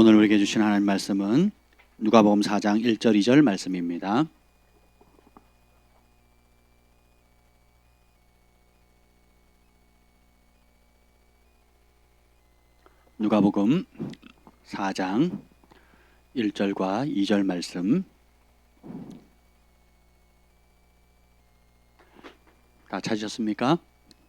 오늘 우리에게 주신 하나님 말씀은 누가복음 4장 1절 2절 말씀입니다. 누가복음 4장 1절과 2절 말씀 다 찾으셨습니까?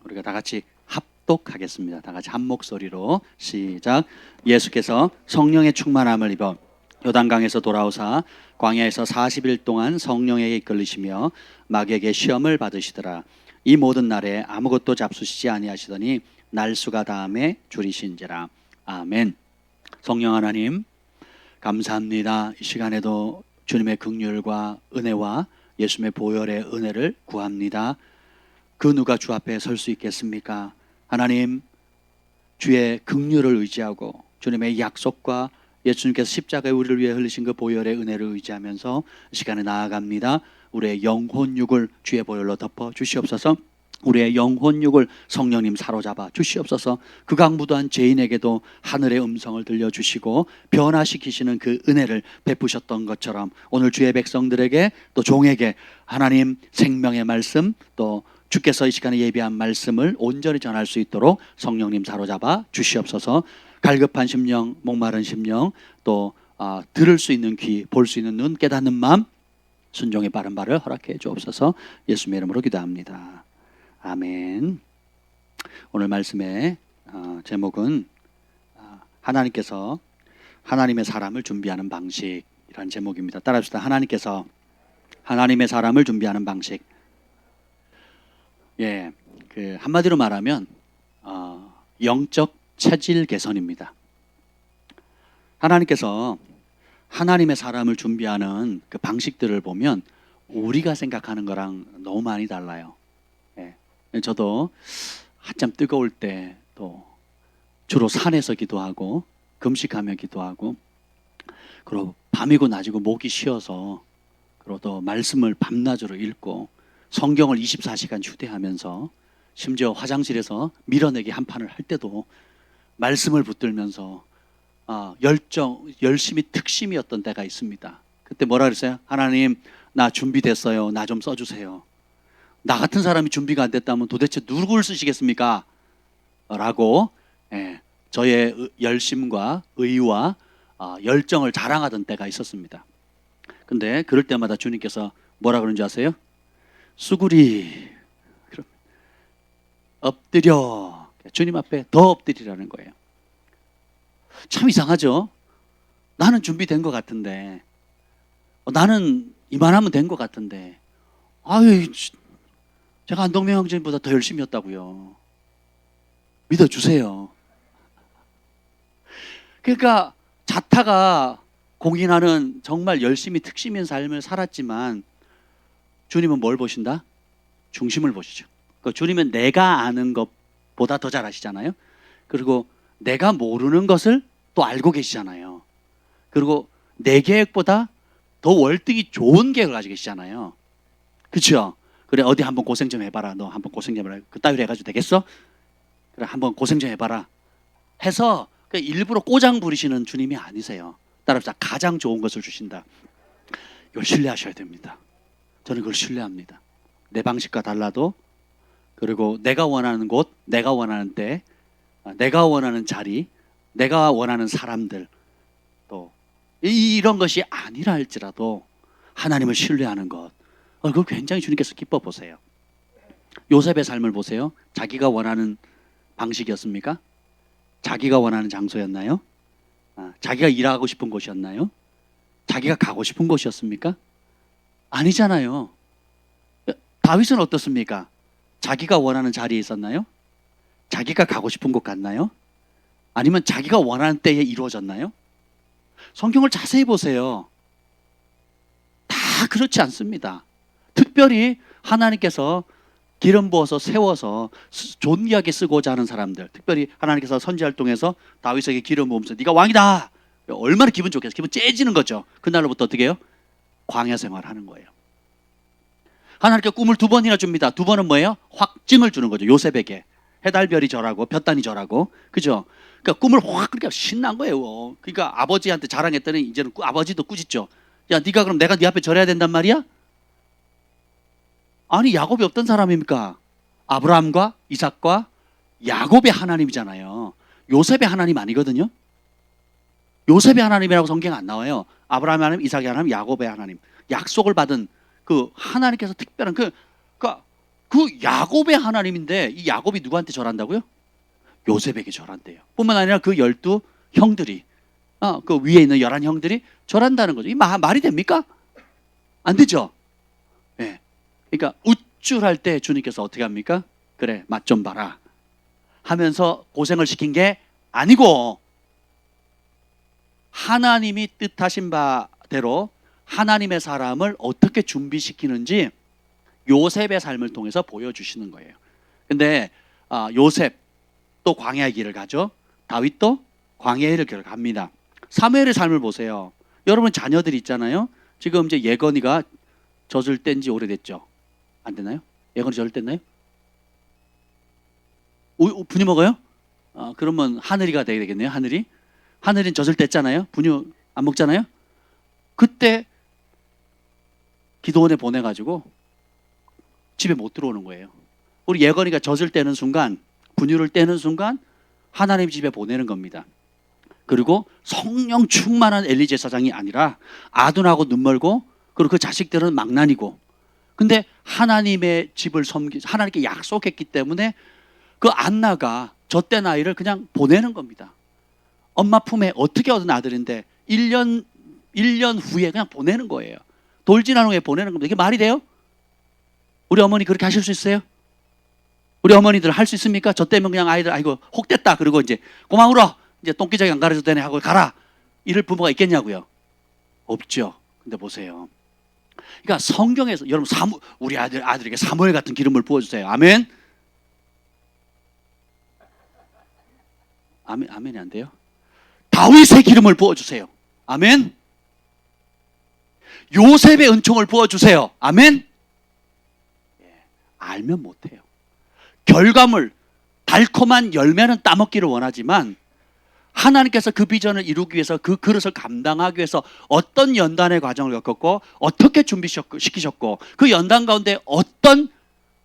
우리가 다 같이 합독하겠습니다. 다 같이 한 목소리로 시작. 예수께서 성령의 충만함을 입어 요단강에서 돌아오사 광야에서 40일 동안 성령에게 이끌리시며 마귀에게 시험을 받으시더라. 이 모든 날에 아무것도 잡수시지 아니하시더니 날수가 다함에 줄이신지라. 아멘. 성령 하나님 감사합니다. 이 시간에도 주님의 긍휼과 은혜와 예수님의 보혈의 은혜를 구합니다. 그 누가 주 앞에 설 수 있겠습니까? 하나님, 주의 긍휼을 의지하고 주님의 약속과 예수님께서 십자가에 우리를 위해 흘리신 그 보혈의 은혜를 의지하면서 이 시간에 나아갑니다. 우리의 영혼육을 주의 보혈로 덮어 주시옵소서. 우리의 영혼육을 성령님 사로잡아 주시옵소서. 극악무도한 죄인에게도 하늘의 음성을 들려주시고 변화시키시는 그 은혜를 베푸셨던 것처럼 오늘 주의 백성들에게 또 종에게 하나님 생명의 말씀 또 주께서 이 시간에 예비한 말씀을 온전히 전할 수 있도록 성령님 사로잡아 주시옵소서. 갈급한 심령, 목마른 심령, 또 들을 수 있는 귀, 볼 수 있는 눈, 깨닫는 마음, 순종의 빠른 발을 허락해 주옵소서. 예수님의 이름으로 기도합니다. 아멘. 오늘 말씀의 제목은 하나님께서 하나님의 사람을 준비하는 방식이라는 제목입니다. 따라합시다. 하나님께서 하나님의 사람을 준비하는 방식. 예, 그 한마디로 말하면 영적 체질 개선입니다. 하나님께서 하나님의 사람을 준비하는 그 방식들을 보면 우리가 생각하는 거랑 너무 많이 달라요. 예, 저도 한참 뜨거울 때 또 주로 산에서 기도하고 금식하며 기도하고 그리고 밤이고 낮이고 목이 쉬어서 그리고 또 말씀을 밤낮으로 읽고 성경을 24시간 휴대하면서 심지어 화장실에서 밀어내기 한 판을 할 때도 말씀을 붙들면서 열심히 특심이었던 때가 있습니다. 그때 뭐라 그랬어요? 하나님, 나 준비됐어요. 나 좀 써주세요. 나 같은 사람이 준비가 안 됐다면 도대체 누구를 쓰시겠습니까? 라고 저의 열심과 의와 열정을 자랑하던 때가 있었습니다. 근데 그럴 때마다 주님께서 뭐라 그러는 줄 아세요? 수구리 엎드려. 주님 앞에 더 엎드리라는 거예요. 참 이상하죠? 나는 준비된 것 같은데 나는 이만하면 된 것 같은데 아유, 제가 안동명 형제님보다 더 열심히 했다고요. 믿어주세요. 그러니까 자타가 공인하는 정말 열심히 특심인 삶을 살았지만 주님은 뭘 보신다? 중심을 보시죠. 주님은 내가 아는 것보다 더 잘 아시잖아요. 그리고 내가 모르는 것을 또 알고 계시잖아요. 그리고 내 계획보다 더 월등히 좋은 계획을 가지고 계시잖아요. 그렇죠? 그래, 어디 한번 고생 좀 해봐라. 너 한번 고생 좀 해봐라. 그따위로 해가지고 되겠어? 그래, 한번 고생 좀 해봐라 해서 일부러 꼬장 부리시는 주님이 아니세요. 따라서 가장 좋은 것을 주신다. 이걸 신뢰하셔야 됩니다. 저는 그걸 신뢰합니다. 내 방식과 달라도 그리고 내가 원하는 곳, 내가 원하는 때, 내가 원하는 자리, 내가 원하는 사람들 또 이런 것이 아니라 할지라도 하나님을 신뢰하는 것, 그걸 굉장히 주님께서 기뻐 보세요. 요셉의 삶을 보세요. 자기가 원하는 방식이었습니까? 자기가 원하는 장소였나요? 자기가 일하고 싶은 곳이었나요? 자기가 가고 싶은 곳이었습니까? 아니잖아요. 다윗은 어떻습니까? 자기가 원하는 자리에 있었나요? 자기가 가고 싶은 곳 갔나요? 아니면 자기가 원하는 때에 이루어졌나요? 성경을 자세히 보세요. 다 그렇지 않습니다. 특별히 하나님께서 기름 부어서 세워서 존귀하게 쓰고자 하는 사람들, 특별히 하나님께서 선지 활동에서 다윗에게 기름 부으면서 네가 왕이다. 얼마나 기분 좋겠어요. 기분 째지는 거죠. 그날로부터 어떻게 해요? 광야 생활을 하는 거예요. 하나님께 꿈을 2번이나 줍니다. 2번은 뭐예요? 확증을 주는 거죠. 요셉에게. 해달별이 절하고 볕단이 절하고, 그죠? 그러니까 꿈을 확 그러니까 신난 거예요. 그러니까 아버지한테 자랑했더니 이제는 아버지도 꾸짖죠. 야, 네가 그럼 내가 네 앞에 절해야 된단 말이야? 아니, 야곱이 어떤 사람입니까? 아브라함과 이삭과 야곱의 하나님이잖아요. 요셉의 하나님 아니거든요. 요셉의 하나님이라고 성경 안 나와요. 아브라함의 하나님, 이삭의 하나님, 야곱의 하나님. 약속을 받은 그 하나님께서 특별한 그 야곱의 하나님인데 이 야곱이 누구한테 절한다고요? 요셉에게 절한대요. 뿐만 아니라 그 12형들이 그 위에 있는 11형들이 절한다는 거죠. 이 말이 됩니까? 안 되죠. 예. 그러니까 우쭐할 때 주님께서 어떻게 합니까? 그래, 맛 좀 봐라 하면서 고생을 시킨 게 아니고 하나님이 뜻하신 바대로 하나님의 사람을 어떻게 준비시키는지 요셉의 삶을 통해서 보여주시는 거예요. 근데 요셉 또 광야의 길을 가죠. 다윗도 광야의 길을 갑니다. 사무엘의 삶을 보세요. 여러분 자녀들이 있잖아요. 지금 이제 예건이가 젖을 뗀 지 오래됐죠. 안 되나요? 예건이 젖을 뗐나요? 분유 먹어요? 그러면 하늘이가 되겠네요. 하늘이는 젖을 뗐잖아요. 분유 안 먹잖아요. 그때 기도원에 보내가지고 집에 못 들어오는 거예요. 우리 예건이가 젖을 떼는 순간, 분유를 떼는 순간 하나님 집에 보내는 겁니다. 그리고 성령 충만한 엘리 제사장이 아니라 아둔하고 눈멀고 그리고 그 자식들은 망나니고, 근데 하나님의 집을 하나님께 약속했기 때문에 그 안나가 젖된 아이를 그냥 보내는 겁니다. 엄마 품에 어떻게 얻은 아들인데 1년 후에 그냥 보내는 거예요. 돌 지난 후에 보내는 겁니다. 이게 말이 돼요? 우리 어머니 그렇게 하실 수 있어요? 우리 어머니들 할 수 있습니까? 저 때문에 그냥 아이들 아이고 혹됐다 그리고 이제 고만 울어 이제 똥기저귀 안 가려도 되네 하고 가라 이럴 부모가 있겠냐고요? 없죠. 근데 보세요. 그러니까 성경에서 여러분 우리 아들에게 사무엘 같은 기름을 부어주세요. 아멘. 아멘이 안 돼요? 다윗의 기름을 부어주세요. 아멘. 요셉의 은총을 부어주세요. 아멘. 알면 못해요. 결과물, 달콤한 열매는 따먹기를 원하지만 하나님께서 그 비전을 이루기 위해서 그 그릇을 감당하기 위해서 어떤 연단의 과정을 겪었고 어떻게 준비시키셨고 그 연단 가운데 어떤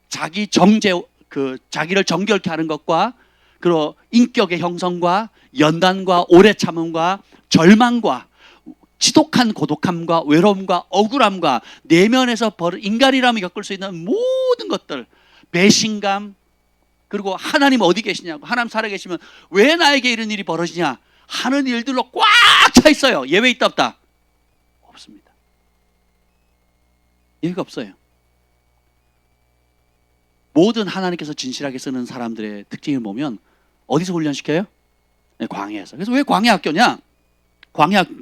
자기를 정결케 하는 것과 그리고 인격의 형성과 연단과 오래 참음과 절망과 지독한 고독함과 외로움과 억울함과 내면에서 인간이라면 겪을 수 있는 모든 것들, 배신감, 그리고 하나님 어디 계시냐고, 하나님 살아계시면 왜 나에게 이런 일이 벌어지냐 하는 일들로 꽉 차 있어요. 예외 있다 없다? 없습니다. 예외가 없어요. 모든 하나님께서 진실하게 쓰는 사람들의 특징을 보면 어디서 훈련시켜요? 네, 광야에서. 그래서 왜 광야 학교냐?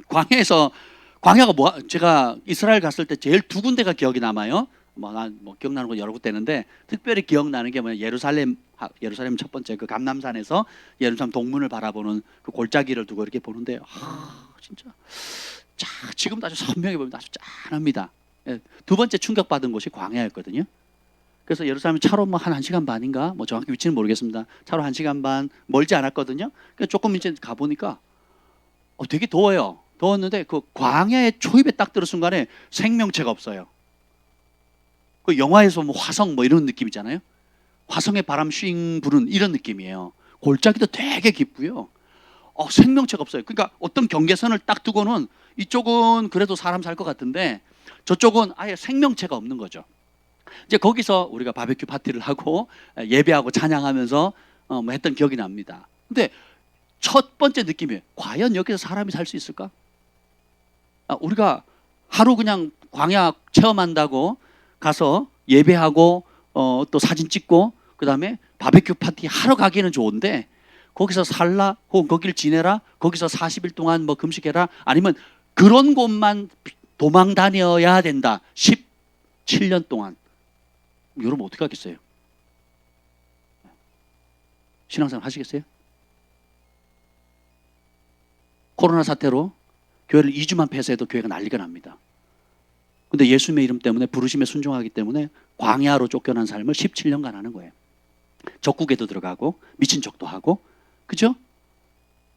광야에서 제가 이스라엘 갔을 때 제일 두 군데가 기억이 남아요. 기억나는 거 여러 군데 있는데 특별히 기억나는 게 예루살렘 첫 번째 그 감람산에서 예루살렘 동문을 바라보는 그 골짜기를 두고 이렇게 보는데 진짜 지금도 아주 선명히 보면 아주 짠합니다. 두 번째 충격받은 곳이 광야였거든요. 그래서 예루살렘 차로 한 1시간 반인가 정확히 위치는 모르겠습니다. 차로 1시간 반 멀지 않았거든요. 그러니까 조금 이제 가보니까 되게 더워요. 더웠는데 그 광야의 초입에 딱 들은 순간에 생명체가 없어요. 그 영화에서 화성 이런 느낌 있잖아요. 화성의 바람 쉥 부는 이런 느낌이에요. 골짜기도 되게 깊고요. 생명체가 없어요. 그러니까 어떤 경계선을 딱 두고는 이쪽은 그래도 사람 살 것 같은데 저쪽은 아예 생명체가 없는 거죠. 이제 거기서 우리가 바베큐 파티를 하고 예배하고 찬양하면서 했던 기억이 납니다. 근데 첫 번째 느낌이 과연 여기서 사람이 살 수 있을까? 우리가 하루 그냥 광야 체험한다고 가서 예배하고 또 사진 찍고 그 다음에 바베큐 파티 하러 가기는 좋은데 거기서 살라 혹은 거기를 지내라 거기서 40일 동안 금식해라 아니면 그런 곳만 도망 다녀야 된다 17년 동안 여러분 어떻게 하겠어요? 신앙생활 하시겠어요? 코로나 사태로 교회를 2주만 폐쇄해도 교회가 난리가 납니다. 근데 예수님의 이름 때문에 부르심에 순종하기 때문에 광야로 쫓겨난 삶을 17년간 하는 거예요. 적국에도 들어가고 미친 척도 하고 그죠?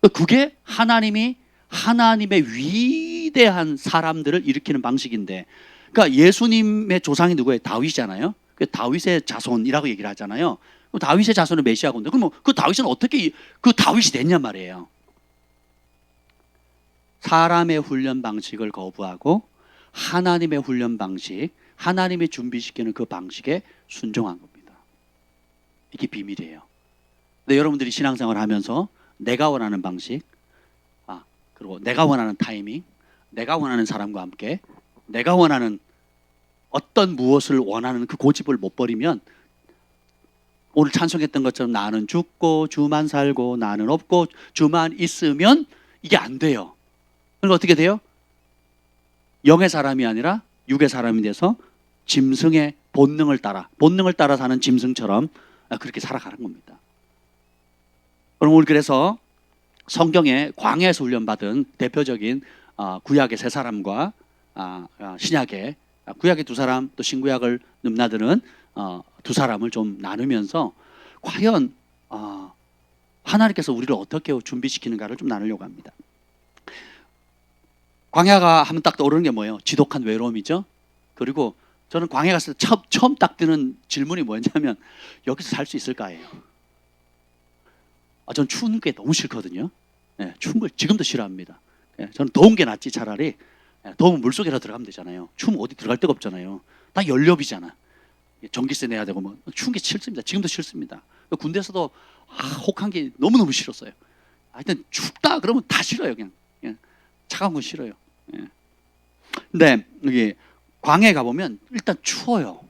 그게 하나님의 위대한 사람들을 일으키는 방식인데, 그러니까 예수님의 조상이 누구예요? 다윗이잖아요. 그 다윗의 자손이라고 얘기를 하잖아요. 다윗의 자손은 메시아군데, 그럼 그 다윗은 어떻게 그 다윗이 됐냔 말이에요. 사람의 훈련 방식을 거부하고 하나님의 훈련 방식, 하나님이 준비시키는 그 방식에 순종한 겁니다. 이게 비밀이에요. 근데 여러분들이 신앙생활 하면서 내가 원하는 방식, 그리고 내가 원하는 타이밍, 내가 원하는 사람과 함께, 내가 원하는 어떤 무엇을 원하는 그 고집을 못 버리면, 오늘 찬송했던 것처럼 나는 죽고 주만 살고 나는 없고 주만 있으면 이게 안 돼요. 그러니까 어떻게 돼요? 영의 사람이 아니라 육의 사람이 돼서 짐승의 본능을 따라 사는 짐승처럼 그렇게 살아가는 겁니다. 그럼 오늘 그래서 성경에 광야에서 훈련받은 대표적인 구약의 세 사람과 신약의 구약의 두 사람, 또 신구약을 넘나드는 두 사람을 좀 나누면서 과연 하나님께서 우리를 어떻게 준비시키는가를 좀 나누려고 합니다. 광야가 하면 딱 떠오르는 게 뭐예요? 지독한 외로움이죠. 그리고 저는 광야 갔을 때 처음 딱 드는 질문이 뭐였냐면, 여기서 살 수 있을까예요. 전 추운 게 너무 싫거든요. 추운 걸 지금도 싫어합니다. 저는 더운 게 낫지. 차라리 더우면 물속에라도 들어가면 되잖아요. 추우면 어디 들어갈 데가 없잖아요. 다 연료비잖아. 전기세 내야 되고 뭐 추운 게 싫습니다. 지금도 싫습니다. 군대에서도 혹한 게 너무너무 싫었어요. 하여튼 춥다 그러면 다 싫어요. 그냥 차가운 건 싫어요. 근데 여기 광야에 가보면 일단 추워요.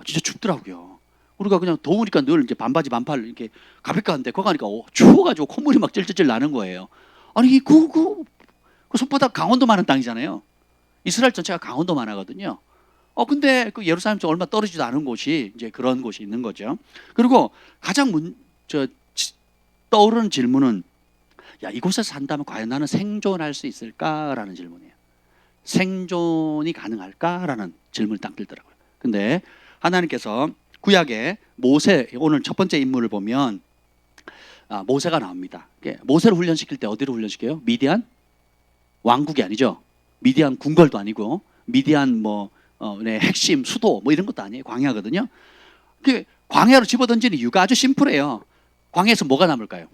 진짜 춥더라고요. 우리가 그냥 더우니까 늘 이제 반바지 반팔 이렇게 가볍게 하는데 거기 가니까 추워가지고 콧물이 막 찔찔찔 나는 거예요. 아니 그 손바닥 강원도 많은 땅이잖아요. 이스라엘 전체가 강원도만 하거든요. 근데 그 예루살렘 좀 얼마 떨어지지도 않은 곳이 이제 그런 곳이 있는 거죠. 그리고 가장 떠오르는 질문은, 야, 이곳에서 산다면 과연 나는 생존할 수 있을까라는 질문이에요. 생존이 가능할까라는 질문이 딱 들더라고요. 근데 하나님께서 구약에 모세, 오늘 첫 번째 인물을 보면 모세가 나옵니다. 모세를 훈련시킬 때 어디로 훈련시켜요? 미디안 왕국이 아니죠. 미디안 궁궐도 아니고 미디안 핵심 수도 이런 것도 아니에요. 광야거든요. 그 광야로 집어던지는 이유가 아주 심플해요. 광야에서 뭐가 남을까요?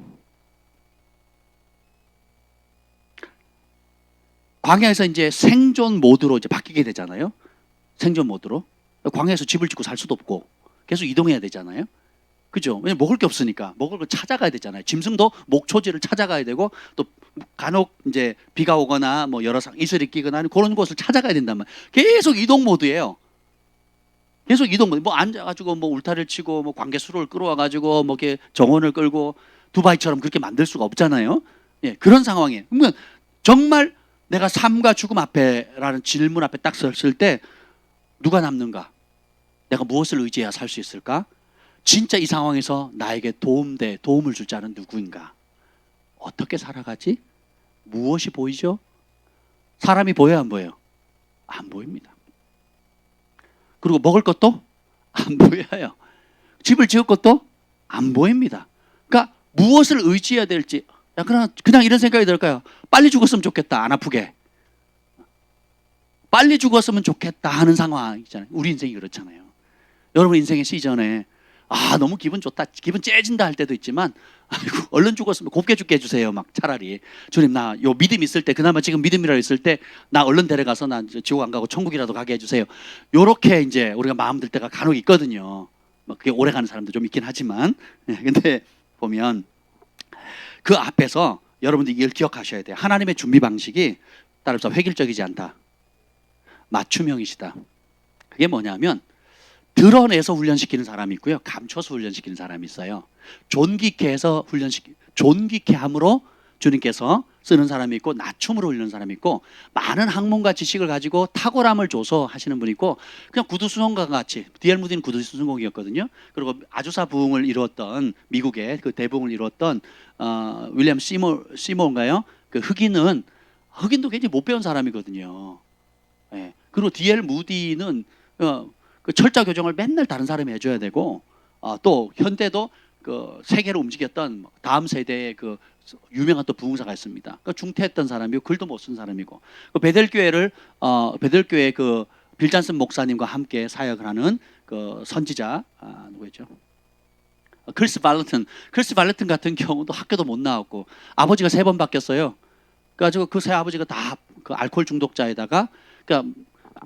광야에서 이제 생존 모드로 이제 바뀌게 되잖아요. 생존 모드로. 광야에서 집을 짓고 살 수도 없고 계속 이동해야 되잖아요. 그죠? 왜냐면 먹을 게 없으니까 먹을 걸 찾아가야 되잖아요. 짐승도 목초지를 찾아가야 되고, 또 간혹 이제 비가 오거나 여러 이슬이 끼거나 그런 곳을 찾아가야 된단 말이에요. 계속 이동 모드예요. 계속 이동 모드. 앉아가지고 울타리를 치고 광개수를 끌어와가지고 이렇게 정원을 끌고 두바이처럼 그렇게 만들 수가 없잖아요. 그런 상황이에요. 그러면 정말 내가 삶과 죽음 앞에라는 질문 앞에 딱 섰을 때 누가 남는가? 내가 무엇을 의지해야 살 수 있을까? 진짜 이 상황에서 나에게 도움을 줄 자는 누구인가? 어떻게 살아가지? 무엇이 보이죠? 사람이 보여요, 안 보여요? 안 보입니다. 그리고 먹을 것도 안 보여요. 집을 지을 것도 안 보입니다. 그러니까 무엇을 의지해야 될지, 그냥 이런 생각이 들까요? 빨리 죽었으면 좋겠다, 안 아프게. 빨리 죽었으면 좋겠다 하는 상황이잖아요. 우리 인생이 그렇잖아요. 여러분 인생의 시전에 너무 기분 좋다, 기분 째진다 할 때도 있지만, 아이고 얼른 죽었으면 곱게 죽게 해주세요. 막 차라리 주님, 나 요 믿음 있을 때, 그나마 지금 믿음이라고 있을 때 나 얼른 데려가서 나 지옥 안 가고 천국이라도 가게 해주세요. 요렇게 이제 우리가 마음 들 때가 간혹 있거든요. 그게 오래 가는 사람도 좀 있긴 하지만, 근데 보면 그 앞에서 여러분들이 이걸 기억하셔야 돼요. 하나님의 준비 방식이 따라서 획일적이지 않다, 맞춤형이시다. 그게 뭐냐면 드러내서 훈련시키는 사람이 있고요, 감춰서 훈련시키는 사람이 있어요. 존귀케 함으로 주님께서 쓰는 사람이 있고, 낮춤으로 훈련하는 사람이 있고, 많은 학문과 지식을 가지고 탁월함을 줘서 하시는 분이 있고, 그냥 구두순공과 같이, D.L. 무디는 구두순공이었거든요. 그리고 아주사 부흥을 이루었던, 미국의 그 대부흥을 이루었던 윌리엄 시모인가요? 그 흑인도 굉장히 못 배운 사람이거든요. 그리고 D.L. 무디는 그 철자 교정을 맨날 다른 사람이 해줘야 되고, 또 현대도 그 세계를 움직였던 다음 세대의 그 유명한 또 부흥사가 있습니다. 그 중퇴했던 사람이고 글도 못 쓴 사람이고 그 베델교회를 베델교회 그 빌 잔슨 목사님과 함께 사역을 하는 그 선지자 누구였죠? 크리스 발레튼 같은 경우도 학교도 못 나왔고 아버지가 3번 바뀌었어요. 그래가지고 그 새 아버지가 다 그 알코올 중독자에다가 그러니까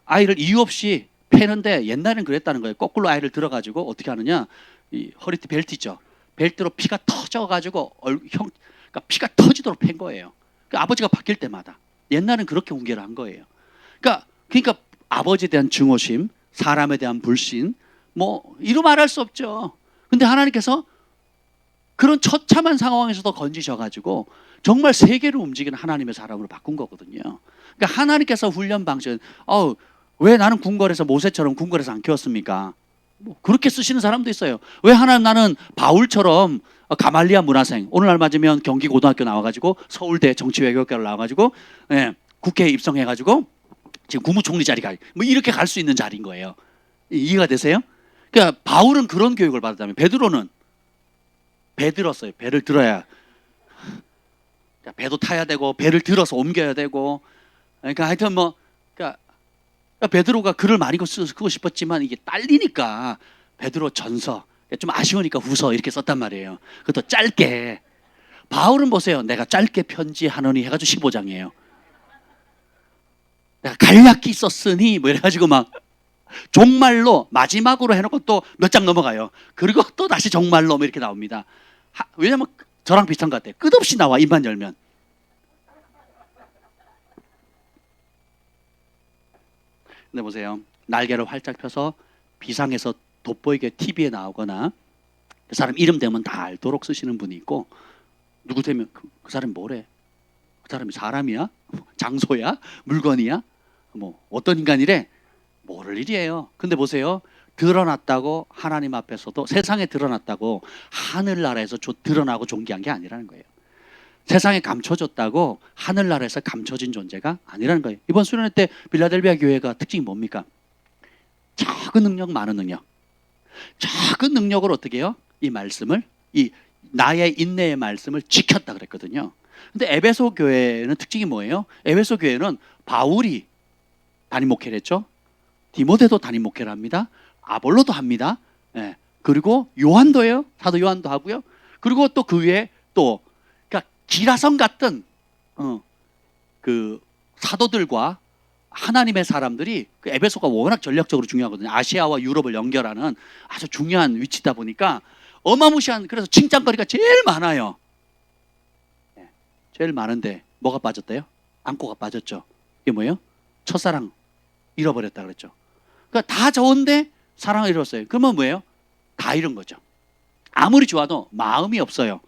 아이를 이유 없이 패는데 옛날엔 그랬다는 거예요. 거꾸로 아이를 들어가지고 어떻게 하느냐? 이 허리띠 벨트 있죠. 벨트로 피가 터져가지고 그러니까 피가 터지도록 팬 거예요. 그러니까 아버지가 바뀔 때마다 옛날엔 그렇게 훈계를 한 거예요. 그러니까 아버지에 대한 증오심, 사람에 대한 불신, 뭐 이루 말할 수 없죠. 근데 하나님께서 그런 처참한 상황에서도 건지셔가지고 정말 세계를 움직이는 하나님의 사람으로 바꾼 거거든요. 그러니까 하나님께서 훈련 방식은 왜 나는 궁궐에서 모세처럼 궁궐에서 안 키웠습니까? 뭐 그렇게 쓰시는 사람도 있어요. 왜 하나님 나는 바울처럼 가말리아 문화생 오늘날 맞으면 경기고등학교 나와가지고 서울대 정치외교학과를 나와가지고 국회에 입성해가지고 지금 국무총리 자리 뭐 이렇게 갈 수 있는 자리인 거예요. 이해가 되세요? 그러니까 바울은 그런 교육을 받았다면 베드로는 배 들었어요. 배를 들어야 배도 타야 되고 배를 들어서 옮겨야 되고 그러니까 하여튼 뭐 그러니까 베드로가 글을 많이 쓰고 싶었지만 이게 딸리니까 베드로 전서 좀 아쉬우니까 후서 이렇게 썼단 말이에요. 그것도 짧게. 바울은 보세요. 내가 짧게 편지하노니 해가지고 15장이에요. 내가 간략히 썼으니 뭐 이래가지고 막 종말로 마지막으로 해놓고 또 몇 장 넘어가요. 그리고 또 다시 종말로 뭐 이렇게 나옵니다. 왜냐면 저랑 비슷한 것 같아요. 끝없이 나와 입만 열면. 근데 보세요. 날개를 활짝 펴서 비상에서 돋보이게 TV에 나오거나 그 사람 이름 되면 다 알도록 쓰시는 분이 있고 누구 되면 그 사람이 뭐래? 그 사람이 사람이야? 장소야? 물건이야? 뭐 어떤 인간이래? 모를 일이에요. 근데 보세요. 드러났다고 하나님 앞에서도 세상에 드러났다고 하늘나라에서 드러나고 존귀한 게 아니라는 거예요. 세상에 감춰졌다고 하늘나라에서 감춰진 존재가 아니라는 거예요. 이번 수련회 때 빌라델비아 교회가 특징이 뭡니까? 작은 능력, 많은 능력. 작은 능력을 어떻게 해요? 이 말씀을, 이 나의 인내의 말씀을 지켰다 그랬거든요. 근데 에베소 교회는 특징이 뭐예요? 에베소 교회는 바울이 담임 목회를 했죠. 디모데도 담임 목회를 합니다. 아볼로도 합니다. 그리고 요한도예요. 사도 요한도 하고요. 그리고 또 그 위에 또 그러니까 기라성 같은 그 사도들과 하나님의 사람들이 그 에베소가 워낙 전략적으로 중요하거든요. 아시아와 유럽을 연결하는 아주 중요한 위치다 보니까 어마무시한 그래서 칭찬거리가 제일 많아요. 제일 많은데 뭐가 빠졌대요? 안고가 빠졌죠. 이게 뭐예요? 첫사랑 잃어버렸다 그랬죠. 그러니까 다 좋은데 사랑을 잃었어요. 그러면 뭐예요? 다 잃은 거죠. 아무리 좋아도 마음이 없어요.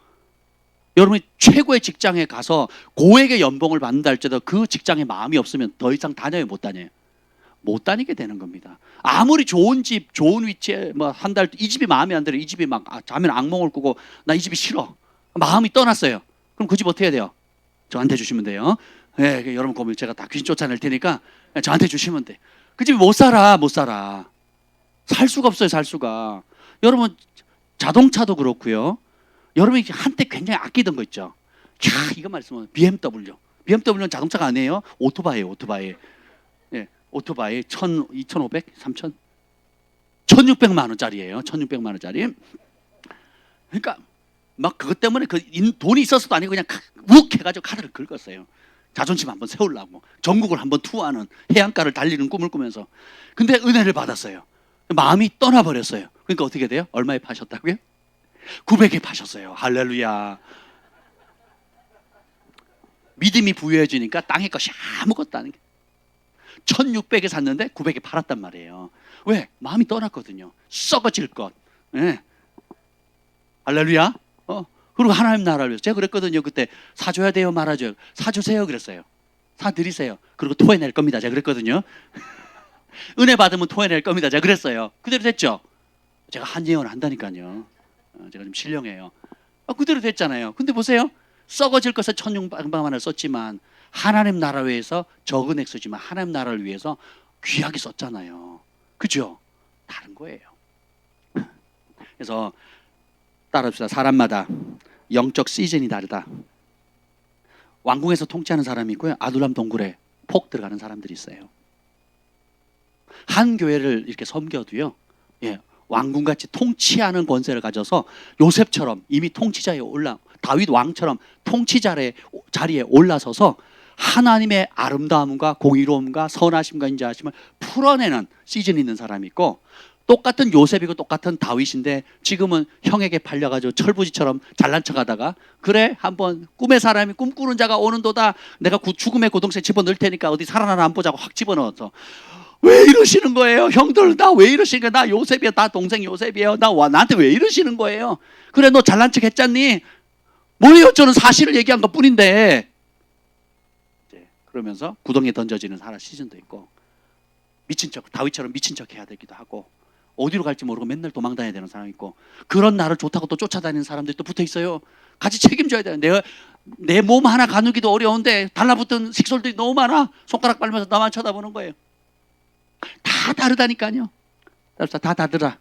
여러분이 최고의 직장에 가서 고액의 연봉을 받는다 할지라도 그 직장에 마음이 없으면 더 이상 다녀요, 못 다녀요? 못 다니게 되는 겁니다. 아무리 좋은 집, 좋은 위치에 뭐 한 달 이 집이 마음에 안 들어. 이 집이 막 자면 악몽을 꾸고 나 이 집이 싫어. 마음이 떠났어요. 그럼 그 집 어떻게 해야 돼요? 저한테 주시면 돼요. 여러분 고민 제가 다 귀신 쫓아낼 테니까 저한테 주시면 돼. 그 집이 못 살아. 살 수가 없어요, 살 수가. 여러분 자동차도 그렇고요. 여러분이 한때 굉장히 아끼던 거 있죠. 이거 말씀은 BMW. BMW는 자동차가 아니에요. 오토바이예요, 오토바이. 오토바이 2,500, 3,000, 1,600만 원짜리예요. 1,600만 원짜리. 그러니까 막 그것 때문에 돈이 있어서도 아니고 그냥 욱 해가지고 카드를 긁었어요. 자존심 한번 세우려고 전국을 한번 투어하는 해안가를 달리는 꿈을 꾸면서. 근데 은혜를 받았어요. 마음이 떠나버렸어요. 그러니까 어떻게 돼요? 얼마에 파셨다고요? 900에 파셨어요. 할렐루야. 믿음이 부유해지니까 땅의 것이 아무것도 아닌 게 1,600에 샀는데 900에 팔았단 말이에요. 왜? 마음이 떠났거든요. 썩어질 것. 할렐루야. 그리고 하나님 나라를 위해서 제가 그랬거든요. 그때 사줘야 돼요, 말아줘요. 사주세요 그랬어요. 사드리세요. 그리고 토해낼 겁니다. 제가 그랬거든요. 은혜 받으면 토해낼 겁니다. 제가 그랬어요. 그대로 됐죠. 제가 한 예언을 한다니까요. 제가 좀 신령해요. 그대로 됐잖아요. 근데 보세요. 썩어질 것에 1,600만 원을 썼지만 하나님 나라 위해서 적은 액수지만 하나님 나라를 위해서 귀하게 썼잖아요. 그죠? 다른 거예요. 그래서 따라합시다. 사람마다 영적 시즌이 다르다. 왕궁에서 통치하는 사람이 있고요. 아둘람 동굴에 폭 들어가는 사람들이 있어요. 한 교회를 이렇게 섬겨도요. 예, 왕궁같이 통치하는 권세를 가져서 요셉처럼 이미 다윗 왕처럼 자리에 올라서서 하나님의 아름다움과 공의로움과 선하심과 인자하심을 풀어내는 시즌이 있는 사람이 있고, 똑같은 요셉이고 똑같은 다윗인데 지금은 형에게 팔려가지고 철부지처럼 잘난 척하다가, 그래 한번 꿈의 사람이 꿈꾸는 자가 오는도다, 내가 죽음의 고동생에 집어넣을 테니까 어디 살아나나 안 보자고 확 집어넣어서, 왜 이러시는 거예요? 형들 나 왜 이러시는 거예요? 나 요셉이야. 나 동생 요셉이에요. 나한테 왜 이러시는 거예요? 그래 너 잘난 척 했잖니? 뭐예요? 저는 사실을 얘기한 것 뿐인데. 그러면서 구덩이에 던져지는 사람 시즌도 있고, 미친 척, 다윗처럼 미친 척 해야 되기도 하고, 어디로 갈지 모르고 맨날 도망다녀야 되는 사람이 있고, 그런 나를 좋다고 또 쫓아다니는 사람들이 또 붙어 있어요. 같이 책임져야 돼요. 내 몸 하나 가누기도 어려운데 달라붙은 식솔들이 너무 많아. 손가락 빨면서 나만 쳐다보는 거예요. 다 다르다니까요. 다 다르다.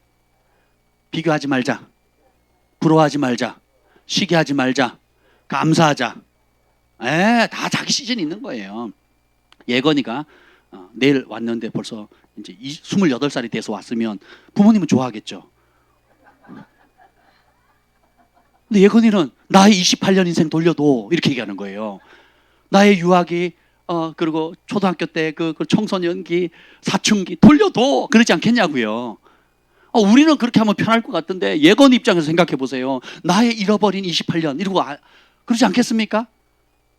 비교하지 말자. 부러워하지 말자. 시기하지 말자. 감사하자. 다 자기 시즌이 있는 거예요. 예건이가 내일 왔는데 벌써 이제 28살이 돼서 왔으면 부모님은 좋아하겠죠. 근데 예건이는 나의 28년 인생 돌려도 이렇게 얘기하는 거예요. 나의 유아기, 그리고 초등학교 때 그 청소년기, 사춘기 돌려도 그러지 않겠냐고요. 우리는 그렇게 하면 편할 것 같은데 예건 입장에서 생각해 보세요. 나의 잃어버린 28년 이러고 그러지 않겠습니까?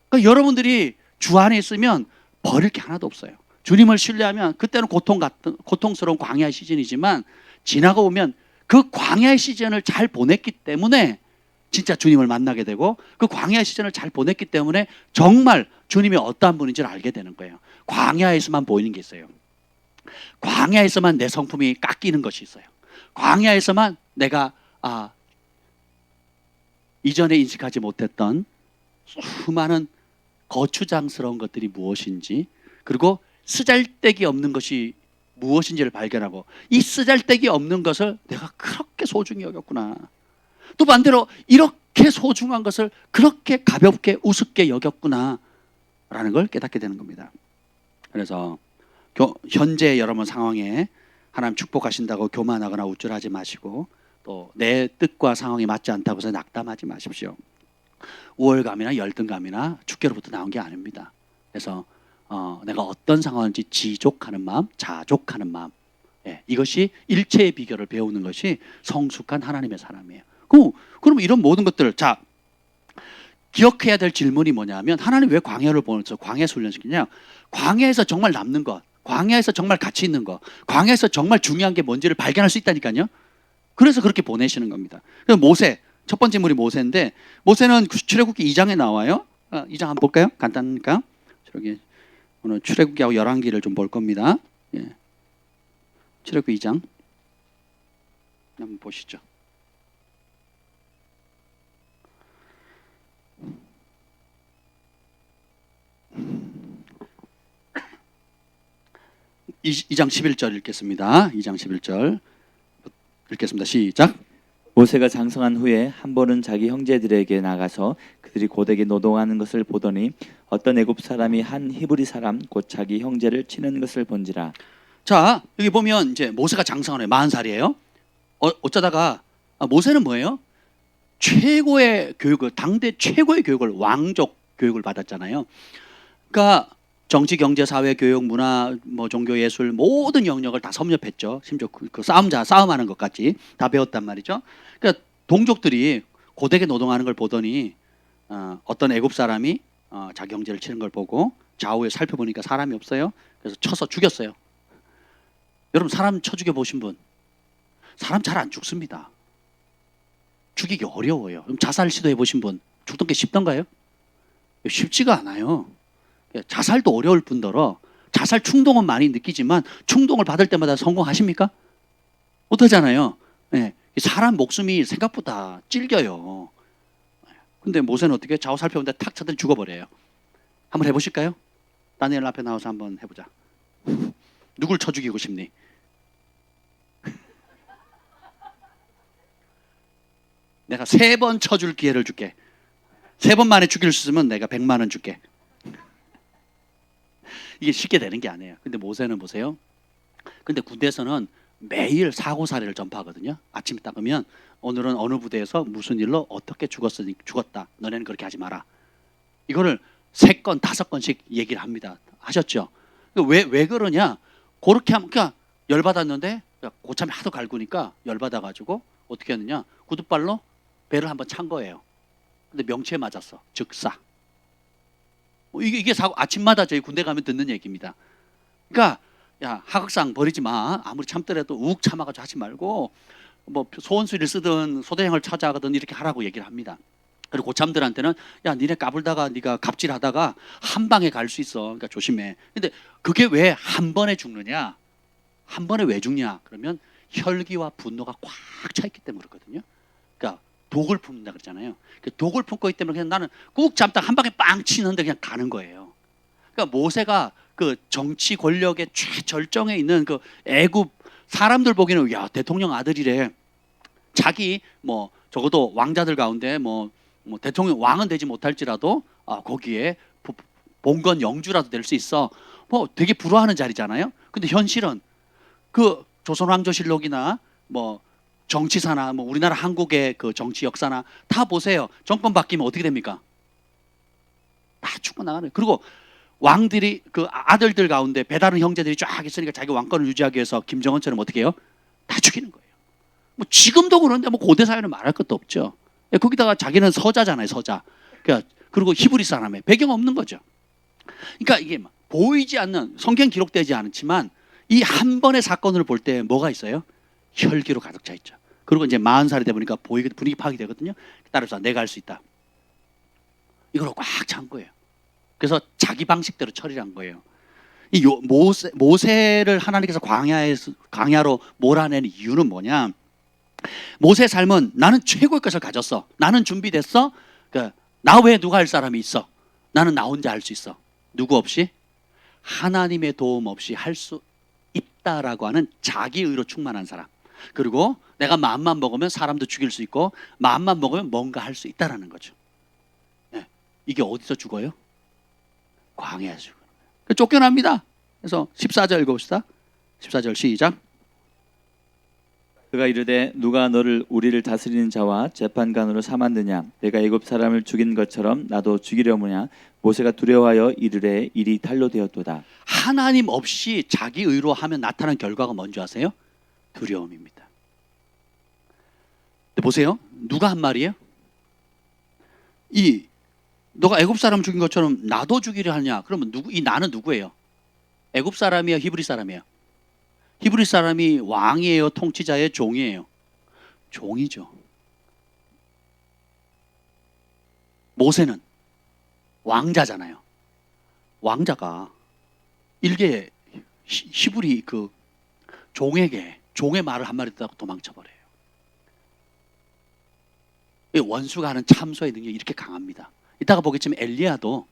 그러니까 여러분들이 주 안에 있으면 버릴 게 하나도 없어요. 주님을 신뢰하면 그때는 고통스러운 광야의 시즌이지만 지나고 보면 그 광야의 시즌을 잘 보냈기 때문에 진짜 주님을 만나게 되고, 그 광야의 시즌을 잘 보냈기 때문에 정말 주님이 어떠한 분인지를 알게 되는 거예요. 광야에서만 보이는 게 있어요. 광야에서만 내 성품이 깎이는 것이 있어요. 광야에서만 내가 이전에 인식하지 못했던 수많은 거추장스러운 것들이 무엇인지, 그리고 쓰잘데기 없는 것이 무엇인지를 발견하고, 이 쓰잘데기 없는 것을 내가 그렇게 소중히 여겼구나, 또 반대로 이렇게 소중한 것을 그렇게 가볍게 우습게 여겼구나 라는 걸 깨닫게 되는 겁니다. 그래서 현재 여러분 상황에 하나님 축복하신다고 교만하거나 우쭐하지 마시고, 또 내 뜻과 상황이 맞지 않다고 해서 낙담하지 마십시오. 우월감이나 열등감이나 축계로부터 나온 게 아닙니다. 그래서 내가 어떤 상황인지 지족하는 마음, 자족하는 마음, 이것이 일체의 비결을 배우는 것이 성숙한 하나님의 사람이에요. 그럼 이런 모든 것들을 기억해야 될 질문이 뭐냐면, 하나님 왜 광야를 보내서 광야에서 훈련시키냐? 광야에서 정말 남는 것, 광야에서 정말 가치 있는 것, 광야에서 정말 중요한 게 뭔지를 발견할 수 있다니까요. 그래서 그렇게 보내시는 겁니다. 그래서 모세, 첫 번째 인물이 모세인데, 모세는 출애굽기 2장에 나와요. 2장 한번 볼까요? 간단하니까. 오늘 출애굽기하고 열왕기를 좀 볼 겁니다. 출애굽기 2장 한번 보시죠. 이 장 11절 읽겠습니다. 2장 11절 읽겠습니다. 시작. 모세가 장성한 후에 한 번은 자기 형제들에게 나가서 그들이 고되게 노동하는 것을 보더니 어떤 애굽 사람이 한 히브리 사람 곧 자기 형제를 치는 것을 본지라. 자, 여기 보면 이제 모세가 장성한 후에 40살이에요. 어쩌다가 모세는 뭐예요? 최고의 교육을, 당대 최고의 교육을, 왕족 교육을 받았잖아요. 그러니까 정치, 경제, 사회, 교육, 문화, 종교, 예술 모든 영역을 다 섭렵했죠. 심지어 그 싸움하는 것까지 다 배웠단 말이죠. 그러니까 동족들이 고되게 노동하는 걸 보더니 어떤 애굽 사람이 자기 형제를 치는 걸 보고 좌우에 살펴보니까 사람이 없어요. 그래서 쳐서 죽였어요. 여러분 사람 쳐 죽여 보신 분? 사람 잘 안 죽습니다. 죽이기 어려워요. 그럼 자살 시도해 보신 분? 죽던 게 쉽던가요? 쉽지가 않아요. 자살도 어려울 뿐더러 자살 충동은 많이 느끼지만 충동을 받을 때마다 성공하십니까? 못하잖아요. 사람 목숨이 생각보다 찔겨요. 근데 모세는 어떻게 좌우 살펴보는데 탁 쳐더니 죽어버려요. 한번 해보실까요? 다니엘 앞에 나와서 한번 해보자. 누굴 쳐 죽이고 싶니? 내가 3번 쳐줄 기회를 줄게. 3번 만에 죽일 수 있으면 내가 100만 원 줄게. 이게 쉽게 되는 게 아니에요. 근데 모세는 보세요. 근데 군대에서는 매일 사고사례를 전파하거든요. 아침에 딱 오면 오늘은 어느 부대에서 무슨 일로 어떻게 죽었으니 죽었다. 너네는 그렇게 하지 마라. 이거를 3건 5건씩 얘기를 합니다. 하셨죠? 왜 그러냐? 그렇게 하면 그러니까 열받았는데 고참이 하도 갈구니까 열받아가지고 어떻게 했느냐? 구둣발로 배를 한번 찬 거예요. 근데 명치에 맞았어. 즉사. 이게 사고 아침마다 저희 군대 가면 듣는 얘기입니다. 그러니까 야 하극상 버리지 마. 아무리 참더라도 욱 참아가지고 하지 말고 뭐 소원수리를 쓰든 소대장을 찾아가든 이렇게 하라고 얘기를 합니다. 그리고 고참들한테는 야 니네 까불다가 네가 갑질하다가 한 방에 갈 수 있어. 그러니까 조심해. 근데 그게 왜 한 번에 죽느냐? 한 번에 왜 죽냐? 그러면 혈기와 분노가 꽉 차 있기 때문에 그렇거든요. 그러니까 독을 품는다 그러잖아요. 독을 품고 있기 때문에 그냥 나는 꾹 잡다 한 방에 빵 치는데 그냥 가는 거예요. 그러니까 모세가 그 정치 권력의 최절정에 있는 그 애굽 사람들 보기에는 야 대통령 아들이래. 자기 뭐 적어도 왕자들 가운데 뭐 대통령 왕은 되지 못할지라도 거기에 봉건 영주라도 될 수 있어. 뭐 되게 부러워하는 자리잖아요. 근데 현실은 그 조선왕조실록이나 뭐 정치사나 뭐 우리나라 한국의 그 정치 역사나 다 보세요. 정권 바뀌면 어떻게 됩니까? 다 죽어나가는. 그리고 왕들이 그 아들들 가운데 배다른 형제들이 쫙 있으니까 자기 왕권을 유지하기 위해서 김정은처럼 어떻게 해요? 다 죽이는 거예요. 뭐 지금도 그런데 뭐 고대 사회는 말할 것도 없죠. 거기다가 자기는 서자잖아요, 서자. 그리고 히브리 사람의 배경 없는 거죠. 그러니까 이게 보이지 않는 성경 기록되지 않지만 이 한 번의 사건을 볼 때 뭐가 있어요? 혈기로 가득 차 있죠. 그리고 이제 40살이 돼 보니까 분위기 파악이 되거든요. 따라서 내가 할 수 있다. 이걸로 꽉 찬 거예요. 그래서 자기 방식대로 처리를 한 거예요. 이 모세를 하나님께서 광야로 몰아낸 이유는 뭐냐? 모세의 삶은 나는 최고의 것을 가졌어. 나는 준비됐어. 나 외에 누가 할 사람이 있어. 나는 나 혼자 할 수 있어. 누구 없이? 하나님의 도움 없이 할 수 있다라고 하는 자기 의로 충만한 사람. 그리고 내가 마음만 먹으면 사람도 죽일 수 있고 마음만 먹으면 뭔가 할 수 있다라는 거죠. 네. 이게 어디서 죽어요? 광야에서 죽어요. 쫓겨납니다. 그래서 14절 읽어봅시다. 14절 시작. 그가 이르되 누가 너를 우리를 다스리는 자와 재판관으로 삼았느냐? 내가 애굽 사람을 죽인 것처럼 나도 죽이려무냐? 모세가 두려워하여 이르되 일이 탈로 되었도다. 하나님 없이 자기 의로 하면 나타난 결과가 뭔지 아세요? 두려움입니다. 근데 보세요. 누가 한 말이에요? 너가 애굽 사람 죽인 것처럼 나도 죽이려 하냐? 그러면 이 나는 누구예요? 애굽 사람이에요? 히브리 사람이에요? 히브리 사람이 왕이에요? 통치자의 종이에요? 종이죠. 모세는 왕자잖아요. 왕자가 일개 히브리 그 종에게 종의 말을 한마디 듣다가 도망쳐버려요. 원수가 하는 참소의 능력이 이렇게 강합니다. 이따가 보겠지만 엘리야도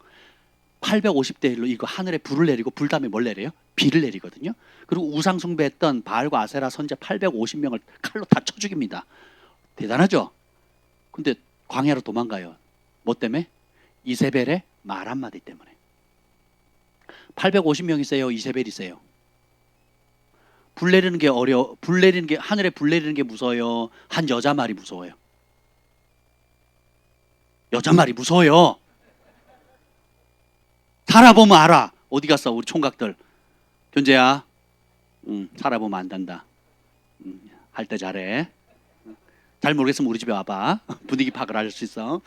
850대 1로 이거 하늘에 불을 내리고 불 다음에 뭘 내려요? 비를 내리거든요. 그리고 우상 숭배했던 바알과 아세라 선지 850명을 칼로 다 쳐 죽입니다. 대단하죠? 근데 광야로 도망가요. 뭐 때문에? 이세벨의 말 한마디 때문에. 850명이 세요? 이세벨이 세요? 불 내리는 게 하늘에 불 내리는 게 무서워요? 한 여자 말이 무서워요? 여자 말이 무서워요. 살아보면 알아. 어디 갔어 우리 총각들. 견재야 살아보면 안단다. 할 때 잘해. 잘 모르겠으면 우리 집에 와봐. 분위기 파악을 할 수 있어.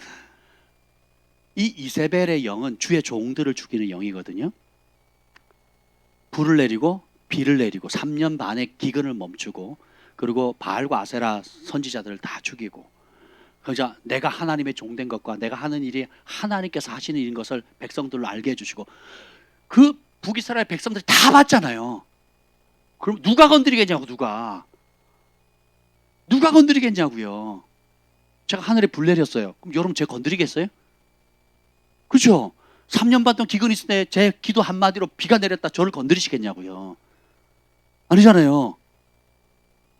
이 이세벨의 영은 주의 종들을 죽이는 영이거든요. 불을 내리고 비를 내리고 3년 반의 기근을 멈추고 그리고 바알과 아세라 선지자들을 다 죽이고 그러자 내가 하나님의 종된 것과 내가 하는 일이 하나님께서 하시는 일인 것을 백성들로 알게 해주시고 그 북이스라엘 백성들이 다 봤잖아요. 그럼 누가 건드리겠냐고. 누가 건드리겠냐고요. 제가 하늘에 불 내렸어요. 그럼 여러분 제 건드리겠어요? 그렇죠? 3년 반 동안 기근이 있을 때 제 기도 한마디로 비가 내렸다 저를 건드리시겠냐고요. 아니잖아요.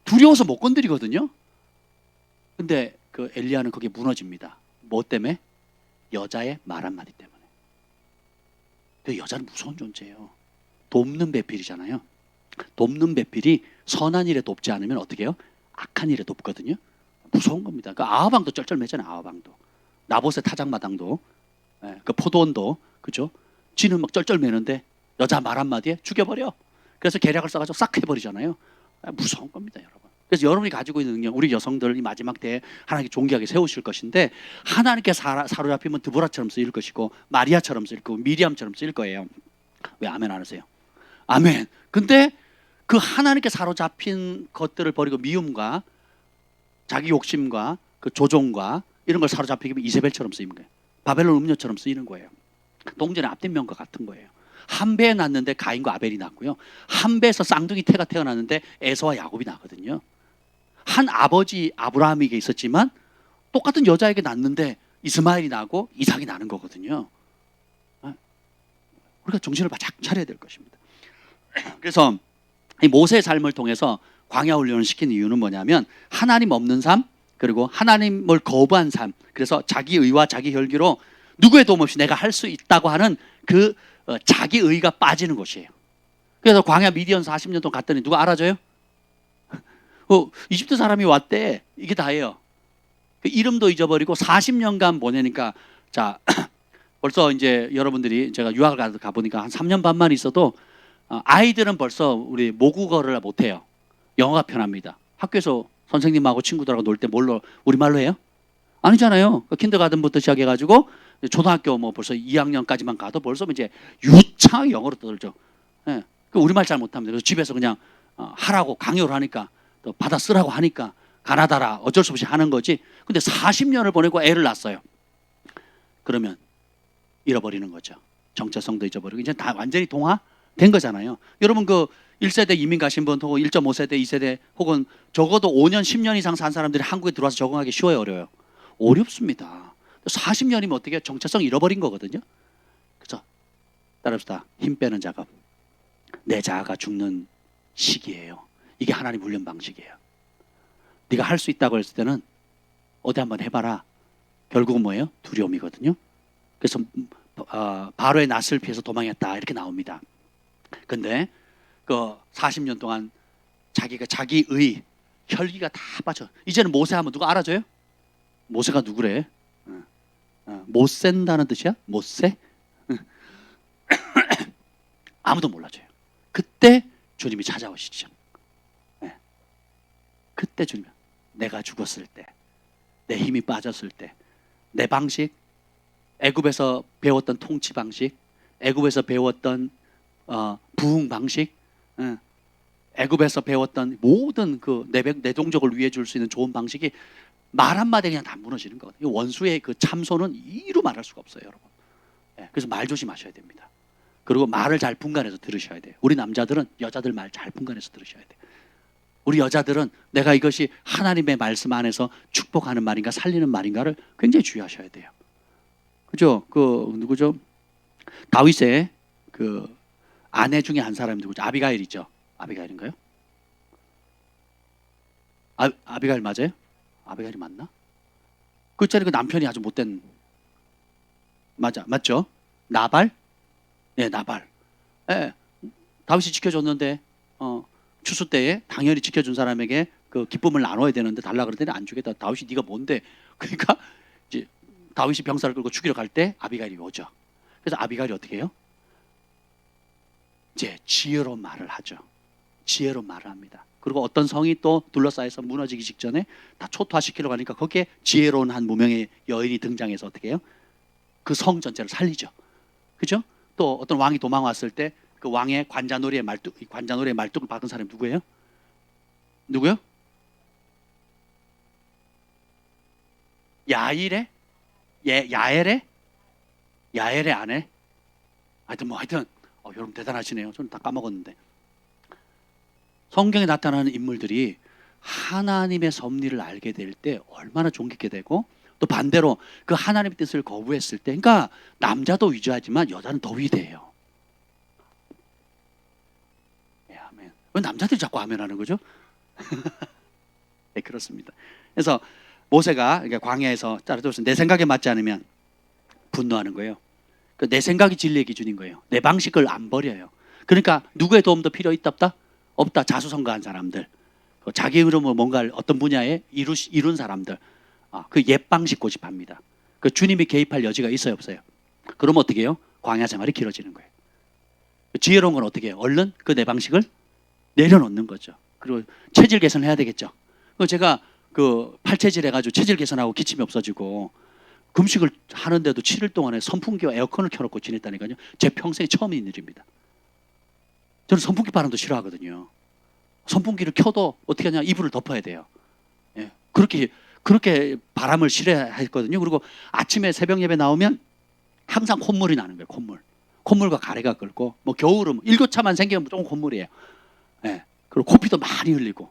두려워서 못 건드리거든요. 근데 그 엘리야는 거기에 무너집니다. 뭐 때문에? 여자의 말 한마디 때문에. 그 여자는 무서운 존재예요. 돕는 배필이잖아요. 돕는 배필이 선한 일에 돕지 않으면 어떻게 해요? 악한 일에 돕거든요. 무서운 겁니다. 그 아하방도 쩔쩔매잖아요. 아하방도. 나봇의 타작마당도, 예, 그 포도원도, 그죠? 지는 막 쩔쩔매는데 여자 말 한마디에 죽여버려. 그래서 계략을 써가지고 싹 해버리잖아요. 무서운 겁니다, 여러분. 그래서 여러분이 가지고 있는 능력, 우리 여성들 이 마지막 때에 하나님께 존귀하게 세우실 것인데, 하나님께 사로잡히면 드보라처럼 쓰일 것이고 마리아처럼 쓰일 거고 미리암처럼 쓰일 거예요. 왜 아멘 안 하세요? 아멘. 근데 그 하나님께 사로잡힌 것들을 버리고 미움과 자기 욕심과 그 조종과 이런 걸 사로잡히게 하면 이세벨처럼 쓰이는 거예요. 바벨론 음료처럼 쓰이는 거예요. 동전의 앞뒷면과 같은 거예요. 한 배에 낳는데 가인과 아벨이 낳고요. 한 배에서 쌍둥이 태가 태어났는데 에서와 야곱이 낳거든요. 한 아버지 아브라함에게 있었지만 똑같은 여자에게 낳는데 이스마엘이 나고 이삭이 나는 거거든요. 우리가 정신을 바짝 차려야 될 것입니다. 그래서 이 모세의 삶을 통해서 광야 훈련을 시킨 이유는 뭐냐면 하나님 없는 삶, 그리고 하나님을 거부한 삶, 그래서 자기 의와 자기 혈기로 누구의 도움 없이 내가 할 수 있다고 하는 그 자기 의가 빠지는 것이에요. 그래서 광야 미디안 40년 동안 갔더니 누가 알아줘요? 이집트 사람이 왔대. 이게 다예요. 그 이름도 잊어버리고 40년간 보내니까, 자 벌써 이제 여러분들이, 제가 유학을 가보니까 한 3년 반만 있어도 아이들은 벌써 우리 모국어를 못해요. 영어가 편합니다. 학교에서 선생님하고 친구들하고 놀 때 뭘로, 우리말로 해요? 아니잖아요. 킨더가든부터 시작해가지고 초등학교 뭐 벌써 2학년까지만 가도 벌써 이제 유창하게 영어로 떠들죠. 예. 우리말 잘 못합니다. 그래서 집에서 그냥 하라고 강요를 하니까, 또 받아 쓰라고 하니까 가나다라 어쩔 수 없이 하는 거지. 근데 40년을 보내고 애를 낳았어요. 그러면 잃어버리는 거죠. 정체성도 잊어버리고 이제 다 완전히 동화된 거잖아요. 여러분 그 1세대 이민 가신 분, 혹은 1.5세대, 2세대, 혹은 적어도 5년, 10년 이상 산 사람들이 한국에 들어와서 적응하기 쉬워요, 어려워요? 어렵습니다. 40년이면 어떻게 정체성 잃어버린 거거든요. 그래서 따라합시다. 힘 빼는 작업. 내 자아가 죽는 시기예요. 이게 하나님 훈련 방식이에요. 네가 할 수 있다고 했을 때는 어디 한번 해봐라. 결국은 뭐예요? 두려움이거든요. 그래서 바로의 낯을 피해서 도망했다 이렇게 나옵니다. 근데 그 40년 동안 자기가 자기의 혈기가 다 빠져. 이제는 모세 하면 누가 알아줘요? 모세가 누구래? 못 센다는 뜻이야? 못 세? 아무도 몰라줘요. 그때 주님이 찾아오시죠. 네. 그때 주님, 내가 죽었을 때, 내 힘이 빠졌을 때, 내 방식, 애굽에서 배웠던 통치 방식, 애굽에서 배웠던 부흥 방식, 애굽에서 배웠던 모든 그 내 동족을 위해 줄 수 있는 좋은 방식이 말 한마디에 그냥 다 무너지는 거거든요. 원수의 그 참소는 이루 말할 수가 없어요, 여러분. 그래서 말 조심하셔야 됩니다. 그리고 말을 잘 분간해서 들으셔야 돼요. 우리 남자들은 여자들 말 잘 분간해서 들으셔야 돼요. 우리 여자들은 내가 이것이 하나님의 말씀 안에서 축복하는 말인가 살리는 말인가를 굉장히 주의하셔야 돼요. 그죠? 그 누구죠? 다윗의 그 아내 중에 한 사람이 누구죠? 아비가일이죠. 아비가일인가요? 아비가일 맞아요? 아비가일이 맞나? 그 자리 그 남편이 아주 못된, 맞죠? 나발? 네, 나발. 예, 다윗이 지켜줬는데 추수 때에 당연히 지켜준 사람에게 그 기쁨을 나눠야 되는데 달라 그랬더니 안 주겠다. 다윗이 네가 뭔데? 그러니까 이제 다윗이 병사를 끌고 죽이러 갈 때 아비가일이 오죠. 그래서 아비가일이 어떻게 해요? 이제 지혜로운 말을 하죠. 지혜로운 말을 합니다. 그리고 어떤 성이 또 둘러싸여서 무너지기 직전에 다 초토화시키러 가니까 거기에 지혜로운 한 무명의 여인이 등장해서 어떻게 해요? 그 성 전체를 살리죠. 그죠? 또 어떤 왕이 도망왔을 때 그 왕의 관자놀이의 말뚝을 받은 사람이 누구예요? 누구요? 야일의? 야엘의 아내? 하여튼 여러분 대단하시네요. 저는 다 까먹었는데. 성경에 나타나는 인물들이 하나님의 섭리를 알게 될 때 얼마나 존귀게 되고, 또 반대로 그 하나님의 뜻을 거부했을 때, 그러니까 남자도 위대하지만 여자는 더 위대해요. 네, 아멘. 왜 남자들이 자꾸 아멘 하는 거죠? 네, 그렇습니다. 그래서 모세가 그러니까 광야에서 따라들어서 내 생각에 맞지 않으면 분노하는 거예요. 내 생각이 진리의 기준인 거예요. 내 방식을 안 버려요. 그러니까 누구의 도움도 필요 있다 없다? 없다. 자수성가한 사람들, 자기 이름으로 뭔가를 어떤 분야에 이룬 사람들, 그 옛 방식 고집합니다. 그 주님이 개입할 여지가 있어요 없어요? 그럼 어떻게 해요? 광야 생활이 길어지는 거예요. 지혜로운 건 어떻게 해요? 얼른 그 내 방식을 내려놓는 거죠. 그리고 체질 개선을 해야 되겠죠. 제가 그 팔체질 해가지고 체질 개선하고 기침이 없어지고 금식을 하는데도 7일 동안에 선풍기와 에어컨을 켜놓고 지냈다니까요. 제 평생에 처음 있는 일입니다. 저는 선풍기 바람도 싫어하거든요. 선풍기를 켜도 어떻게 하냐, 이불을 덮어야 돼요. 예, 그렇게 바람을 싫어했거든요. 그리고 아침에 새벽 예배 나오면 항상 콧물이 나는 거예요. 콧물과 가래가 끓고, 뭐 겨울은 일교차만 생기면 조금 콧물이에요. 예, 그리고 코피도 많이 흘리고,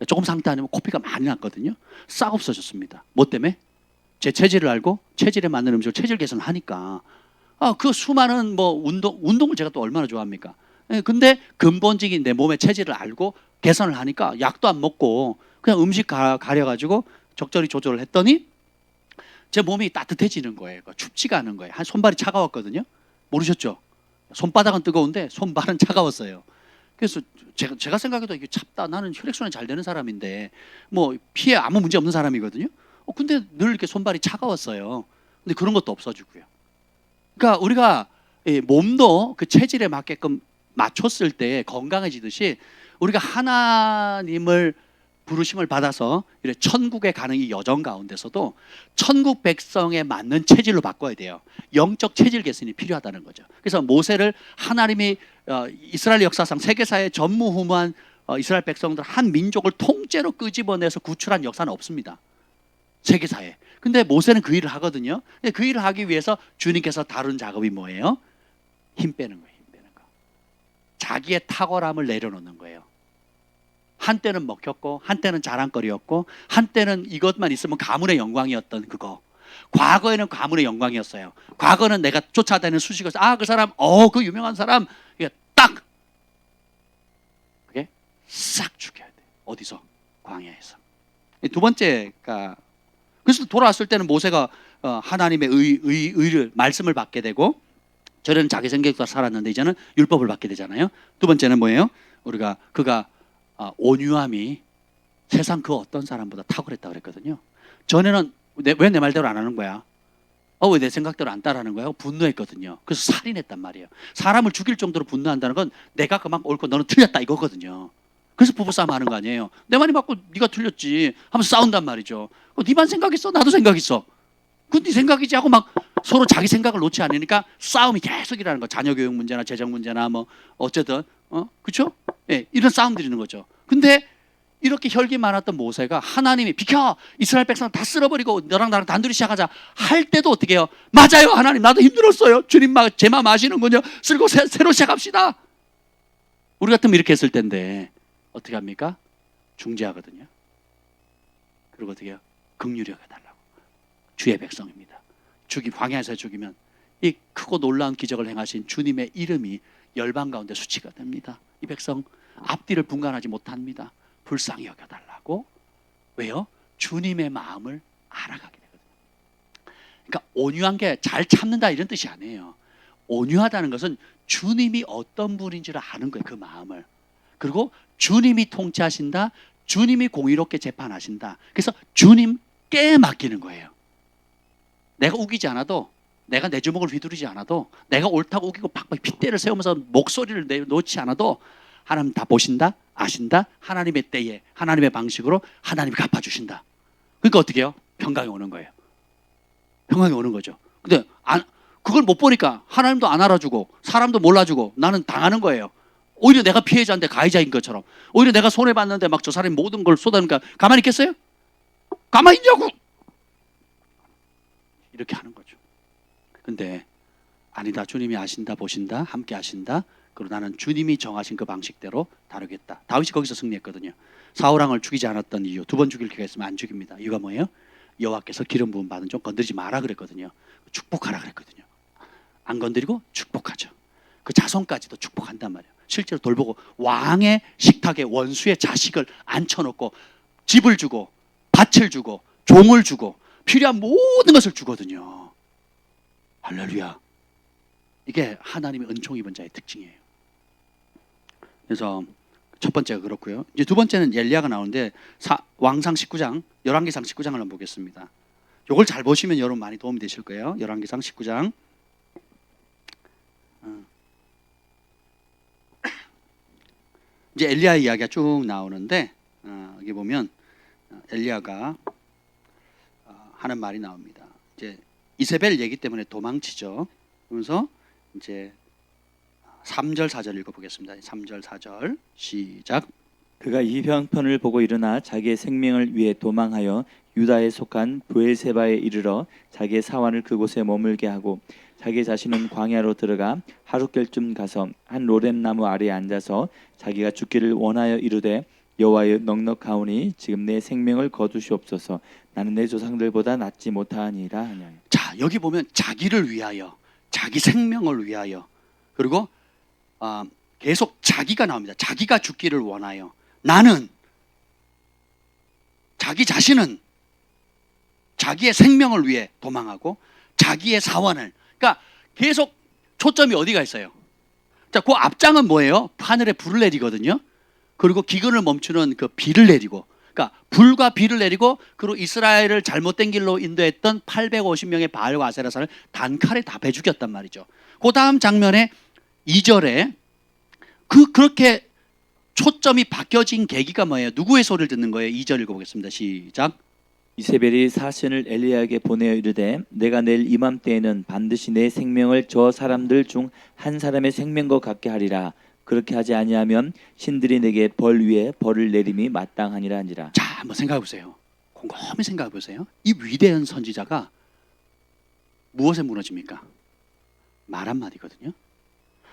조금 상태 아니면 코피가 많이 났거든요. 싹 없어졌습니다. 뭐 때문에? 제 체질을 알고 체질에 맞는 음식을 체질 개선을 하니까. 그 수많은 뭐 운동을 제가 또 얼마나 좋아합니까? 예, 근데 근본적인 내 몸의 체질을 알고 개선을 하니까 약도 안 먹고 그냥 음식 가려가지고 적절히 조절을 했더니 제 몸이 따뜻해지는 거예요. 춥지가 않은 거예요. 한 손발이 차가웠거든요. 모르셨죠? 손바닥은 뜨거운데 손발은 차가웠어요. 그래서 제가 생각해도 이게 찹다. 나는 혈액순환이 잘 되는 사람인데 뭐 피에 아무 문제 없는 사람이거든요. 근데 늘 이렇게 손발이 차가웠어요. 근데 그런 것도 없어지고요. 그러니까 우리가 몸도 그 체질에 맞게끔 맞췄을 때 건강해지듯이 우리가 하나님을 부르심을 받아서 이렇게 천국에 가는 이 여정 가운데서도 천국 백성에 맞는 체질로 바꿔야 돼요. 영적 체질 개선이 필요하다는 거죠. 그래서 모세를 하나님이 이스라엘 역사상 세계사의 전무후무한 이스라엘 백성들 한 민족을 통째로 끄집어내서 구출한 역사는 없습니다. 세계사에. 근데 모세는 그 일을 하거든요. 근데 그 일을 하기 위해서 주님께서 다룬 작업이 뭐예요? 힘 빼는 거예요. 힘 빼는 거. 자기의 탁월함을 내려놓는 거예요. 한때는 먹혔고 한때는 자랑거리였고 한때는 이것만 있으면 가문의 영광이었던 그거. 과거에는 가문의 영광이었어요. 과거는 내가 쫓아다니는 수식어서 그 사람 그 유명한 사람 이게 딱 그게 싹 죽여야 돼. 어디서? 광야에서. 두 번째가 그래서 돌아왔을 때는 모세가 하나님의 의를 말씀을 받게 되고 전에는 자기 생각대로 살았는데 이제는 율법을 받게 되잖아요. 두 번째는 뭐예요? 그가 온유함이 세상 그 어떤 사람보다 탁월했다고 그랬거든요. 전에는 왜 내 말대로 안 하는 거야? 왜 내 생각대로 안 따라하는 거야? 분노했거든요. 그래서 살인했단 말이에요. 사람을 죽일 정도로 분노한다는 건 내가 그만큼 옳고 너는 틀렸다 이거거든요. 그래서 부부싸움 하는 거 아니에요. 내 말이 맞고 네가 틀렸지 하면서 싸운단 말이죠. 네만 생각했어? 나도 생각했어. 그건 네 생각이지 하고 막 서로 자기 생각을 놓지 않으니까 싸움이 계속 일어나는 거. 자녀 교육 문제나 재정 문제나 뭐 어쨌든 그렇죠? 예, 이런 싸움들이 있는 거죠. 근데 이렇게 혈기 많았던 모세가 하나님이 비켜 이스라엘 백성 다 쓸어버리고 너랑 나랑 단둘이 시작하자 할 때도 어떻게 해요? 맞아요 하나님 나도 힘들었어요. 주님 제 마음 아시는군요. 쓸고 새로 시작합시다. 우리 같으면 이렇게 했을 텐데 어떻게 합니까? 중재하거든요. 그리고 어떻게 해요? 긍휼히 여겨달라고. 주의 백성입니다. 광야에서 죽이면 이 크고 놀라운 기적을 행하신 주님의 이름이 열방 가운데 수치가 됩니다. 이 백성 앞뒤를 분간하지 못합니다. 불쌍히 여겨달라고. 왜요? 주님의 마음을 알아가게 되거든요. 그러니까 온유한 게 잘 참는다 이런 뜻이 아니에요. 온유하다는 것은 주님이 어떤 분인지를 아는 거예요. 그 마음을. 그리고 주님이 통치하신다. 주님이 공의롭게 재판하신다. 그래서 주님께 맡기는 거예요. 내가 우기지 않아도, 내가 내 주먹을 휘두르지 않아도, 내가 옳다고 우기고 팍팍 핏대를 세우면서 목소리를 내놓지 않아도 하나님 다 보신다, 아신다. 하나님의 때에, 하나님의 방식으로 하나님이 갚아주신다. 그러니까 어떻게 해요? 평강이 오는 거예요. 평강이 오는 거죠. 근데 그걸 못 보니까 하나님도 안 알아주고 사람도 몰라주고 나는 당하는 거예요. 오히려 내가 피해자인데 가해자인 것처럼. 오히려 내가 손해봤는데 막 저 사람이 모든 걸 쏟아니까 가만히 있겠어요? 가만히 있냐고! 이렇게 하는 거죠. 근데 아니다. 주님이 아신다, 보신다, 함께 하신다. 그리고 나는 주님이 정하신 그 방식대로 다루겠다. 다윗이 거기서 승리했거든요. 사울왕을 죽이지 않았던 이유, 두 번 죽일 기회가 있으면 안 죽입니다. 이유가 뭐예요? 여호와께서 기름 부음 받은 좀 건드리지 마라 그랬거든요. 축복하라 그랬거든요. 안 건드리고 축복하죠. 그 자손까지도 축복한단 말이에요. 실제로 돌보고 왕의 식탁에 원수의 자식을 앉혀놓고 집을 주고 밭을 주고 종을 주고 필요한 모든 것을 주거든요. 할렐루야. 이게 하나님의 은총 입은 자의 특징이에요. 그래서 첫 번째가 그렇고요. 이제 두 번째는 엘리야가 나오는데 왕상 19장, 열왕기상 19장을 한번 보겠습니다. 이걸 잘 보시면 여러분 많이 도움이 되실 거예요. 열왕기상 19장. 이제 엘리야 이야기가 쭉 나오는데 여기 보면 엘리야가 하는 말이 나옵니다. 이제 이세벨 얘기 때문에 도망치죠. 그러면서 이제 3절 4절 읽어보겠습니다. 3절 4절 시작. 그가 이 형편을 보고 일어나 자기의 생명을 위해 도망하여 유다에 속한 브엘세바에 이르러 자기의 사환을 그곳에 머물게 하고 자기 자신은 광야로 들어가 하룻결쯤 가서 한 로뎀나무 아래에 앉아서 자기가 죽기를 원하여 이르되 여호와여 넉넉하오니 지금 내 생명을 거두시옵소서. 나는 내 조상들보다 낫지 못하니라 하냐. 자, 여기 보면 자기를 위하여, 자기 생명을 위하여, 그리고 계속 자기가 나옵니다. 자기가 죽기를 원하여. 나는, 자기 자신은 자기의 생명을 위해 도망하고 자기의 사원을, 그러니까 계속 초점이 어디가 있어요? 자, 그 앞장은 뭐예요? 하늘에 불을 내리거든요. 그리고 기근을 멈추는 그 비를 내리고, 그러니까 불과 비를 내리고, 그리고 이스라엘을 잘못된 길로 인도했던 850명의 바알과 아세라산을 단칼에 다 배 죽였단 말이죠. 그 다음 장면에 2절에 그렇게 초점이 바뀌어진 계기가 뭐예요? 누구의 소리를 듣는 거예요? 2절 읽어보겠습니다. 시작. 이세벨이 사신을 엘리야에게 보내어 이르되 내가 내일 이맘때에는 반드시 내 생명을 저 사람들 중 한 사람의 생명과 같게 하리라. 그렇게 하지 아니하면 신들이 내게 벌 위에 벌을 내림이 마땅하니라 하니라. 자, 한번 생각해 보세요. 곰곰이 생각해 보세요. 이 위대한 선지자가 무엇에 무너집니까? 말 한마디거든요.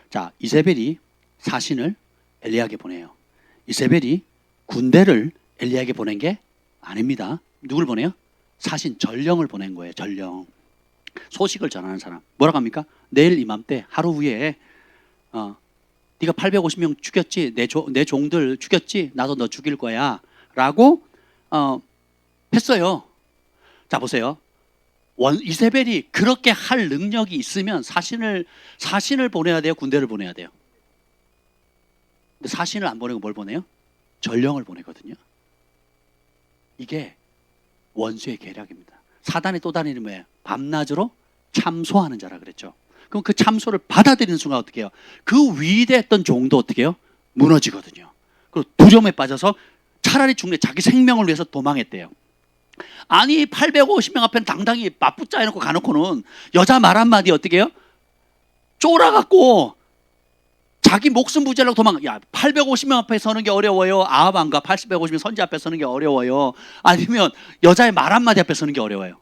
자, 이세벨이 사신을 엘리야에게 보내요. 이세벨이 군대를 엘리야에게 보낸 게 아닙니다. 누굴 보내요? 사신 전령을 보낸 거예요. 전령. 소식을 전하는 사람. 뭐라고 합니까? 내일 이맘때 하루 후에 네가 850명 죽였지? 내 종들 죽였지? 나도 너 죽일 거야. 라고 했어요. 자, 보세요. 이세벨이 그렇게 할 능력이 있으면 사신을 보내야 돼요? 군대를 보내야 돼요? 근데 사신을 안 보내고 뭘 보내요? 전령을 보내거든요. 이게 원수의 계략입니다. 사단의 또 다른 이름이 뭐예요? 밤낮으로 참소하는 자라 그랬죠. 그럼 그 참소를 받아들이는 순간 어떻게 해요? 그 위대했던 종도 어떻게 해요? 무너지거든요. 그리고 두려움에 빠져서 차라리 죽네, 자기 생명을 위해서 도망했대요. 아니 850명 앞에는 당당히 맞붙자 해놓고 가놓고는 여자 말 한마디 어떻게 해요? 쫄아갖고 자기 목숨 부지하려고 도망. 야, 850명 앞에 서는 게 어려워요. 아합 왕과 850명 선지 앞에 서는 게 어려워요. 아니면 여자의 말 한마디 앞에 서는 게 어려워요.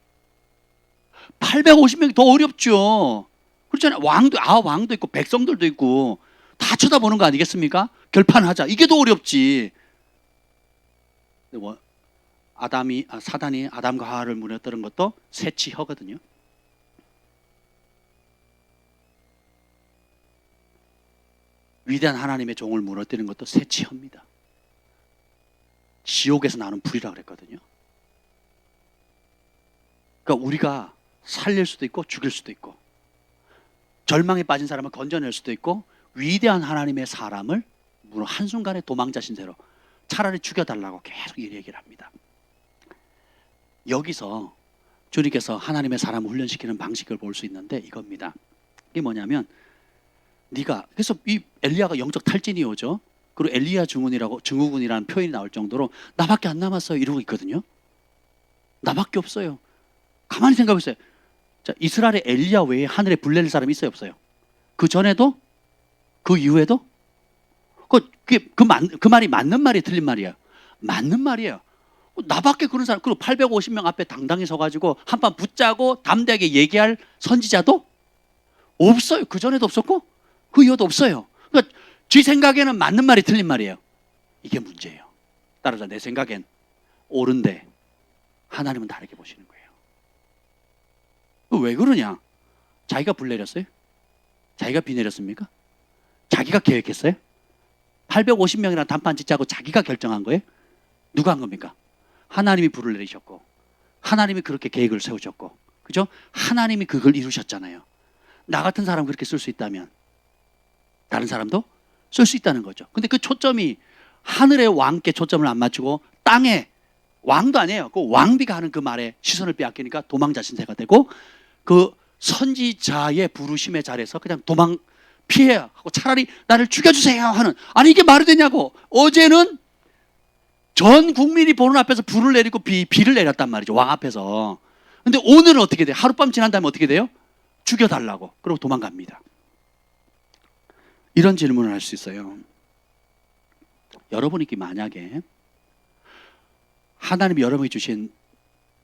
850명이 더 어렵죠. 그렇잖아요. 아합 왕도 있고 백성들도 있고 다 쳐다보는 거 아니겠습니까? 결판하자. 이게 더 어렵지. 사단이 아담과 하와를 무너뜨린 것도 세치혀거든요. 위대한 하나님의 종을 무너뜨리는 것도 세치합니다. 지옥에서 나오는 불이라 그랬거든요. 그러니까 우리가 살릴 수도 있고 죽일 수도 있고 절망에 빠진 사람을 건져낼 수도 있고 위대한 하나님의 사람을 한순간에 도망자 신세로 차라리 죽여달라고 계속 이 얘기를 합니다. 여기서 주님께서 하나님의 사람을 훈련시키는 방식을 볼 수 있는데 이겁니다. 이게 뭐냐면 그래서 이 엘리야가 영적 탈진이 오죠. 그리고 엘리야 증후군이라는 표현이 나올 정도로 나밖에 안 남았어요 이러고 있거든요. 나밖에 없어요. 가만히 생각해 보세요. 자, 이스라엘에 엘리야 외에 하늘에 불 내릴 사람이 있어요 없어요? 그 전에도 그 이후에도 그 말이 맞는 말이 틀린 말이에요. 맞는 말이에요. 나밖에 그런 사람, 그리고 850명 앞에 당당히 서가지고 한판 붙자고 담대하게 얘기할 선지자도 없어요. 그 전에도 없었고 그 이후도 없어요. 그러니까 지 생각에는 맞는 말이 틀린 말이에요. 이게 문제예요. 따라서 내 생각엔 옳은데 하나님은 다르게 보시는 거예요. 왜 그러냐? 자기가 불 내렸어요? 자기가 비 내렸습니까? 자기가 계획했어요? 850명이랑 단판 짓자고 자기가 결정한 거예요? 누가 한 겁니까? 하나님이 불을 내리셨고 하나님이 그렇게 계획을 세우셨고, 그죠? 하나님이 그걸 이루셨잖아요. 나 같은 사람 그렇게 쓸 수 있다면 다른 사람도 쓸 수 있다는 거죠. 근데 그 초점이 하늘의 왕께 초점을 안 맞추고 땅에, 왕도 아니에요, 그 왕비가 하는 그 말에 시선을 빼앗기니까 도망자 신세가 되고, 그 선지자의 부르심의 자리에서 그냥 도망 피해 하고 차라리 나를 죽여주세요 하는, 아니 이게 말이 되냐고. 어제는 전 국민이 보는 앞에서 불을 내리고 비를 내렸단 말이죠, 왕 앞에서. 근데 오늘은 어떻게 돼요? 하룻밤 지난 다음에 어떻게 돼요? 죽여달라고. 그리고 도망갑니다. 이런 질문을 할 수 있어요. 여러분이 만약에 하나님이 여러분이 주신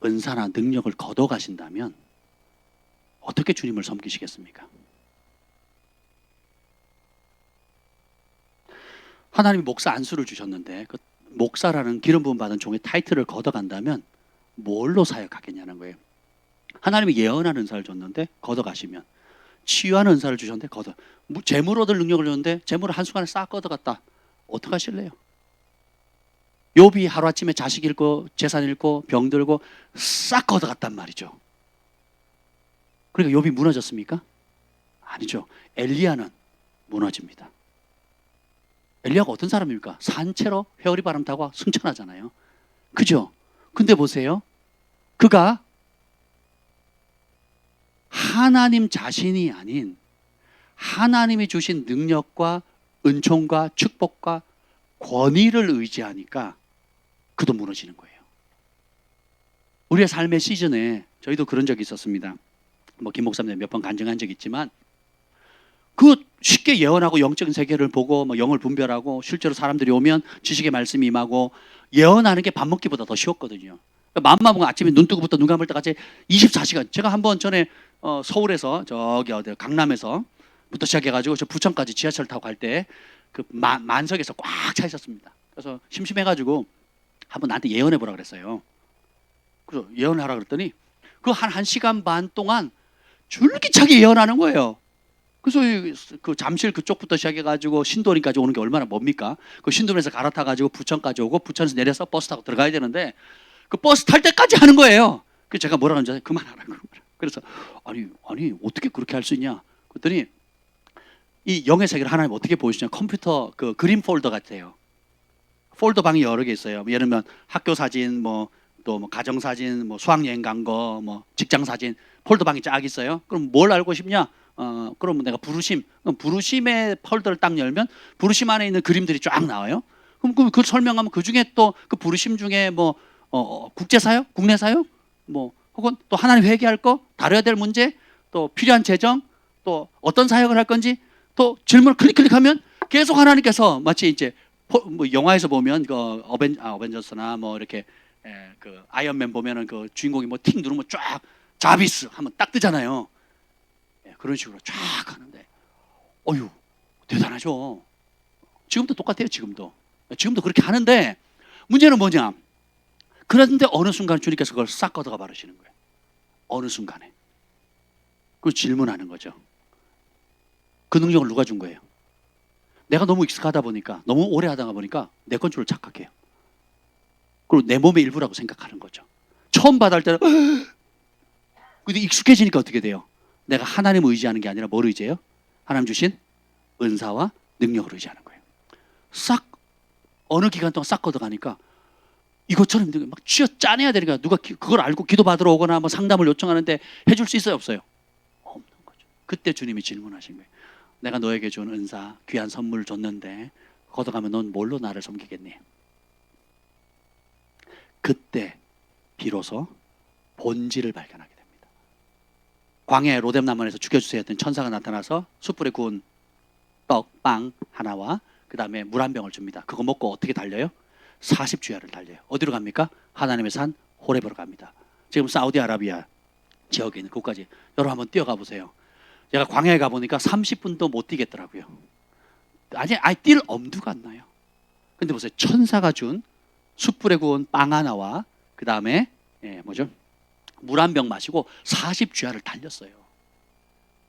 은사나 능력을 걷어가신다면 어떻게 주님을 섬기시겠습니까? 하나님이 목사 안수를 주셨는데 그 목사라는 기름 부음 받은 종의 타이틀을 걷어간다면 뭘로 사역하겠냐는 거예요. 하나님이 예언하는 은사를 줬는데 걷어가시면, 치유하는 은사를 주셨는데 재물 얻을 능력을 줬는데 재물을 한순간에 싹 걷어갔다. 어떡하실래요? 욥이 하루아침에 자식 잃고 재산 잃고 병 들고 싹 걷어갔단 말이죠. 그러니까 욥이 무너졌습니까? 아니죠. 엘리야는 무너집니다. 엘리야가 어떤 사람입니까? 산채로 회오리 바람 타고 승천하잖아요. 그죠? 근데 보세요. 그가 하나님 자신이 아닌 하나님이 주신 능력과 은총과 축복과 권위를 의지하니까 그도 무너지는 거예요. 우리의 삶의 시즌에 저희도 그런 적이 있었습니다. 김 목사님 몇 번 간증한 적이 있지만, 그 쉽게 예언하고 영적인 세계를 보고 영을 분별하고 실제로 사람들이 오면 지식의 말씀이 임하고 예언하는 게 밥 먹기보다 더 쉬웠거든요. 맘만 보면 아침에 눈 뜨고부터 눈 감을 때까지 24시간. 제가 한번 전에 서울에서 저기 어디 강남에서부터 시작해가지고 저 부천까지 지하철 타고 갈 때 그 만석에서 꽉 차 있었습니다. 그래서 심심해가지고 한번 나한테 예언해 보라 그랬어요. 그래서 예언을 하라 그랬더니 그 한 시간 반 동안 줄기차게 예언하는 거예요. 그래서 그 잠실 그쪽부터 시작해가지고 신도림까지 오는 게 얼마나 멉니까? 그 신도림에서 갈아타가지고 부천까지 오고 부천에서 내려서 버스 타고 들어가야 되는데 그 버스 탈 때까지 하는 거예요. 그래서 제가 뭐라 그러는지 그만하라고. 그래서 아니 어떻게 그렇게 할 수 있냐? 그랬더니 이 영의 세계를 하나님 어떻게 보여주냐? 컴퓨터 그 그림 폴더 같아요. 폴더 방이 여러 개 있어요. 예를 들면 학교 사진, 또 가정 사진, 수학여행 간 거, 직장 사진, 폴더 방이 쫙 있어요. 그럼 뭘 알고 싶냐? 그럼 내가 부르심의 폴더를 딱 열면 부르심 안에 있는 그림들이 쫙 나와요. 그럼 그걸 설명하면 그 중에 또 그 부르심 중에 국제 사역, 국내 사역, 혹은 또 하나님 회개할 거, 다뤄야 될 문제, 또 필요한 재정, 또 어떤 사역을 할 건지, 또 질문을 클릭하면 계속 하나님께서 마치 이제 영화에서 보면 그 어벤져스나 이렇게 그 아이언맨 보면은 그 주인공이 틱 누르면 쫙 자비스 하면 딱 뜨잖아요. 그런 식으로 쫙 하는데, 어휴 대단하죠. 지금도 똑같아요. 지금도 그렇게 하는데 문제는 뭐냐? 그런데 어느 순간 주님께서 그걸 싹 걷어가 버리시는 거예요. 어느 순간에. 그 질문하는 거죠. 그 능력을 누가 준 거예요? 내가 너무 익숙하다 보니까, 너무 오래 하다 보니까 내 건 줄 착각해요. 그리고 내 몸의 일부라고 생각하는 거죠. 처음 받을 때는 근데 익숙해지니까 어떻게 돼요? 내가 하나님을 의지하는 게 아니라 뭘 의지해요? 하나님 주신 은사와 능력을 의지하는 거예요. 싹 어느 기간 동안 싹 걷어가니까 이것처럼 막 쥐어 짜내야 되니까 누가 그걸 알고 기도 받으러 오거나 상담을 요청하는데 해줄 수 있어요, 없어요? 없는 거죠. 그때 주님이 질문하신 거예요. 내가 너에게 준 은사, 귀한 선물을 줬는데 걷어가면 넌 뭘로 나를 섬기겠니? 그때 비로소 본질을 발견하게 됩니다. 광야의 로뎀나무에서 죽여주세요 했던 천사가 나타나서 숯불에 구운 떡, 빵 하나와 그 다음에 물 한 병을 줍니다. 그거 먹고 어떻게 달려요? 40주야를 달려요. 어디로 갑니까? 하나님의 산 호렙으로 갑니다. 지금 사우디아라비아 지역에 있는 곳까지 여러분 한번 뛰어가 보세요. 제가 광야에 가보니까 30분도 못 뛰겠더라고요. 아니 뛸 엄두가 안 나요. 근데 보세요. 천사가 준 숯불에 구운 빵 하나와 그 다음에 물 한 병 마시고 40주야를 달렸어요.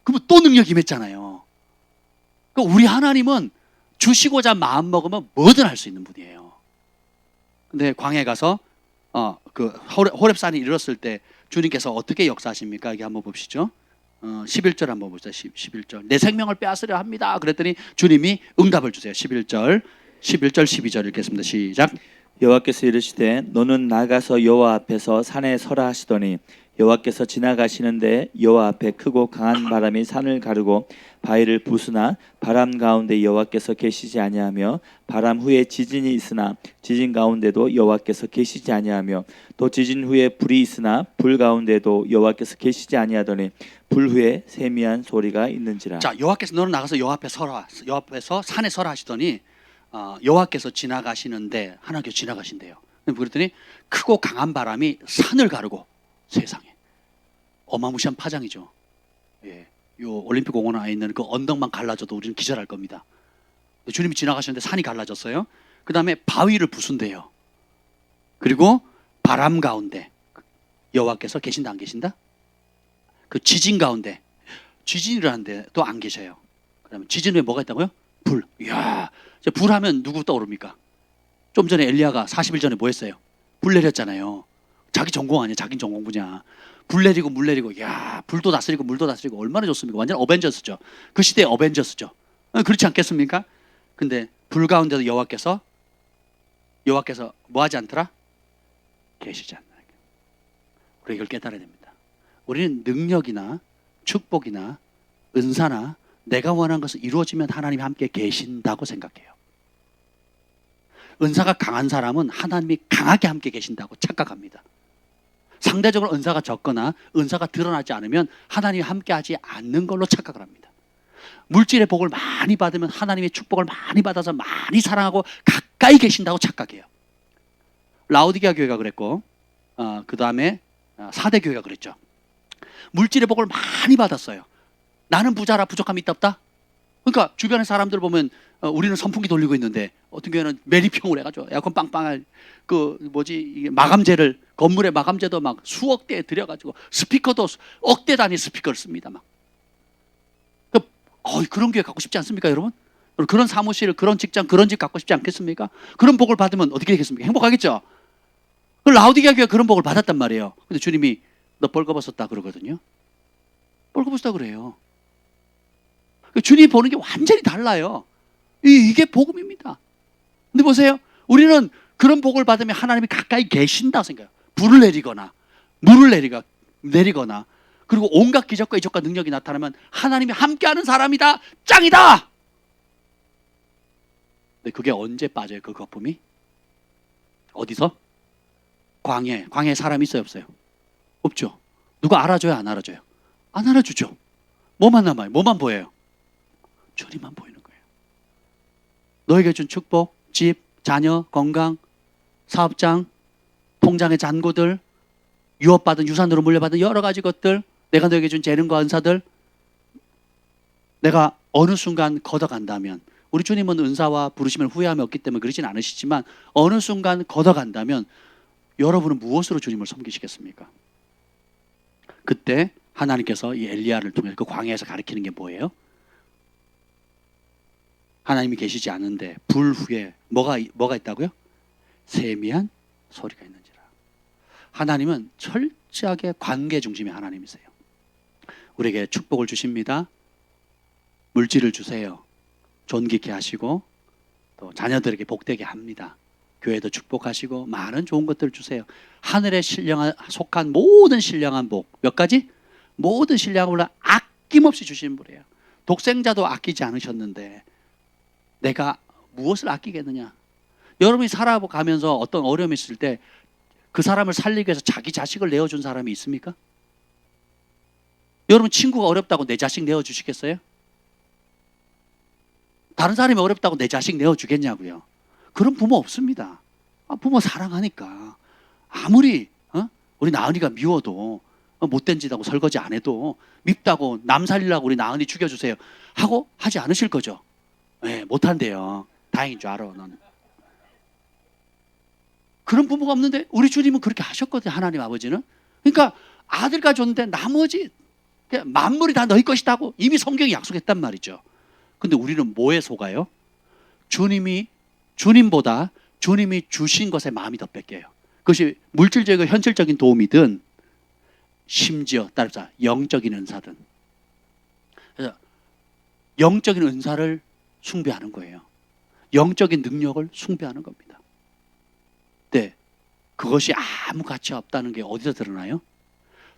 그러면 또 능력이 임했잖아요. 그러니까 우리 하나님은 주시고자 마음 먹으면 뭐든 할 수 있는 분이에요. 근데 광야에 가서 그 호렙산에 이르렀을 때 주님께서 어떻게 역사하십니까? 여기 한번 봅시죠. 11절 한번 봅시다. 11절. 내 생명을 빼앗으려 합니다. 그랬더니 주님이 응답을 주세요. 11절, 12절 읽겠습니다. 시작. 여호와께서 이르시되 너는 나가서 여호와 앞에서 산에 서라 하시더니 여호와께서 지나가시는데 여호와 앞에 크고 강한 바람이 산을 가르고 바위를 부수나 바람 가운데 여호와께서 계시지 아니하며 바람 후에 지진이 있으나 지진 가운데도 여호와께서 계시지 아니하며 또 지진 후에 불이 있으나 불 가운데도 여호와께서 계시지 아니하더니 불 후에 세미한 소리가 있는지라. 자, 여호와께서 너는 나가서 여호와 앞에 서라. 여호와 앞에서 산에 서라 하시더니 여호와께서 지나가시는데 하나님께서 지나가신대요. 그랬더니 크고 강한 바람이 산을 가르고 세상에 어마무시한 파장이죠. 예, 요 올림픽 공원 안에 있는 그 언덕만 갈라져도 우리는 기절할 겁니다. 주님이 지나가시는데 산이 갈라졌어요. 그 다음에 바위를 부순대요. 그리고 바람 가운데 여호와께서 계신다 안 계신다? 그 지진 가운데 지진이라는데 또 안 계셔요. 그다음에 지진 후에 뭐가 있다고요? 불. 이야, 불하면 누구 떠오릅니까? 좀 전에 엘리야가 40일 전에 뭐 했어요? 불 내렸잖아요. 자기 전공 아니야? 자기 전공 분야. 불 내리고 물 내리고, 야, 불도 다스리고 물도 다스리고 얼마나 좋습니까? 완전 어벤져스죠. 그 시대의 어벤져스죠. 그렇지 않겠습니까? 근데 불 가운데서 여호와께서 뭐 하지 않더라? 계시지 않나. 우리 이걸 깨달아야 됩니다. 우리는 능력이나 축복이나 은사나 내가 원하는 것을 이루어지면 하나님이 함께 계신다고 생각해요. 은사가 강한 사람은 하나님이 강하게 함께 계신다고 착각합니다. 상대적으로 은사가 적거나 은사가 드러나지 않으면 하나님이 함께하지 않는 걸로 착각을 합니다. 물질의 복을 많이 받으면 하나님의 축복을 많이 받아서 많이 사랑하고 가까이 계신다고 착각해요. 라오디게아 교회가 그랬고 그 다음에 사대 교회가 그랬죠. 물질의 복을 많이 받았어요. 나는 부자라 부족함이 있다 없다? 그러니까 주변의 사람들 보면 우리는 선풍기 돌리고 있는데 어떤 교회는 매립형으로 해가지고 에어컨 빵빵할 이게 마감재를 건물의 마감재도 막 수억 대 들여가지고 스피커도 억대 단위 스피커를 씁니다. 막 그런 교회 갖고 싶지 않습니까, 여러분? 그런 사무실, 그런 직장, 그런 집 갖고 싶지 않겠습니까? 그런 복을 받으면 어떻게 되겠습니까? 행복하겠죠? 라오디게아 교회가 그런 복을 받았단 말이에요. 근데 주님이 너 벌거벗었다 그러거든요. 벌거벗었다 그래요. 주님이 보는 게 완전히 달라요. 이게 복음입니다. 근데 보세요. 우리는 그런 복을 받으면 하나님이 가까이 계신다고 생각해요. 불을 내리거나 물을 내리거나 그리고 온갖 기적과 이적과 능력이 나타나면 하나님이 함께하는 사람이다. 짱이다. 근데 그게 언제 빠져요? 그 거품이? 어디서? 광야에 사람이 있어요 없어요? 없죠. 누가 알아줘요 안 알아줘요? 안 알아주죠. 뭐만 남아요? 뭐만 보여요? 주님만 보이는 거예요. 너에게 준 축복, 집, 자녀, 건강, 사업장, 통장의 잔고들, 유업받은 유산으로 물려받은 여러 가지 것들, 내가 너에게 준 재능과 은사들, 내가 어느 순간 걷어간다면, 우리 주님은 은사와 부르심을 후회함이 없기 때문에 그러진 않으시지만 어느 순간 걷어간다면 여러분은 무엇으로 주님을 섬기시겠습니까? 그때 하나님께서 이 엘리야를 통해서 그 광야에서 가르치는 게 뭐예요? 하나님이 계시지 않은데 불 후에 뭐가 있다고요? 세미한 소리가 있는지라. 하나님은 철저하게 관계 중심의 하나님이세요. 우리에게 축복을 주십니다. 물질을 주세요. 존귀케 하시고 또 자녀들에게 복되게 합니다. 교회도 축복하시고 많은 좋은 것들을 주세요. 하늘에 속한 모든 신령한 복 몇 가지? 모든 신령한 복을 아낌없이 주시는 분이에요. 독생자도 아끼지 않으셨는데 내가 무엇을 아끼겠느냐? 여러분이 살아가면서 어떤 어려움이 있을 때 그 사람을 살리기 위해서 자기 자식을 내어준 사람이 있습니까? 여러분 친구가 어렵다고 내 자식 내어주시겠어요? 다른 사람이 어렵다고 내 자식 내어주겠냐고요? 그런 부모 없습니다. 부모 사랑하니까 아무리 우리 나은이가 미워도 못된 짓 하고 설거지 안 해도 밉다고 남 살리려고 우리 나은이 죽여주세요 하고 하지 않으실 거죠? 네, 못한대요. 다행인 줄 알아 너는. 그런 부모가 없는데 우리 주님은 그렇게 하셨거든요. 하나님 아버지는. 그러니까 아들과 줬는데 나머지 만물이 다 너희 것이다고 이미 성경이 약속했단 말이죠. 근데 우리는 뭐에 속아요? 주님보다 주님이 주신 것에 마음이 더 뺏겨요. 그것이 물질적이고 현실적인 도움이든 심지어 따라서 영적인 은사든. 그래서 영적인 은사를 숭배하는 거예요. 영적인 능력을 숭배하는 겁니다. 네, 그것이 아무 가치 없다는 게 어디서 드러나요?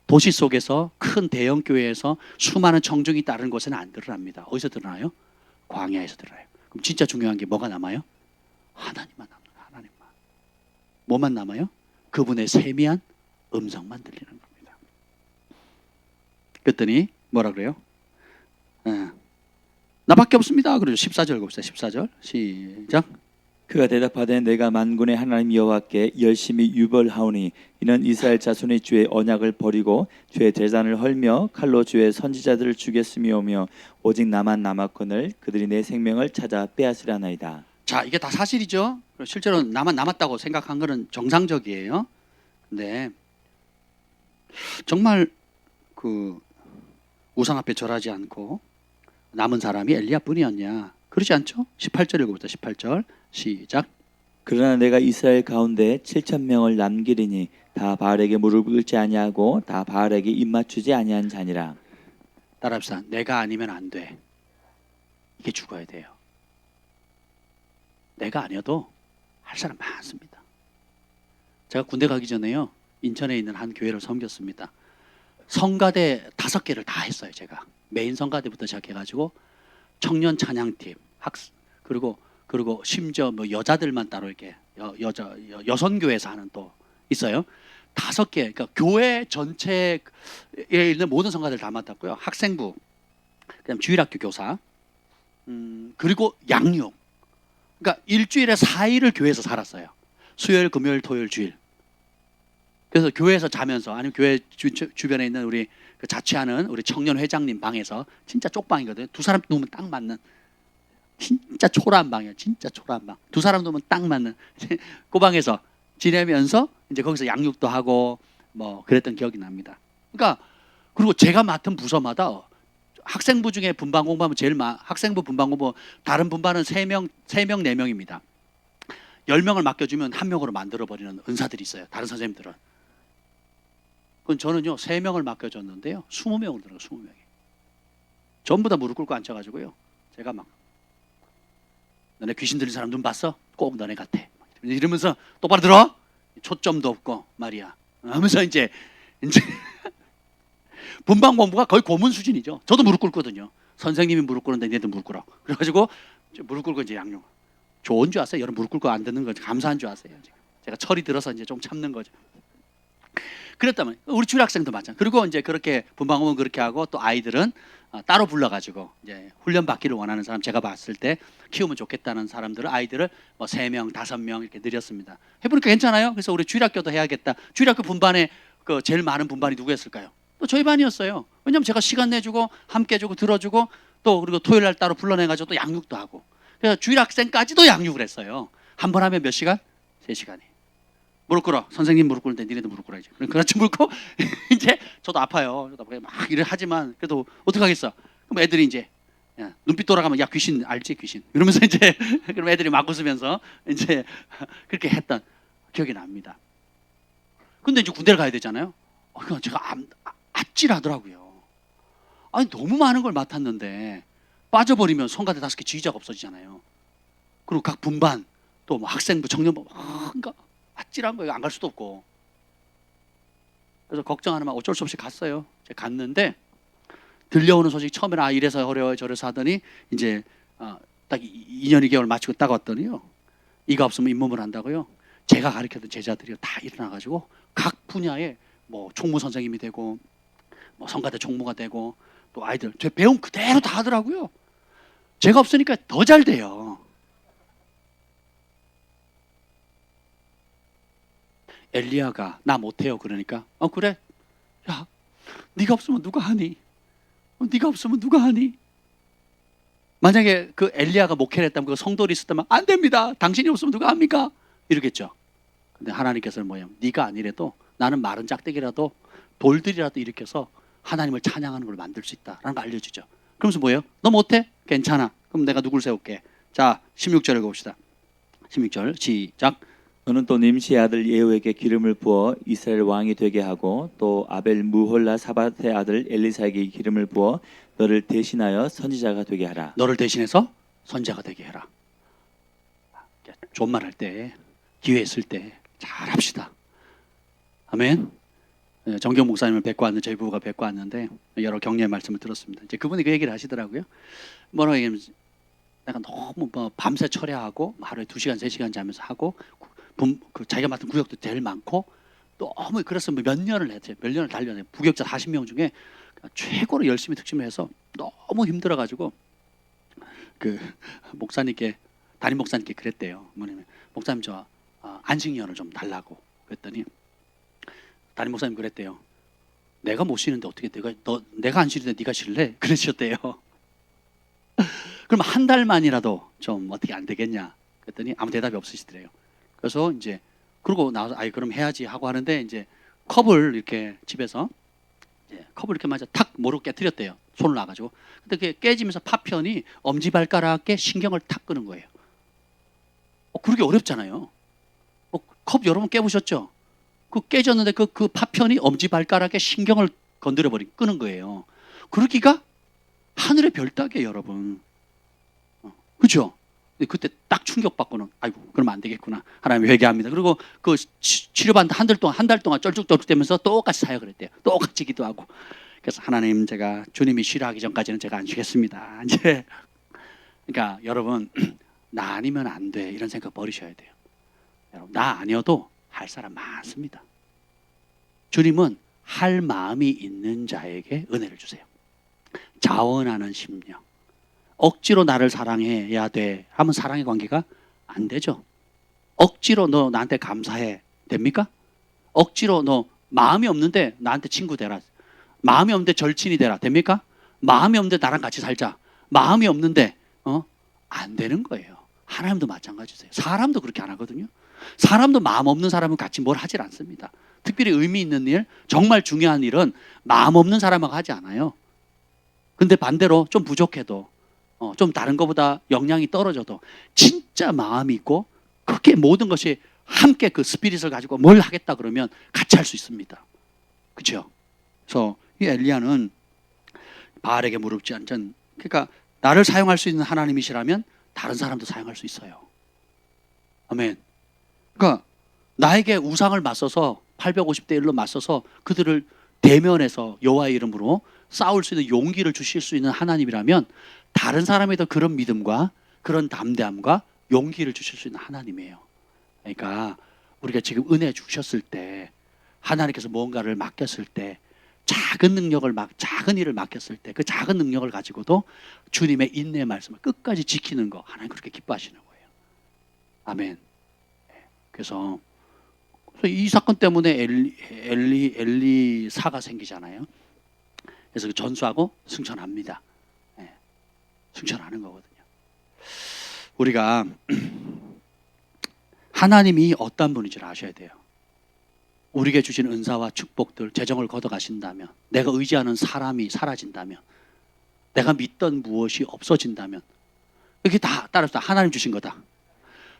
도시 속에서 큰 대형 교회에서 수많은 청중이 따르는 곳에는 안 드러납니다. 어디서 드러나요? 광야에서 드러나요. 그럼 진짜 중요한 게 뭐가 남아요? 하나님만 남아요. 하나님만. 뭐만 남아요? 그분의 세미한 음성만 들리는 겁니다. 그랬더니 뭐라 그래요? 나밖에 없습니다. 그러죠. 14절 봅시다. 14절 시작. 그가 대답하되 내가 만군의 하나님 여호와께 열심히 유벌하오니 이는 이스라엘 자손이 주의 언약을 버리고 주의 제단을 헐며 칼로 주의 선지자들을 죽였음이오며 오직 나만 남았거늘 그들이 내 생명을 찾아 빼앗으려나이다. 자, 이게 다 사실이죠. 실제로 나만 남았다고 생각한 것은 정상적이에요. 근데 정말 그 우상 앞에 절하지 않고 남은 사람이 엘리야뿐이었냐? 그렇지 않죠? 18절 읽어보자. 18절 시작. 그러나 내가 이스라엘 가운데 7,000명을 남기리니 다 바알에게 무릎을 꿇지 아니하고 다 바알에게 입맞추지 아니한 자니라. 따라합시다. 내가 아니면 안 돼. 이게 죽어야 돼요. 내가 아니어도 할 사람 많습니다. 제가 군대 가기 전에요, 인천에 있는 한 교회를 섬겼습니다. 성가대 5개를 다 했어요. 제가 메인 성가대부터 시작해가지고 청년 찬양팀, 그리고 심지어 뭐 여자들만 따로 이렇게 여선교회에서 하는 또 있어요. 5개, 그러니까 교회 전체에 있는 모든 성가대를 다 맡았고요. 학생부, 그다음 주일학교 교사, 그리고 양육. 그러니까 일주일에 4일을 교회에서 살았어요. 수요일, 금요일, 토요일, 주일. 그래서 교회에서 자면서, 아니면 교회 주변에 있는 우리 그 자취하는 우리 청년 회장님 방에서, 진짜 쪽방이거든요. 2사람 누우면 딱 맞는, 진짜 초라한 방이에요. 진짜 초라한 방. 2사람 누우면 딱 맞는 그 방에서 지내면서 이제 거기서 양육도 하고 뭐 그랬던 기억이 납니다. 그러니까 그리고 제가 맡은 부서마다 학생부 중에 분반 공부하면 학생부 분반 공부, 다른 분반은 3명, 4명입니다. 10명을 맡겨주면 1명으로 만들어버리는 은사들이 있어요. 다른 선생님들은. 그건 저는요, 3명을 맡겨줬는데요, 20명으로 들어가요. 20명이. 전부 다 무릎 꿇고 앉아가지고요, 제가 막, 너네 귀신 들린 사람 눈 봤어? 꼭 너네 같아. 이러면서 똑바로 들어? 초점도 없고 말이야. 하면서 이제 분반 공부가 거의 고문 수준이죠. 저도 무릎 꿇거든요. 선생님이 무릎 꿇는데 얘네들 무릎 꿇어. 그래가지고 무릎 꿇고 이제 양육. 좋은 줄 아세요? 여러분 무릎 꿇고 안 듣는 거 감사한 줄 아세요? 제가 철이 들어서 이제 좀 참는 거죠. 그랬다면 우리 주일학생도 마찬가지. 그리고 이제 그렇게 분반 공부 그렇게 하고, 또 아이들은 따로 불러가지고 이제 훈련 받기를 원하는 사람, 제가 봤을 때 키우면 좋겠다는 사람들은 아이들을 뭐 3명, 5명 이렇게 늘렸습니다. 해보니까 괜찮아요. 그래서 우리 주일학교도 해야겠다. 주일학교 분반에 그 제일 많은 분반이 누구였을까요? 또 저희 반이었어요. 왜냐하면 제가 시간 내주고 함께 해주고 들어주고, 또 그리고 토요일 날 따로 불러내가지고 또 양육도 하고, 그래서 주일학생까지도 양육을 했어요. 한 번 하면 몇 시간? 3시간이. 무릎 꿇어. 선생님 무릎 꿇는데 니네도 무릎 꿇어야지. 그렇지 무릎 이제 저도 아파요. 막 일을 하지만 그래도 어떡하겠어. 그럼 애들이 이제 야, 눈빛 돌아가면 야 귀신 알지 귀신 이러면서 이제 그럼 애들이 막 웃으면서 이제 그렇게 했던 기억이 납니다. 근데 이제 군대를 가야 되잖아요. 그러니까 제가 아찔하더라고요. 아니 너무 많은 걸 맡았는데 빠져버리면 성가대 5개 지휘자가 없어지잖아요. 그리고 각 분반 또 뭐 학생부, 청년부, 그러니까 아찔한 거예요. 안 갈 수도 없고. 그래서 걱정하는 막 어쩔 수 없이 갔어요. 제가 갔는데 들려오는 소식, 처음에는 이래서 어려워요 저래서 하더니 이제 딱 2년 2개월 마치고 딱 왔더니요, 이가 없으면 잇몸을 한다고요. 제가 가르쳤던 제자들이 다 일어나가지고 각 분야에 뭐 총무 선생님이 되고 뭐 성가대 총무가 되고, 또 아이들 제 배움 그대로 다 하더라고요. 제가 없으니까 더 잘 돼요. 엘리야가 나 못해요 그러니까 그래, 야 네가 없으면 누가 하니? 네가 없으면 누가 하니? 만약에 그 엘리야가 목회를 했다면, 그 성도를 있었다면 안 됩니다. 당신이 없으면 누가 합니까? 이러겠죠. 근데 하나님께서는 뭐예요? 네가 아니래도 나는 마른 짝대기라도 돌들이라도 일으켜서 하나님을 찬양하는 걸 만들 수 있다라는 걸 알려주죠. 그러면서 뭐예요? 너 못해? 괜찮아. 그럼 내가 누굴 세울게. 자 16절 읽어봅시다. 16절 시작. 너는 또 nim시의 아들 예후에게 기름을 부어 이스라엘 왕이 되게 하고 또 아벨 무홀라 사밧의 아들 엘리사에게 기름을 부어 너를 대신하여 선지자가 되게 하라. 너를 대신해서 선자가 되게 해라. 존말할 때, 기회 있을 때 잘합시다. 아멘. 정경 목사님을 뵙고 왔는데, 저희 부부가 뵙고 왔는데 여러 격려의 말씀을 들었습니다. 이제 그분이 그 얘기를 하시더라고요. 뭐라고 얘기하면 내가 너무 밤새 철야하고 하루에 2시간 3시간 자면서 하고 자기가 맡은 구역도 제일 많고 너무 그래서 몇 년을 했어요. 몇 년을 달려내. 부격자 40명 중에 최고로 열심히 특심을 해서 너무 힘들어가지고 그 목사님께 담임 목사님께 그랬대요. 뭐냐면 목사님 저 안식년을 좀 달라고 그랬더니 담임 목사님 그랬대요. 내가 못 쉬는데 어떻게 내가 안 쉬는데 네가 쉴래? 그러셨대요. 그럼 한 달만이라도 좀 어떻게 안 되겠냐? 그랬더니 아무 대답이 없으시더래요. 그래서 이제 그러고 나와서 그럼 해야지 하고 하는데 이제 컵을 이렇게 집에서 컵을 이렇게 맞아 탁 모르고 깨뜨렸대요. 손을 놔가지고. 근데 그게 깨지면서 파편이 엄지발가락에 신경을 탁 끄는 거예요. 그러기 어렵잖아요. 컵 여러 번 깨보셨죠? 그 깨졌는데 그 파편이 엄지발가락에 신경을 끄는 거예요. 그러기가 하늘의 별 따기예요, 여러분. 그렇죠? 그때 딱 충격받고는 아이고 그러면 안 되겠구나. 하나님 회개합니다. 그리고 그 치료받는 한 달 동안 쩔쭉쩔쭉대면서 똑같이 사역을 했대요. 똑같이 기도하고. 그래서 하나님 제가 주님이 쉬라하기 전까지는 제가 안 쉬겠습니다. 이제 그러니까 여러분 나 아니면 안 돼 이런 생각 버리셔야 돼요. 여러분 나 아니어도 할 사람 많습니다. 주님은 할 마음이 있는 자에게 은혜를 주세요. 자원하는 심령. 억지로 나를 사랑해야 돼 하면 사랑의 관계가 안 되죠. 억지로 너 나한테 감사해 됩니까? 억지로 너 마음이 없는데 나한테 친구 되라. 마음이 없는데 절친이 되라 됩니까? 마음이 없는데 나랑 같이 살자. 마음이 없는데 안 되는 거예요. 하나님도 마찬가지세요. 사람도 그렇게 안 하거든요. 사람도 마음 없는 사람은 같이 뭘 하질 않습니다. 특별히 의미 있는 일, 정말 중요한 일은 마음 없는 사람하고 하지 않아요. 근데 반대로 좀 부족해도 좀 다른 것보다 역량이 떨어져도 진짜 마음이 있고 그게 모든 것이 함께 그 스피릿을 가지고 뭘 하겠다 그러면 같이 할 수 있습니다. 그렇죠? 그래서 이 엘리야는 바알에게 무릎지 않전. 그러니까 나를 사용할 수 있는 하나님이시라면 다른 사람도 사용할 수 있어요. 아멘. 그러니까 나에게 우상을 맞서서 850대 1로 맞서서 그들을 대면해서 여호와의 이름으로 싸울 수 있는 용기를 주실 수 있는 하나님이라면 다른 사람에도 그런 믿음과 그런 담대함과 용기를 주실 수 있는 하나님이에요. 그러니까 우리가 지금 은혜 주셨을 때 하나님께서 무언가를 맡겼을 때 작은 일을 맡겼을 때 그 작은 능력을 가지고도 주님의 인내의 말씀을 끝까지 지키는 거 하나님 그렇게 기뻐하시는 거예요. 아멘. 그래서 이 사건 때문에 엘리사가 생기잖아요. 그래서 그 전수하고 승천합니다. 승천하는 거거든요. 우리가 하나님이 어떤 분인지를 아셔야 돼요. 우리에게 주신 은사와 축복들, 재정을 걷어가신다면, 내가 의지하는 사람이 사라진다면, 내가 믿던 무엇이 없어진다면, 이게 다 따라서 하나님 주신 거다.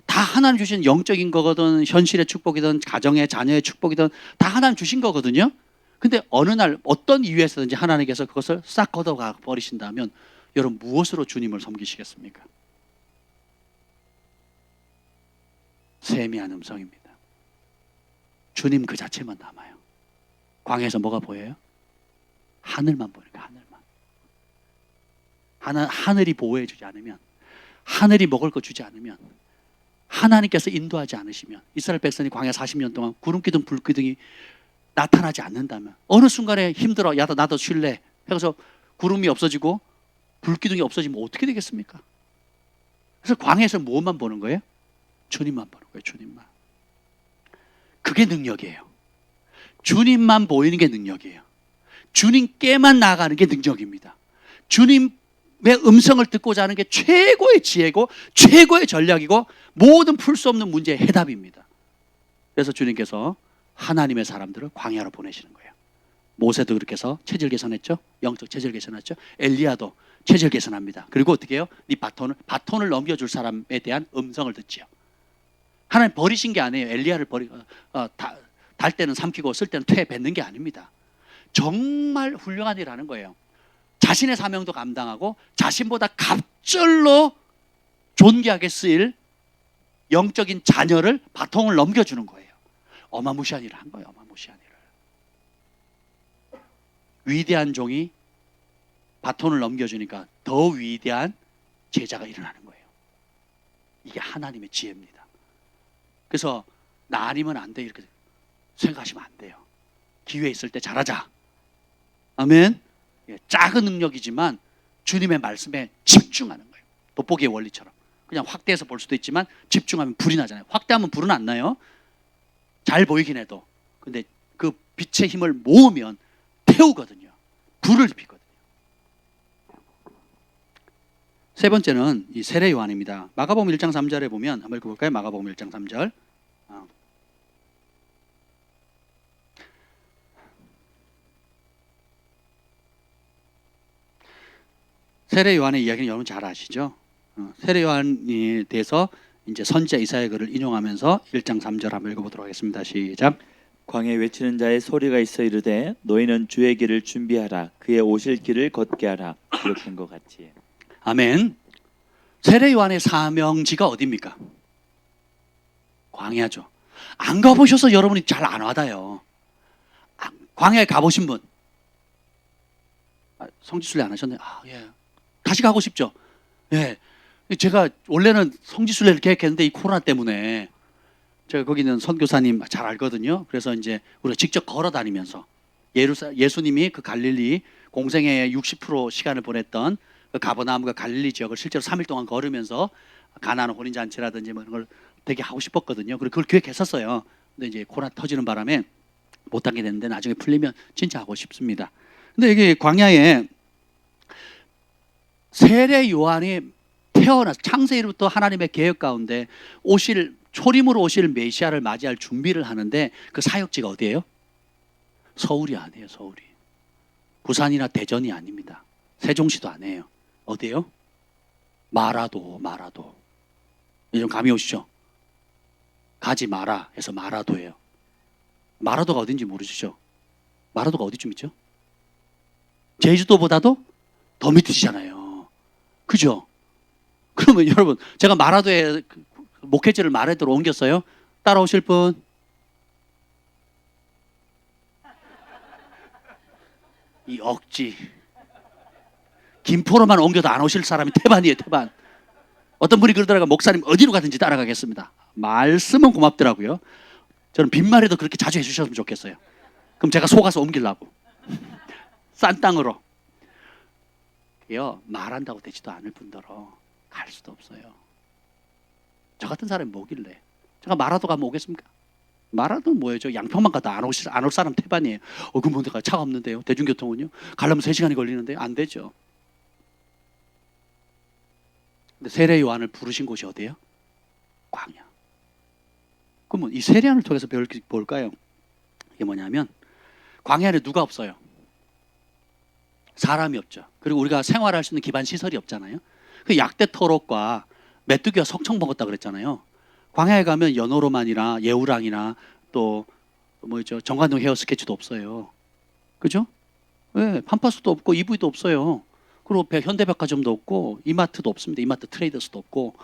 다 하나님 주신 영적인 거거든, 현실의 축복이든 가정의 자녀의 축복이든 다 하나님 주신 거거든요. 근데 어느 날 어떤 이유에서든지 하나님께서 그것을 싹 걷어가 버리신다면 여러분 무엇으로 주님을 섬기시겠습니까? 세미한 음성입니다. 주님 그 자체만 남아요. 광야에서 뭐가 보여요? 하늘만 보니까 하늘만. 하늘이 보호해 주지 않으면, 하늘이 먹을 거 주지 않으면, 하나님께서 인도하지 않으시면, 이스라엘 백성이 광야 40년 동안 구름기둥 불기둥이 나타나지 않는다면 어느 순간에 힘들어 야 나도 쉴래 해서 구름이 없어지고 불기둥이 없어지면 어떻게 되겠습니까? 그래서 광야에서 무엇만 보는 거예요? 주님만 보는 거예요. 주님만. 그게 능력이에요. 주님만 보이는 게 능력이에요. 주님께만 나아가는 게 능력입니다. 주님의 음성을 듣고자 하는 게 최고의 지혜고 최고의 전략이고 모든 풀 수 없는 문제의 해답입니다. 그래서 주님께서 하나님의 사람들을 광야로 보내시는 거예요. 모세도 그렇게 해서 체질 개선했죠. 영적 체질 개선했죠. 엘리야도 체질 개선합니다. 그리고 어떻게 해요? 네 바톤을 넘겨줄 사람에 대한 음성을 듣지요. 하나님 버리신 게 아니에요. 엘리야를 달 때는 삼키고 쓸 때는 퇴 뱉는 게 아닙니다. 정말 훌륭한 일 하는 거예요. 자신의 사명도 감당하고 자신보다 갑절로 존귀하게 쓰일 영적인 자녀를 바통을 넘겨주는 거예요. 어마무시한 일을 한 거예요. 어마무시한 일을. 위대한 종이 바톤을 넘겨주니까 더 위대한 제자가 일어나는 거예요. 이게 하나님의 지혜입니다. 그래서 나 아니면 안 돼 이렇게 생각하시면 안 돼요. 기회 있을 때 잘하자. 아멘. 작은 능력이지만 주님의 말씀에 집중하는 거예요. 돋보기의 원리처럼. 그냥 확대해서 볼 수도 있지만 집중하면 불이 나잖아요. 확대하면 불은 안 나요. 잘 보이긴 해도. 근데 그 빛의 힘을 모으면 태우거든요. 불을 피거든요. 세 번째는 이 세례 요한입니다. 마가복음 1장 3절에 보면 한번 읽어볼까요? 마가복음 1장 3절. 세례 요한의 이야기는 여러분 잘 아시죠? 세례 요한에 대해서 이제 선지자 이사야 글을 인용하면서 1장 3절 한번 읽어보도록 하겠습니다. 시작. 광야에 외치는 자의 소리가 있어 이르되 너희는 주의 길을 준비하라 그의 오실 길을 걷게 하라 기록된 것 같이. 아멘. 세례 요한의 사명지가 어디입니까? 광야죠. 안 가보셔서 여러분이 잘 안 와닿아요. 광야에 가보신 분? 성지순례 안 하셨네요. 예. 다시 가고 싶죠? 예. 제가 원래는 성지순례를 계획했는데 이 코로나 때문에 제가 거기 있는 선교사님 잘 알거든요. 그래서 이제 우리가 직접 걸어 다니면서 예수님이 그 갈릴리 공생애의 60% 시간을 보냈던 그 가버나움과 갈릴리 지역을 실제로 3일 동안 걸으면서 가나안 혼인잔치라든지 뭐 이런 걸 되게 하고 싶었거든요. 그리고 그걸 기획했었어요. 근데 이제 코로나 터지는 바람에 못하게 됐는데 나중에 풀리면 진짜 하고 싶습니다. 근데 이게 광야에 세례 요한이 태어나서 창세기부터 하나님의 계획 가운데 초림으로 오실 메시아를 맞이할 준비를 하는데 그 사역지가 어디예요? 서울이 아니에요. 서울이. 부산이나 대전이 아닙니다. 세종시도 아니에요. 어디예요? 마라도. 좀 감이 오시죠? 가지 마라 해서 마라도예요. 마라도가 어딘지 모르시죠? 마라도가 어디쯤 있죠? 제주도보다도 더 밑이잖아요. 그죠? 그러면 여러분 제가 마라도에 목회지를 마라도로 옮겼어요. 따라오실 분? 이 억지. 김포로만 옮겨도 안 오실 사람이 태반이에요. 태반. 어떤 분이 그러더라고요. 목사님 어디로 가든지 따라가겠습니다. 말씀은 고맙더라고요. 저는 빈말에도 그렇게 자주 해주셨으면 좋겠어요. 그럼 제가 속아서 옮기려고. 싼 땅으로. 말한다고 되지도 않을 뿐더러 갈 수도 없어요. 저 같은 사람이 뭐길래? 제가 마라도 가면 오겠습니까? 마라도는 뭐예요? 저 양평만 가도 안 올 사람 태반이에요. 그럼 내가 차가 없는데요. 대중교통은요? 가려면 3시간이 걸리는데 안 되죠. 근데 세례 요한을 부르신 곳이 어디예요? 광야. 그러면 이 세례 요한을 통해서 배울 게 뭘까요? 이게 뭐냐면 광야에 누가 없어요? 사람이 없죠. 그리고 우리가 생활할 수 있는 기반 시설이 없잖아요. 그 약대 터럭과 메뚜기가 석청 먹었다 그랬잖아요. 광야에 가면 연어로만이나 예우랑이나 또 뭐죠 정관동 헤어 스케치도 없어요. 그죠? 왜? 판파수도 없고 EV도 없어요. 그리고 현대백화점도 없고 이마트도 없습니다. 이마트 트레이더스도 없고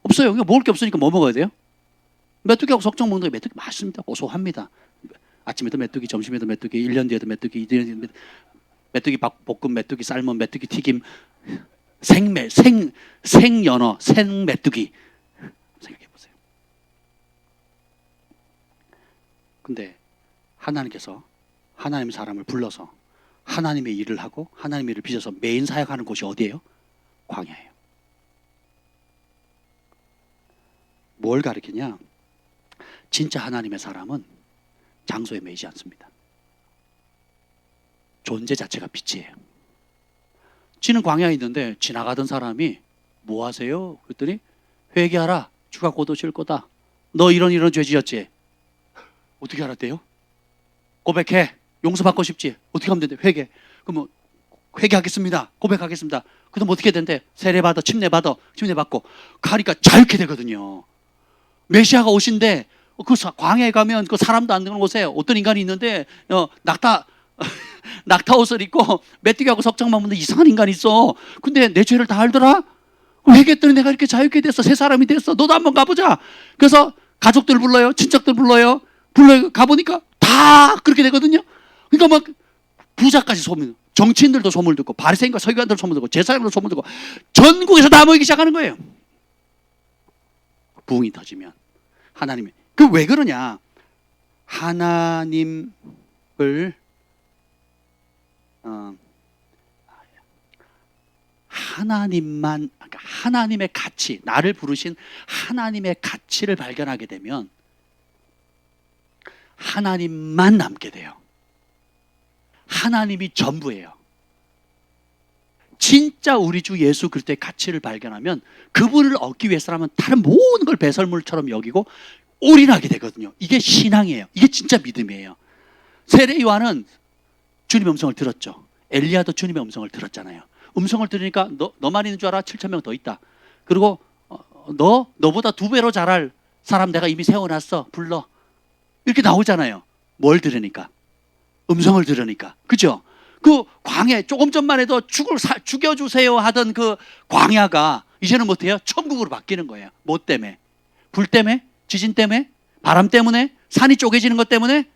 없어요. 그러니까 먹을 게 없으니까 뭐 먹어야 돼요? 메뚜기하고 석청 먹는 게 메뚜기 맛있습니다. 고소합니다. 아침에도 메뚜기, 점심에도 메뚜기, 1년 뒤에도 메뚜기, 2년 뒤에도 메뚜기 볶음, 메뚜기 삶은, 메뚜기 튀김, 생연어, 생메뚜기. 생각해 보세요. 근데 하나님께서 하나님 사람을 불러서 하나님의 일을 하고 하나님의 일을 빚어서 메인 사역하는 곳이 어디예요? 광야예요. 뭘 가리키냐? 진짜 하나님의 사람은 장소에 매이지 않습니다. 존재 자체가 빛이에요. 지는 광야에 있는데 지나가던 사람이 뭐 하세요? 그랬더니 회개하라. 주가 곧 오실 거다. 너 이런 죄 지었지? 어떻게 알았대요? 고백해. 용서받고 싶지? 어떻게 하면 된대? 회개. 그러면 회개하겠습니다. 고백하겠습니다. 그럼 어떻게 된대? 세례받아, 침례받고 가니까 자유케 되거든요. 메시아가 오신데 그 광야에 가면 그 사람도 안 되는 곳에 어떤 인간이 있는데 낙타 옷을 입고 메뚜기하고 석장만 먹는 이상한 인간이 있어. 근데 내 죄를 다 알더라. 회개했더니 내가 이렇게 자유케 됐어. 새 사람이 됐어. 너도 한번 가보자. 그래서 가족들 불러요. 친척들 불러요. 가보니까 다 그렇게 되거든요. 그러니까 막 부자까지 소문, 정치인들도 소문을 듣고 바리새인과 서기관들 소문 듣고 제사장들 소문 듣고 전국에서 다 모이기 시작하는 거예요. 부흥이 터지면 하나님이 그 왜 그러냐? 하나님을 하나님만, 그러니까 하나님의 가치, 나를 부르신 하나님의 가치를 발견하게 되면 하나님만 남게 돼요. 하나님이 전부예요. 진짜 우리 주 예수 그리스도의 가치를 발견하면 그분을 얻기 위해서라면 다른 모든 걸 배설물처럼 여기고 올인하게 되거든요. 이게 신앙이에요. 이게 진짜 믿음이에요. 세례 요한은 주님의 음성을 들었죠. 엘리야도 주님의 음성을 들었잖아요. 음성을 들으니까 너만 있는 줄 알아? 7,000명 더 있다. 그리고 너보다 2배로 잘할 사람 내가 이미 세워놨어. 불러. 이렇게 나오잖아요. 뭘 들으니까? 음성을 들으니까. 그죠? 그 광야, 조금 전만 해도 죽여주세요 하던 그 광야가 이제는 못해요? 천국으로 바뀌는 거예요. 뭐 때문에? 불 때문에? 지진 때문에? 바람 때문에? 산이 쪼개지는 것 때문에?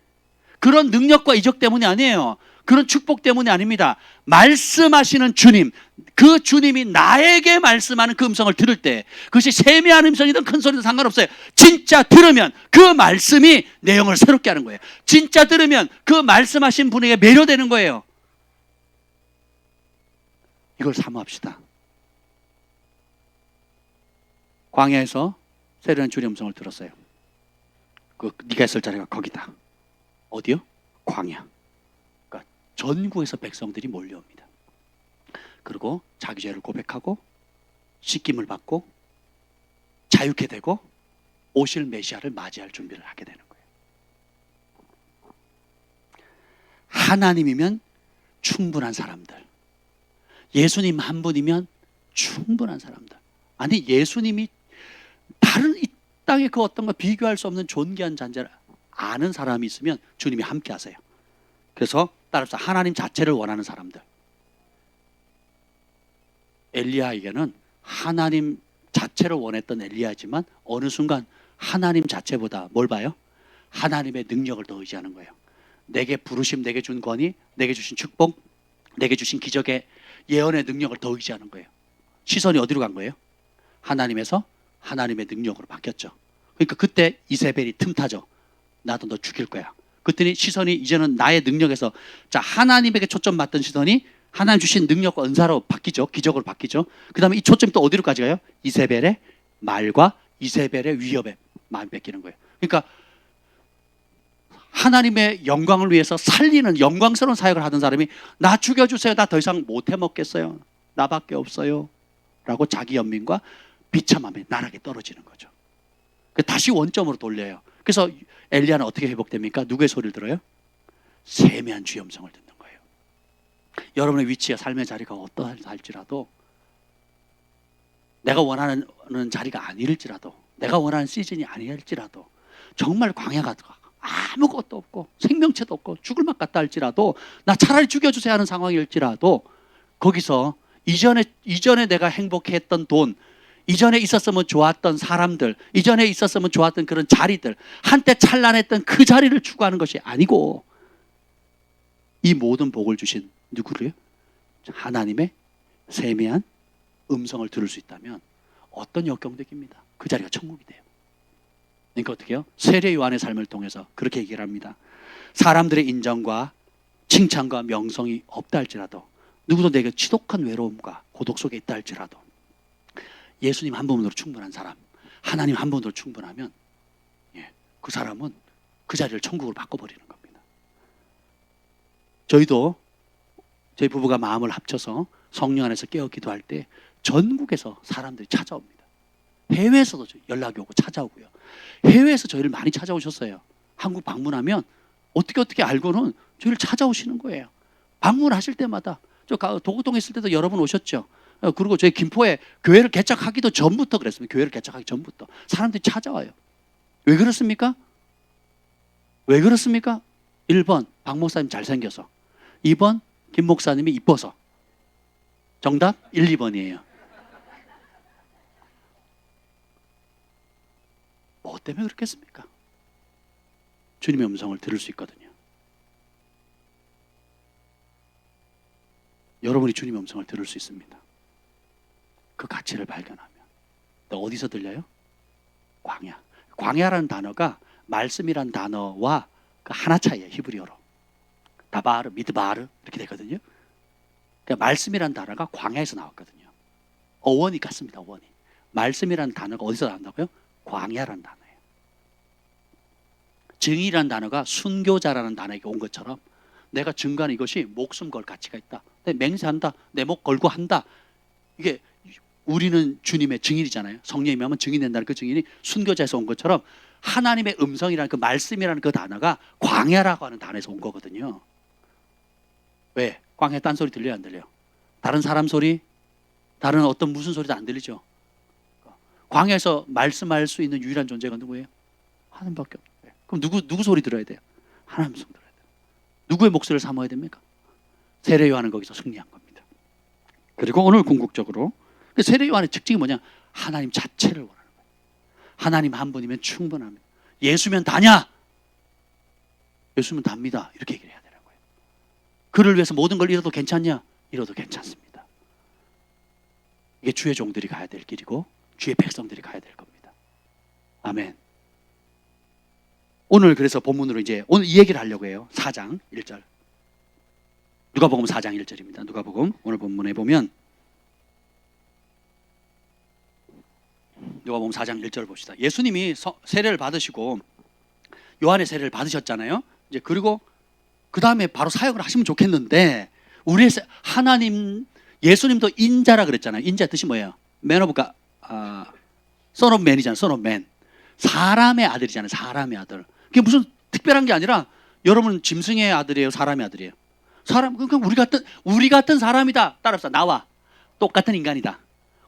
그런 능력과 이적 때문이 아니에요. 그런 축복 때문이 아닙니다. 말씀하시는 주님, 그 주님이 나에게 말씀하는 그 음성을 들을 때 그것이 세미한 음성이든 큰 소리든 상관없어요. 진짜 들으면 그 말씀이 내 영을 새롭게 하는 거예요. 진짜 들으면 그 말씀하신 분에게 매료되는 거예요. 이걸 사모합시다. 광야에서 세례한 주님의 음성을 들었어요. 네가 있을 자리가 거기다. 어디요? 광야. 그러니까 전국에서 백성들이 몰려옵니다. 그리고 자기 죄를 고백하고 씻김을 받고 자유케 되고 오실 메시아를 맞이할 준비를 하게 되는 거예요. 하나님이면 충분한 사람들, 예수님 한 분이면 충분한 사람들. 아니 예수님이 다른 이 땅의 그 어떤 거 비교할 수 없는 존귀한 잔재를 아는 사람이 있으면 주님이 함께 하세요. 그래서 따라서 하나님 자체를 원하는 사람들. 엘리야에게는 하나님 자체를 원했던 엘리야지만 어느 순간 하나님 자체보다 뭘 봐요? 하나님의 능력을 더 의지하는 거예요. 내게 부르심, 내게 준 권위, 내게 주신 축복, 내게 주신 기적의 예언의 능력을 더 의지하는 거예요. 시선이 어디로 간 거예요? 하나님에서 하나님의 능력으로 바뀌었죠. 그러니까 그때 이세벨이 틈타죠. 나도 너 죽일 거야. 그랬더니 시선이 이제는 나의 능력에서 자 하나님에게 초점 맞던 시선이 하나님 주신 능력과 은사로 바뀌죠. 기적으로 바뀌죠. 그 다음에 이 초점이 또 어디로까지 가요? 이세벨의 말과 이세벨의 위협에 마음이 뺏기는 거예요. 그러니까 하나님의 영광을 위해서 살리는 영광스러운 사역을 하던 사람이 나 죽여주세요. 나 더 이상 못 해먹겠어요. 나밖에 없어요. 라고 자기 연민과 비참함에 나락에 떨어지는 거죠. 다시 원점으로 돌려요. 그래서 엘리야는 어떻게 회복됩니까? 누구의 소리를 들어요? 세미한 주의 음성을 듣는 거예요. 여러분의 위치와 삶의 자리가 어떠할지라도 내가 원하는 자리가 아닐지라도 내가 원하는 시즌이 아닐지라도 정말 광야가 아무것도 없고 생명체도 없고 죽을 맛 같다 할지라도 나 차라리 죽여주세요 하는 상황일지라도 거기서 이전에 내가 행복했던 돈, 이전에 있었으면 좋았던 사람들, 이전에 있었으면 좋았던 그런 자리들, 한때 찬란했던 그 자리를 추구하는 것이 아니고 이 모든 복을 주신 누구를요? 하나님의 세미한 음성을 들을 수 있다면 어떤 역경득입니다. 그 자리가 천국이 돼요. 그러니까 어떻게 해요? 세례 요한의 삶을 통해서 그렇게 얘기를 합니다. 사람들의 인정과 칭찬과 명성이 없다 할지라도 누구도 내게 지독한 외로움과 고독 속에 있다 할지라도 예수님 한 분으로 충분한 사람, 하나님 한 분으로 충분하면 그 사람은 그 자리를 천국으로 바꿔버리는 겁니다. 저희 부부가 마음을 합쳐서 성령 안에서 깨어 기도할 때 전국에서 사람들이 찾아옵니다. 해외에서도 연락이 오고 찾아오고요. 해외에서 저희를 많이 찾아오셨어요. 한국 방문하면 어떻게 알고는 저희를 찾아오시는 거예요. 방문하실 때마다 저 도곡동에 있을 때도 여러 번 오셨죠. 그리고 저희 김포에 교회를 개척하기도 전부터 그랬습니다. 교회를 개척하기 전부터 사람들이 찾아와요. 왜 그렇습니까? 왜 그렇습니까? 1번 박 목사님 잘생겨서, 2번 김 목사님이 이뻐서. 정답 1, 2번이에요. 뭐 때문에 그렇겠습니까? 주님의 음성을 들을 수 있거든요. 여러분이 주님의 음성을 들을 수 있습니다. 그 가치를 발견하면. 또 어디서 들려요? 광야. 광야라는 단어가 말씀이란 단어와 그 하나 차이예요. 히브리어로. 다바르, 미드바르 이렇게 되거든요. 그러니까 말씀이란 단어가 광야에서 나왔거든요. 어원이 같습니다. 어원이. 말씀이란 단어가 어디서 나온다고요? 광야라는 단어예요. 증이라는 단어가 순교자라는 단어에게 온 것처럼 내가 증거하는 이것이 목숨 걸 가치가 있다. 내 맹세한다. 내 목 걸고 한다. 이게 우리는 주님의 증인이잖아요. 성령이 하면 증인된다는 그 증인이 순교자에서 온 것처럼 하나님의 음성이라는 그 말씀이라는 그 단어가 광야라고 하는 단어에서 온 거거든요. 왜? 광야에 딴 소리 들려요? 안 들려요? 다른 사람 소리? 다른 어떤 무슨 소리도 안 들리죠? 광야에서 말씀할 수 있는 유일한 존재가 누구예요? 하나님밖에 없어요. 그럼 누구 소리 들어야 돼요? 하나님 소리 들어야 돼요. 누구의 목소리를 삼아야 됩니까? 세례 요한은 거기서 승리한 겁니다. 그리고 오늘 궁극적으로 세례 요한의 특징이 뭐냐? 하나님 자체를 원하는 거예요. 하나님 한 분이면 충분합니다. 예수면 다냐? 예수면 답니다. 이렇게 얘기를 해야 되는 거예요. 그를 위해서 모든 걸 잃어도 괜찮냐? 잃어도 괜찮습니다. 이게 주의 종들이 가야 될 길이고 주의 백성들이 가야 될 겁니다. 아멘. 오늘 그래서 본문으로 이제 오늘 이 얘기를 하려고 해요. 4장 1절. 누가복음 4장 1절입니다. 누가복음 오늘 본문에 보면 누가복음 4장 1절 봅시다. 예수님이 세례를 받으시고 요한의 세례를 받으셨잖아요. 이제 그리고 그 다음에 바로 사역을 하시면 좋겠는데 우리의 하나님 예수님도 인자라 그랬잖아요. 인자 뜻이 뭐예요? Man of God, Son of Man이잖아요. Son of Man. 사람의 아들이잖아요. 사람의 아들. 그게 무슨 특별한 게 아니라 여러분 짐승의 아들이에요. 사람의 아들이에요. 사람 그러니까 우리 같은 사람이다. 따라합시다. 나와 똑같은 인간이다.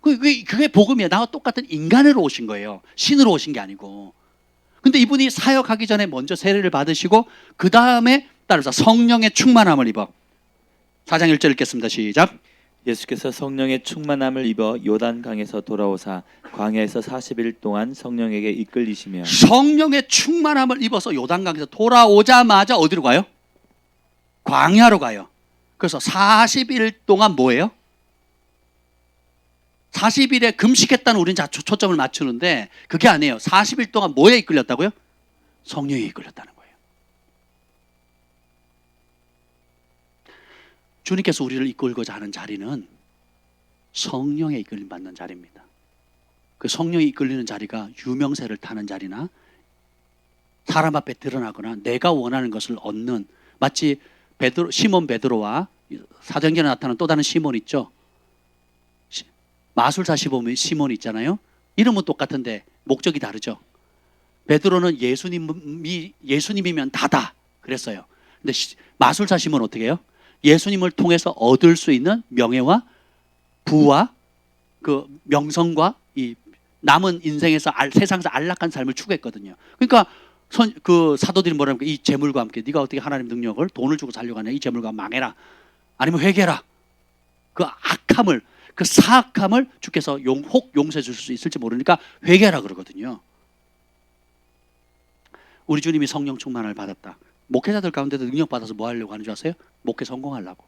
그게 복음이에요. 나와 똑같은 인간으로 오신 거예요. 신으로 오신 게 아니고. 근데 이분이 사역하기 전에 먼저 세례를 받으시고 그 다음에 따라서 성령의 충만함을 입어. 4장 1절 읽겠습니다. 시작. 예수께서 성령의 충만함을 입어 요단강에서 돌아오사 광야에서 40일 동안 성령에게 이끌리시며. 성령의 충만함을 입어서 요단강에서 돌아오자마자 어디로 가요? 광야로 가요. 그래서 40일 동안 뭐예요? 40일에 금식했다는 우리는 초점을 맞추는데 그게 아니에요. 40일 동안 뭐에 이끌렸다고요? 성령에 이끌렸다는 거예요. 주님께서 우리를 이끌고자 하는 자리는 성령에 이끌림 받는 자리입니다. 그 성령에 이끌리는 자리가 유명세를 타는 자리나 사람 앞에 드러나거나 내가 원하는 것을 얻는, 마치 시몬 베드로와 사도행전에 나타나는 또 다른 시몬 있죠. 마술사 시몬 있잖아요. 이름은 똑같은데 목적이 다르죠. 베드로는 예수님이면 다다 그랬어요. 근데 마술사 시몬은 어떻게 해요? 예수님을 통해서 얻을 수 있는 명예와 부와 그 명성과 이 남은 인생에서 세상에서 안락한 삶을 추구했거든요. 그러니까 그 사도들이 뭐라니까, 이 재물과 함께 네가 어떻게 하나님 능력을 돈을 주고 살려고 하냐, 이 재물과 망해라, 아니면 회개라. 그 악함을, 그 사악함을 주께서 혹 용서해 줄 수 있을지 모르니까 회개하라 그러거든요. 우리 주님이 성령 충만을 받았다. 목회자들 가운데도 능력 받아서 뭐 하려고 하는 줄 아세요? 목회 성공하려고.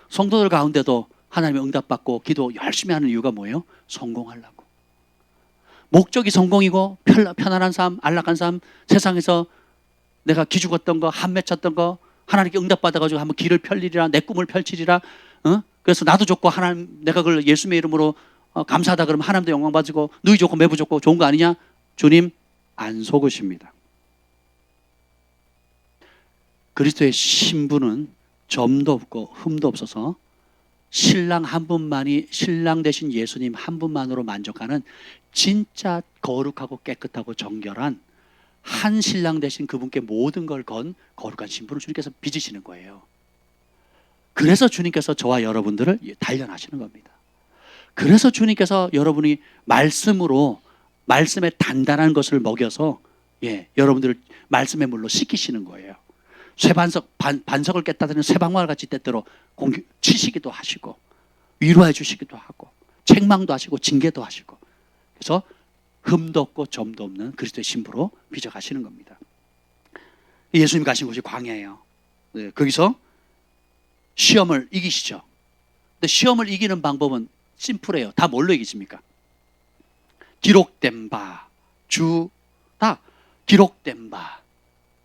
성도들 가운데도 하나님의 응답받고 기도 열심히 하는 이유가 뭐예요? 성공하려고. 목적이 성공이고 편안한 삶, 안락한 삶, 세상에서 내가 기죽었던 거, 한맺혔던 거 하나님께 응답받아가지고 한번 길을 펼리리라, 내 꿈을 펼치리라. 그래서 나도 좋고 하나님, 내가 그걸 예수님의 이름으로 감사하다 그러면 하나님도 영광 받고 누이 좋고 매부 좋고 좋은 거 아니냐? 주님 안 속으십니다. 그리스도의 신부는 점도 없고 흠도 없어서 신랑 한 분만이, 신랑 되신 예수님 한 분만으로 만족하는 진짜 거룩하고 깨끗하고 정결한 한 신랑 되신 그분께 모든 걸 건 거룩한 신부를 주님께서 빚으시는 거예요. 그래서 주님께서 저와 여러분들을 단련하시는 겁니다. 그래서 주님께서 여러분이 말씀으로 말씀에 단단한 것을 먹여서 여러분들을 말씀의 물로 씻기시는 거예요. 반석을 깼다더니 쇠방울 같이 때때로 치시기도 하시고 위로해 주시기도 하고 책망도 하시고 징계도 하시고, 그래서 흠도 없고 점도 없는 그리스도의 신부로 빚어가시는 겁니다. 예수님 가신 곳이 광야예요. 거기서 시험을 이기시죠. 근데 시험을 이기는 방법은 심플해요. 다 뭘로 이기십니까? 기록된 바, 다 기록된 바.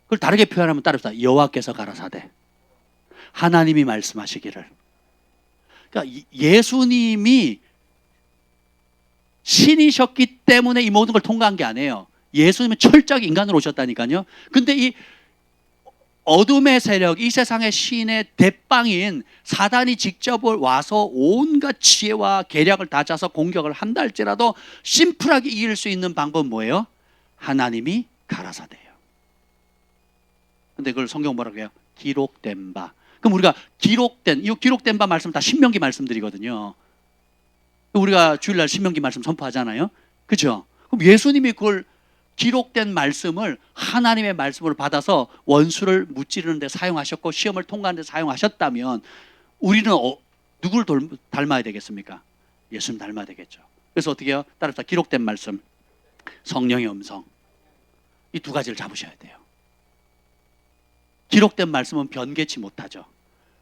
그걸 다르게 표현하면 따릅니다. 여호와께서 가라사대, 하나님이 말씀하시기를. 그러니까 예수님이 신이셨기 때문에 이 모든 걸 통과한 게 아니에요. 예수님은 철저하게 인간으로 오셨다니까요. 근데 이 어둠의 세력, 이 세상의 신의 대빵인 사단이 직접 와서 온갖 지혜와 계략을 다 짜서 공격을 한다 할지라도 심플하게 이길 수 있는 방법은 뭐예요? 하나님이 가라사대예요. 근데 그걸 성경 뭐라고 해요? 기록된 바. 그럼 우리가 이 기록된 바 말씀 다 신명기 말씀들이거든요. 우리가 주일날 신명기 말씀 선포하잖아요. 그죠? 그럼 예수님이 그걸 기록된 말씀을 하나님의 말씀으로 받아서 원수를 무찌르는 데 사용하셨고 시험을 통과하는 데 사용하셨다면 우리는 누구를 닮아야 되겠습니까? 예수님 닮아야 되겠죠. 그래서 어떻게 해요? 따라서 기록된 말씀, 성령의 음성, 이 두 가지를 잡으셔야 돼요. 기록된 말씀은 변개치 못하죠.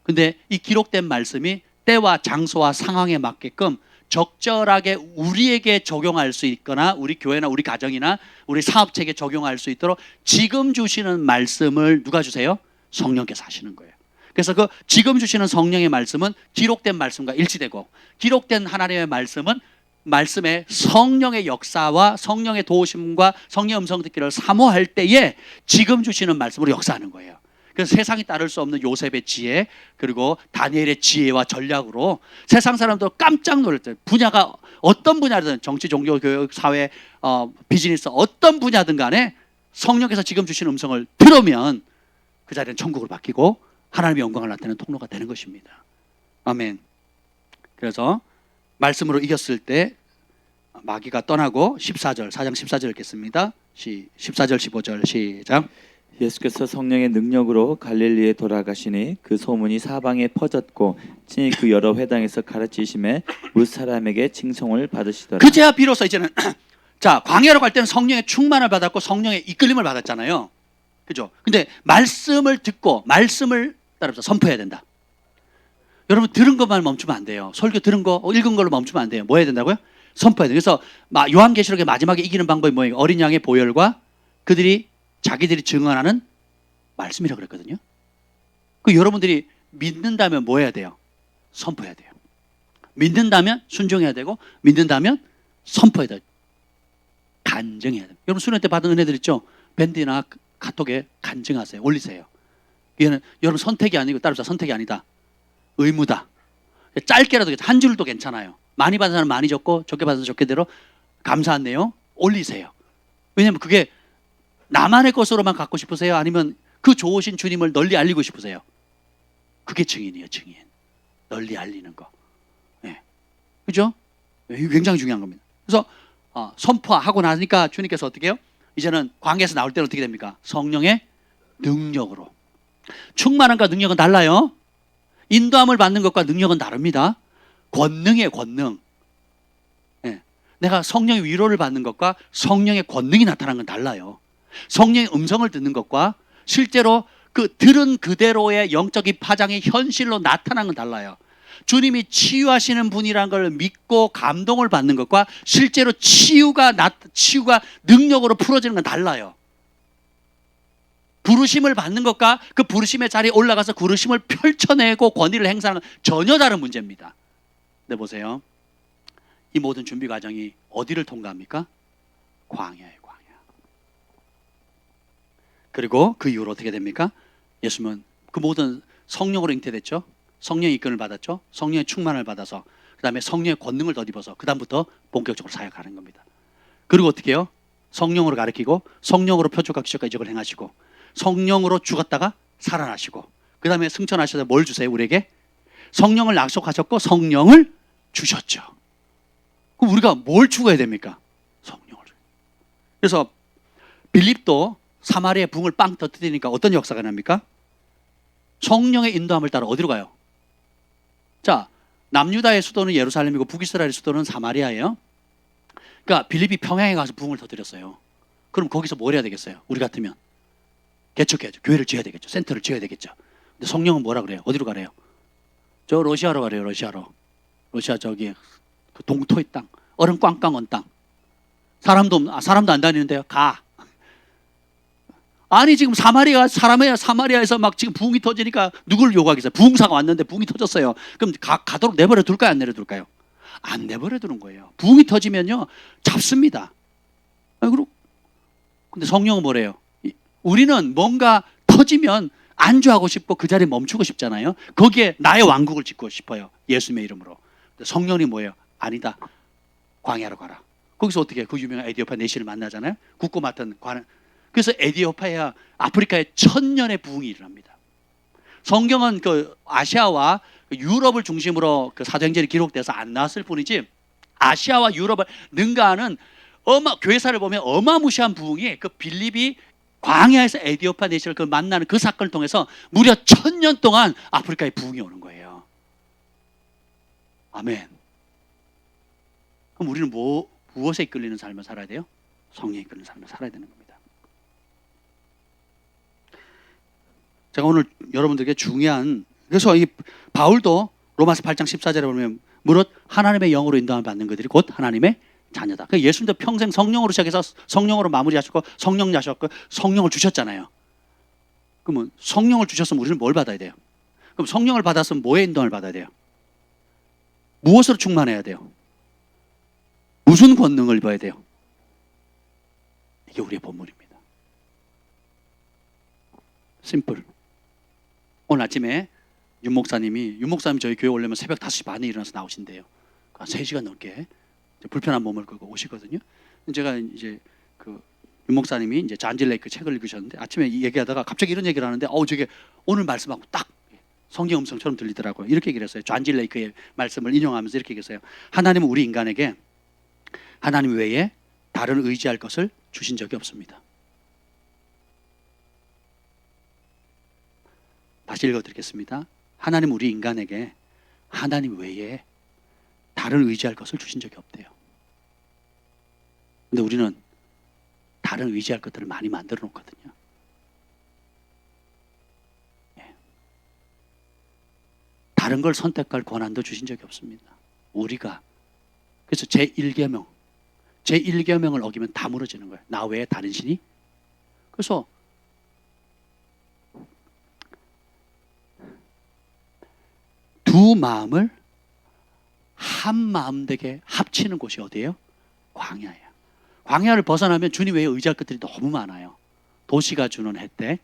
근데 이 기록된 말씀이 때와 장소와 상황에 맞게끔 적절하게 우리에게 적용할 수 있거나 우리 교회나 우리 가정이나 우리 사업체에 적용할 수 있도록 지금 주시는 말씀을 누가 주세요? 성령께서 하시는 거예요. 그래서 그 지금 주시는 성령의 말씀은 기록된 말씀과 일치되고, 기록된 하나님의 말씀은 말씀의 성령의 역사와 성령의 도우심과 성령의 음성 듣기를 사모할 때에 지금 주시는 말씀으로 역사하는 거예요. 그래서 세상이 따를 수 없는 요셉의 지혜, 그리고 다니엘의 지혜와 전략으로 세상 사람들 깜짝 놀랄 때, 분야가 어떤 분야든 정치, 종교, 교육, 사회, 비즈니스 어떤 분야든 간에 성령께서 지금 주시는 음성을 들으면 그 자리는 천국을 바뀌고 하나님의 영광을 나타내는 통로가 되는 것입니다. 아멘. 그래서 말씀으로 이겼을 때 마귀가 떠나고 14절, 4장 14절 읽겠습니다. 14절, 15절 시작. 예수께서 성령의 능력으로 갈릴리에 돌아가시니 그 소문이 사방에 퍼졌고 친히 그 여러 회당에서 가르치심에 뭇 사람에게 칭송을 받으시더라. 그제야 비로소 이제는 자, 광야로 갈 때는 성령의 충만을 받았고 성령의 이끌림을 받았잖아요. 그죠? 근데 말씀을 듣고 말씀을 따라서 선포해야 된다. 여러분 들은 것만 멈추면 안 돼요. 설교 들은 거, 읽은 걸로 멈추면 안 돼요. 뭐 해야 된다고요? 선포해야 돼요. 그래서 요한계시록의 마지막에 이기는 방법이 뭐예요? 어린 양의 보혈과 자기들이 증언하는 말씀이라고 그랬거든요. 그 여러분들이 믿는다면 뭐 해야 돼요? 선포해야 돼요. 믿는다면 순종해야 되고, 믿는다면 선포해야 돼요. 간증해야 돼요. 여러분 수련 때 받은 은혜들 있죠? 밴드나 카톡에 간증하세요. 올리세요. 이거는 여러분 선택이 아니고, 따라서 선택이 아니다. 의무다. 짧게라도 한 줄도 괜찮아요. 많이 받은 사람 많이 적고 적게 받은 사람 적게대로 감사한 내용 올리세요. 왜냐하면 그게 나만의 것으로만 갖고 싶으세요? 아니면 그 좋으신 주님을 널리 알리고 싶으세요? 그게 증인이에요. 증인. 널리 알리는 거. 네. 그죠? 이게 굉장히 중요한 겁니다. 그래서 선포하고 나니까 주님께서 어떻게 해요? 이제는 광야에서 나올 때는 어떻게 됩니까? 성령의 능력으로. 충만함과 능력은 달라요. 인도함을 받는 것과 능력은 다릅니다. 권능이에요. 권능. 네. 내가 성령의 위로를 받는 것과 성령의 권능이 나타나는 건 달라요. 성령의 음성을 듣는 것과 실제로 그 들은 그대로의 영적인 파장이 현실로 나타나는 건 달라요. 주님이 치유하시는 분이라는 걸 믿고 감동을 받는 것과 실제로 치유가 능력으로 풀어지는 건 달라요. 부르심을 받는 것과 그 부르심의 자리에 올라가서 부르심을 펼쳐내고 권위를 행사하는 건 전혀 다른 문제입니다. 네, 보세요. 이 모든 준비 과정이 어디를 통과합니까? 광야예요. 그리고 그 이후로 어떻게 됩니까? 예수님은 그 모든 성령으로 잉태됐죠. 성령의 이끌을 받았죠. 성령의 충만을 받아서 그 다음에 성령의 권능을 덧입어서 그 다음부터 본격적으로 사역하는 겁니다. 그리고 어떻게 해요? 성령으로 가르치고 성령으로 표적과 기적과 이적을 행하시고 성령으로 죽었다가 살아나시고 그 다음에 승천하셔서 뭘 주세요? 우리에게 성령을 약속하셨고 성령을 주셨죠. 그럼 우리가 뭘 추구해야 됩니까? 성령을. 그래서 빌립도 사마리아의 붕을 빵 터뜨리니까 어떤 역사가 납니까? 성령의 인도함을 따라 어디로 가요? 자, 남유다의 수도는 예루살렘이고 북이스라엘의 수도는 사마리아예요. 그러니까 빌립이 평양에 가서 붕을 터뜨렸어요. 그럼 거기서 뭘 해야 되겠어요? 우리 같으면 개척해야죠. 교회를 지어야 되겠죠. 센터를 지어야 되겠죠. 근데 성령은 뭐라 그래요? 어디로 가래요? 저 러시아로 가래요. 러시아로. 러시아 저기 그 동토의 땅, 얼음 꽝꽝 온 땅. 사람도 안 다니는데요. 가. 아니 지금 사마리아에서 막 지금 붕이 터지니까 누굴 요구하겠어요? 부흥사가 왔는데 붕이 터졌어요. 그럼 가도록 내버려 둘까요? 안 내버려 둘까요? 안 내버려 두는 거예요. 붕이 터지면요 잡습니다. 근데 성령은 뭐래요? 우리는 뭔가 터지면 안주하고 싶고 그 자리에 멈추고 싶잖아요. 거기에 나의 왕국을 짓고 싶어요. 예수님의 이름으로. 성령이 뭐예요? 아니다. 광야로 가라. 거기서 어떻게 그 유명한 에디오파 내시를 만나잖아요. 국고 맡은 관을. 그래서 에디오파야 아프리카에 1000년의 부흥이 일어납니다. 성경은 그 아시아와 유럽을 중심으로 그 사도행전이 기록돼서 안 나왔을 뿐이지 아시아와 유럽을 능가하는 교회사를 보면 어마무시한 부흥이 그 빌립이 광야에서 에디오파 내시를 그 만나는 그 사건을 통해서 무려 1000년 동안 아프리카에 부흥이 오는 거예요. 아멘. 그럼 우리는 무엇에 이끌리는 삶을 살아야 돼요? 성령에 이끌리는 삶을 살아야 되는 겁니다. 제가 오늘 여러분들에게 중요한, 그래서 이 바울도 로마서 8장 14절에 보면 무릇 하나님의 영으로 인도함을 받는 그들이 곧 하나님의 자녀다. 예수님도 평생 성령으로 시작해서 성령으로 마무리하셨고 성령 나셨고 성령을 주셨잖아요. 그러면 성령을 주셨으면 우리는 뭘 받아야 돼요? 그럼 성령을 받았으면 뭐의 인도함을 받아야 돼요? 무엇으로 충만해야 돼요? 무슨 권능을 입어야 돼요? 이게 우리의 본문입니다. 심플. 오늘 아침에 윤 목사님이 저희 교회 오려면 새벽 5시 반에 일어나서 나오신대요. 3시간 넘게 불편한 몸을 끌고 오시거든요. 제가 이제 그 윤 목사님이 이제 잔질 레이크 책을 읽으셨는데 아침에 얘기하다가 갑자기 이런 얘기를 하는데 저게 오늘 말씀하고 딱 성경 음성처럼 들리더라고요. 이렇게 얘기를 했어요. 잔질 레이크의 말씀을 인용하면서 이렇게 얘기했어요. 하나님은 우리 인간에게 하나님 외에 다른 의지할 것을 주신 적이 없습니다. 다시 읽어드리겠습니다. 하나님 우리 인간에게 하나님 외에 다른 의지할 것을 주신 적이 없대요. 근데 우리는 다른 의지할 것들을 많이 만들어 놓거든요. 다른 걸 선택할 권한도 주신 적이 없습니다. 우리가. 그래서 제1계명을 어기면 다 무너지는 거예요. 나 외에 다른 신이. 그래서 두 마음을 한 마음 되게 합치는 곳이 어디예요? 광야예요. 광야를 벗어나면 주님 외에 의지할 것들이 너무 많아요. 도시가 주는 혜택,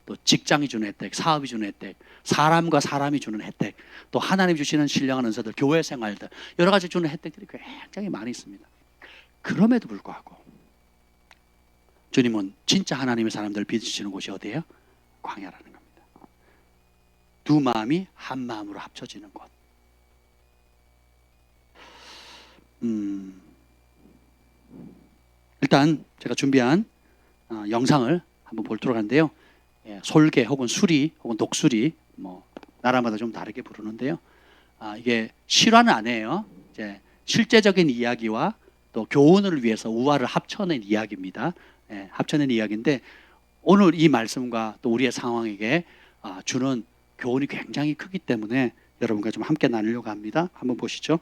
또 직장이 주는 혜택, 사업이 주는 혜택, 사람과 사람이 주는 혜택, 또 하나님이 주시는 신령한 은사들, 교회 생활들, 여러 가지 주는 혜택들이 굉장히 많이 있습니다. 그럼에도 불구하고 주님은 진짜 하나님의 사람들을 빚으시는 곳이 어디예요? 광야라는 겁니다. 두 마음이 한 마음으로 합쳐지는 곳. 일단 제가 준비한 영상을 한번 보도록 하는데요. 솔개 혹은 수리 혹은 녹수리 나라마다 좀 다르게 부르는데요. 이게 실화는 아니에요. 이제 실제적인 이야기와 또 교훈을 위해서 우화를 합쳐낸 이야기입니다. 합쳐낸 이야기인데 오늘 이 말씀과 또 우리의 상황에게 주는 교훈이 굉장히 크기 때문에 여러분과 좀 함께 나누려고 합니다. 한번 보시죠.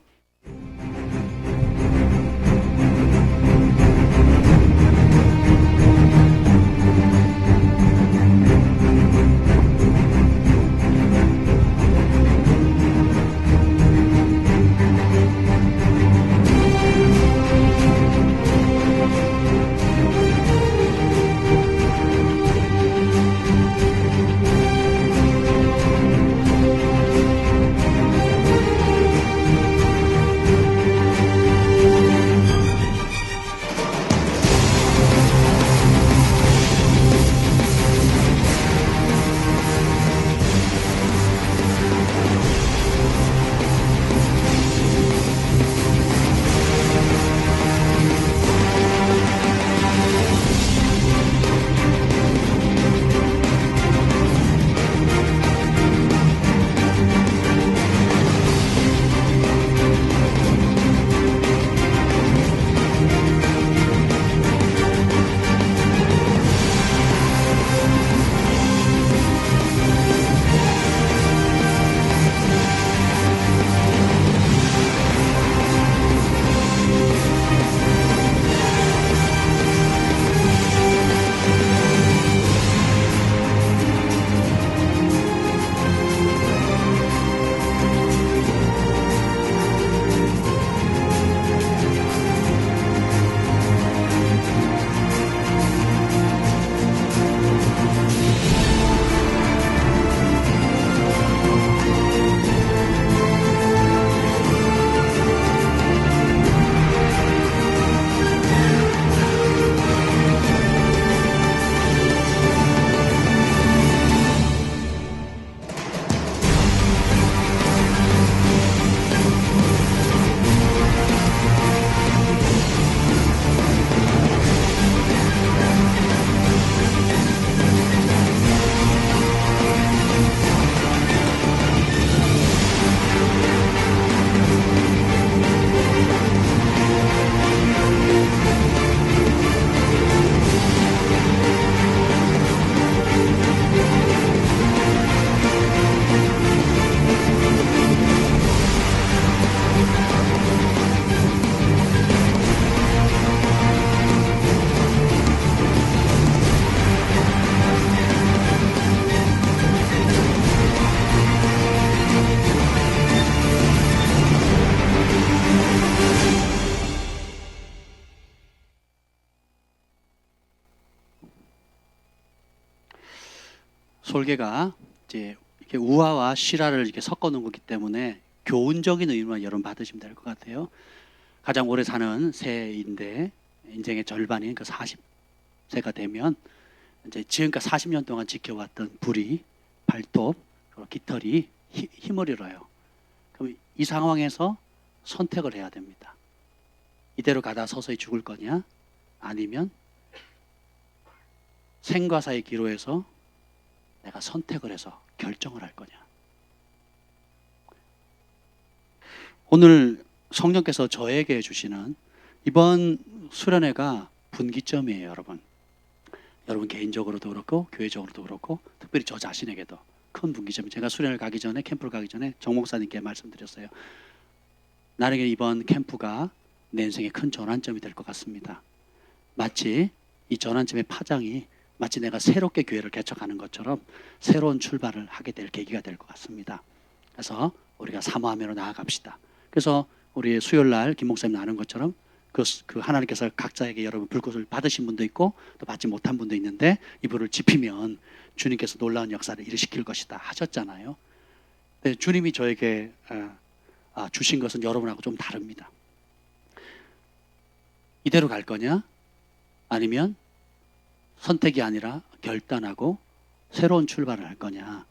솔개가 이제 이렇게 우화와 실화를 이렇게 섞어 놓은 거기 때문에 교훈적인 의미만 여러분 받으시면 될 것 같아요. 가장 오래 사는 새인데 인생의 절반인 그 40세가 되면 이제 지금까지 40년 동안 지켜왔던 부리, 발톱, 그리고 깃털이 힘을 잃어요. 그럼 이 상황에서 선택을 해야 됩니다. 이대로 가다 서서히 죽을 거냐, 아니면 생과 사의 기로에서 내가 선택을 해서 결정을 할 거냐. 오늘 성령께서 저에게 주시는 이번 수련회가 분기점이에요, 여러분. 여러분 개인적으로도 그렇고 교회적으로도 그렇고 특별히 저 자신에게도 큰 분기점이. 제가 수련을 가기 전에, 캠프를 가기 전에 정 목사님께 말씀드렸어요. 나에게 이번 캠프가 내 인생의 큰 전환점이 될 것 같습니다. 마치 이 전환점의 파장이 마치 내가 새롭게 교회를 개척하는 것처럼 새로운 출발을 하게 될 계기가 될 것 같습니다. 그래서 우리가 사모하며 나아갑시다. 그래서 우리 수요일날 김 목사님 아는 것처럼 그 하나님께서 각자에게 여러분 불꽃을 받으신 분도 있고 또 받지 못한 분도 있는데 이 불을 지피면 주님께서 놀라운 역사를 일으키실 것이다 하셨잖아요. 근데 주님이 저에게 주신 것은 여러분하고 좀 다릅니다. 이대로 갈 거냐, 아니면 선택이 아니라 결단하고 새로운 출발을 할 거냐.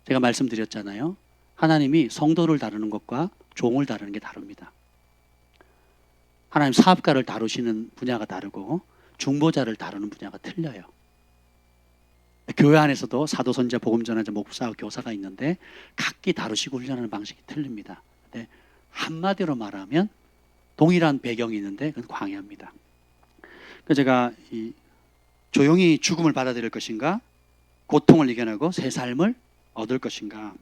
제가 말씀드렸잖아요. 하나님이 성도를 다루는 것과 종을 다루는 게 다릅니다. 하나님 사업가를 다루시는 분야가 다르고 중보자를 다루는 분야가 틀려요. 교회 안에서도 사도, 선지자, 복음 전하자, 목사, 교사가 있는데 각기 다루시고 훈련하는 방식이 틀립니다. 근데 한마디로 말하면 동일한 배경이 있는데 그건 광야입니다. 그래서 제가 조용히 죽음을 받아들일 것인가, 고통을 이겨내고 새 삶을 얻을 것인가.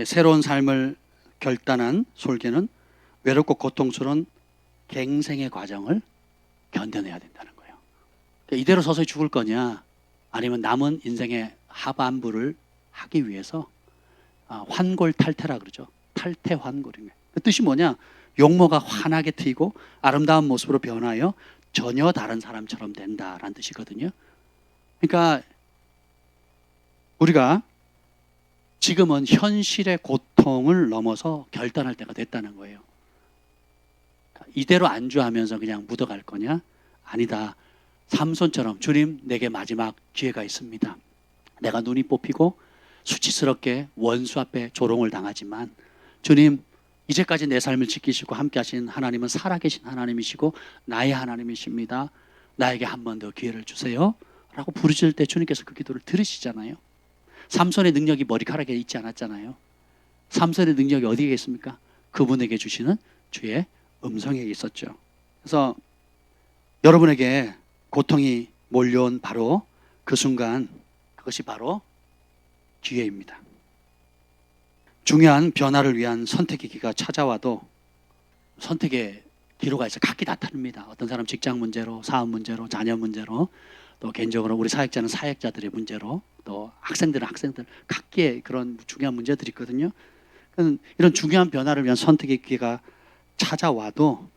새로운 삶을 결단한 솔개는 외롭고 고통스러운 갱생의 과정을 견뎌내야 된다는 거예요. 이대로 서서히 죽을 거냐, 아니면 남은 인생의 하반부를 하기 위해서 환골탈태라 그러죠. 탈퇴환골입니다. 그 뜻이 뭐냐? 용모가 환하게 트이고 아름다운 모습으로 변하여 전혀 다른 사람처럼 된다라는 뜻이거든요. 그러니까 우리가 지금은 현실의 고통을 넘어서 결단할 때가 됐다는 거예요. 이대로 안주하면서 그냥 묻어갈 거냐? 아니다. 삼손처럼 주님, 내게 마지막 기회가 있습니다. 내가 눈이 뽑히고 수치스럽게 원수 앞에 조롱을 당하지만 주님, 이제까지 내 삶을 지키시고 함께 하신 하나님은 살아계신 하나님이시고 나의 하나님이십니다. 나에게 한 번 더 기회를 주세요 라고 부르실 때 주님께서 그 기도를 들으시잖아요. 삼손의 능력이 머리카락에 있지 않았잖아요. 삼손의 능력이 어디에 있습니까? 그분에게 주시는 주의 음성에 있었죠. 그래서 여러분에게 고통이 몰려온 바로 그 순간, 그것이 바로 기회입니다. 중요한 변화를 위한 선택의 기가 찾아와도 선택의 기로가 있어 각기 나타납니다. 어떤 사람 직장 문제로, 사업 문제로, 자녀 문제로, 또 개인적으로 우리 사역자는 사역자들의 문제로, 또 학생들은 학생들 각기의 그런 중요한 문제들이 있거든요. 이런 중요한 변화를 위한 선택의 기회가 찾아와도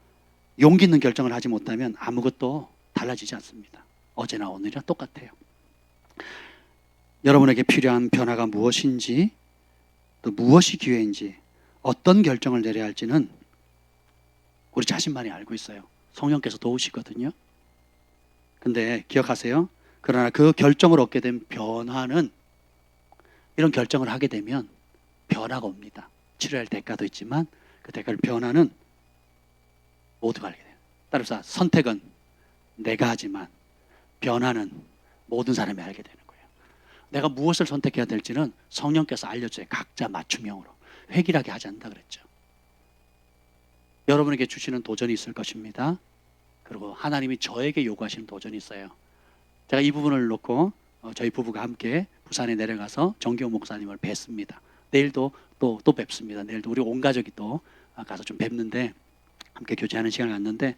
용기 있는 결정을 하지 못하면 아무것도 달라지지 않습니다. 어제나 오늘이나 똑같아요. 여러분에게 필요한 변화가 무엇인지, 또 무엇이 기회인지, 어떤 결정을 내려야 할지는 우리 자신만이 알고 있어요. 성령께서 도우시거든요. 근데 기억하세요. 그러나 그 결정을 얻게 된 변화는, 이런 결정을 하게 되면 변화가 옵니다. 치료할 대가도 있지만 그 대가를, 변화는 모두가 알게 돼요. 따라서 선택은 내가 하지만 변화는 모든 사람이 알게 되는 거예요. 내가 무엇을 선택해야 될지는 성령께서 알려줘요. 각자 맞춤형으로. 획일하게 하지 않는다 그랬죠. 여러분에게 주시는 도전이 있을 것입니다. 그리고 하나님이 저에게 요구하시는 도전이 있어요. 제가 이 부분을 놓고 저희 부부가 함께 부산에 내려가서 정기호 목사님을 뵙습니다. 내일도 또 뵙습니다. 내일도 우리 온 가족이 또 가서 좀 뵙는데, 함께 교제하는 시간을 갖는데,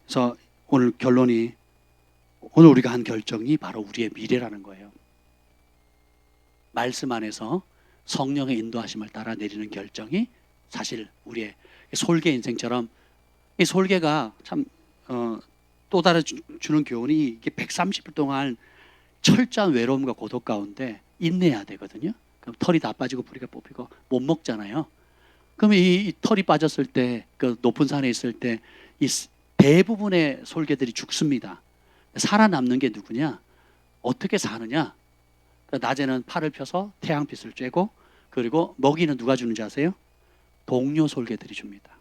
그래서 오늘 결론이, 오늘 우리가 한 결정이 바로 우리의 미래라는 거예요. 말씀 안에서 성령의 인도하심을 따라 내리는 결정이 사실 우리의 솔개 인생처럼, 이 솔개가 참 또 다른 주는 교훈이, 이게 130일 동안 철저한 외로움과 고독 가운데 인내해야 되거든요. 그럼 털이 다 빠지고 뿌리가 뽑히고 못 먹잖아요. 그러면 이 털이 빠졌을 때, 그 높은 산에 있을 때 이 대부분의 솔개들이 죽습니다. 살아남는 게 누구냐? 어떻게 사느냐? 그러니까 낮에는 팔을 펴서 태양빛을 쬐고, 그리고 먹이는 누가 주는지 아세요? 동료 솔개들이 줍니다.